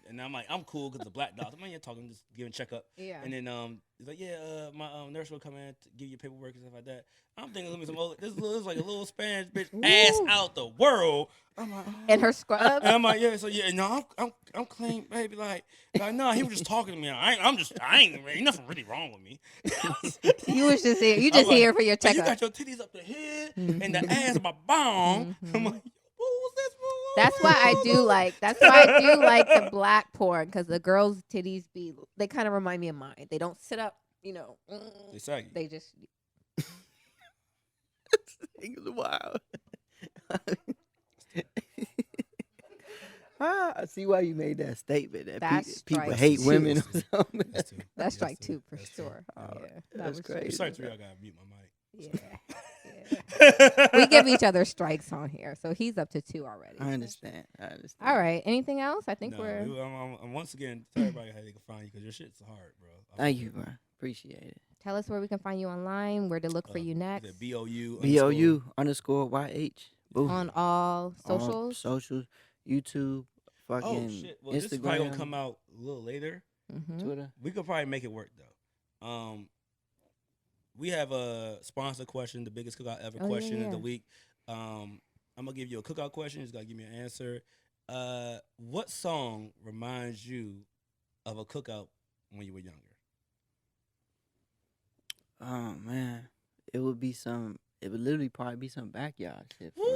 and I'm like, I'm cool because the black doctor. Man, you're talking, just giving a checkup. Yeah. And then he's like, yeah, my nurse will come in to give you paperwork and stuff like that. I'm thinking it's some old, this is like a little Spanish bitch, ass out the world. I'm like, And her scrub. and I'm like, yeah, so yeah, no, I'm clean, baby. Like no, he was just talking to me. I ain't ain't nothing really wrong with me. You was just here. You I'm just like, here for your "Hey, you checkup. got your titties up the head and the ass my bone. I'm like, what was this? That's why I do like. That's why I do like the Black porn because the girls' titties they kind of remind me of mine. They don't sit up, you know. They saggy. They just. It's wild. I see why you made that statement. That That's people strike hate two. women. Or something. That's two. That's strike two. two for That's two. sure. Oh, Yeah, that's was crazy. Sorry, three. I gotta mute my mic. Yeah. We give each other strikes on here, so he's up to 2 already. I understand. All right. Anything else? I think No, we're. I'm once again tell everybody how they can find you because your shit's hard, bro. Thank you, bro. Appreciate it. Tell us where we can find you online, where to look for you next. BOU_YH. Boo. On all socials. All socials, YouTube, Oh fucking shit! Well, this is probably gonna Instagram, come out a little later. Mhm. Twitter. We could probably make it work though. We have a sponsor question, the biggest cookout ever Oh, question yeah. of the week. I'm gonna give you a cookout question. You just gotta give me an answer. What song reminds you of a cookout when you were younger? Oh man, it would literally probably be some backyard shit. For real.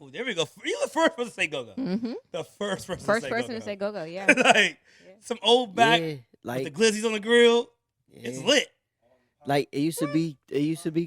Woo! There we go. You're the first person to say go-go. Mhm. The first person. First to say person go-go. to say go. Yeah. Like some old back Yeah, like with the glizzies on the grill. yeah. It's lit. Like it used to be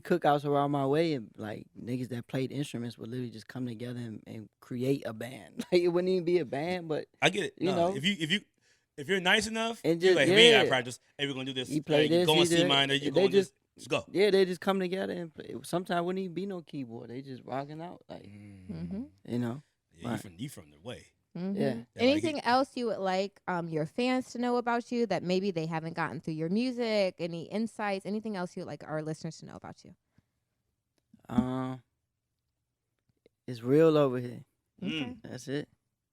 cookouts around my way, and like niggas that played instruments would literally just come together and create a band. Like it wouldn't even be a band, but I get it. You No, know? if you're nice enough, And you're just- like, hey, we ain't yeah. got practice. Hey, we're gonna do this. You play Hey, this, Go you on C do- minor. You they go on this. just- Let's go. yeah, they just come together and play. Sometimes wouldn't even be no keyboard. They just rocking out, like Mhm. you know. Yeah, Right. you from the way. Mhm. Yeah. Yeah, like Anything it- else you would like your fans to know about you that maybe they haven't gotten through your music? Any insights? Anything else you would like our listeners to know about you? It's real over here. Okay. That's it.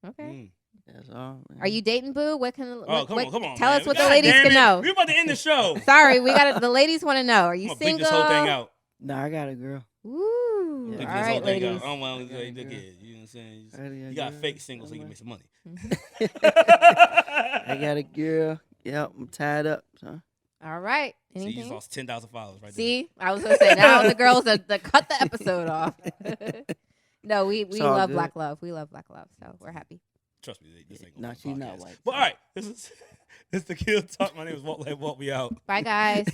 Okay. Mm. That's all. Man. Are you dating, Boo? What can? Oh, come on. Tell man. us what the God ladies damn can it. know. We're about to end the show. Sorry, we got the ladies want to know. Are I'm you gonna bleep single? this whole thing out. Nah, I got a girl. Woo! Yeah. Bleep All this right, whole thing ladies. out. I don't want to Okay, look girl. at you know what I'm saying. I You got girl. fake single so you can make some money. I got a girl. Yep, I'm tied up. Son. All right. So you Anything? just lost 10,000 followers right See, I was gonna say now the girls that cut the episode off. No, we It's all love good. Black love. We love Black love, so we're happy. there. Trust me, this ain't Nah, gonna be she's a not podcast. white. But all right, this is Tequila Talk. My name is Walt. We out. Bye, guys.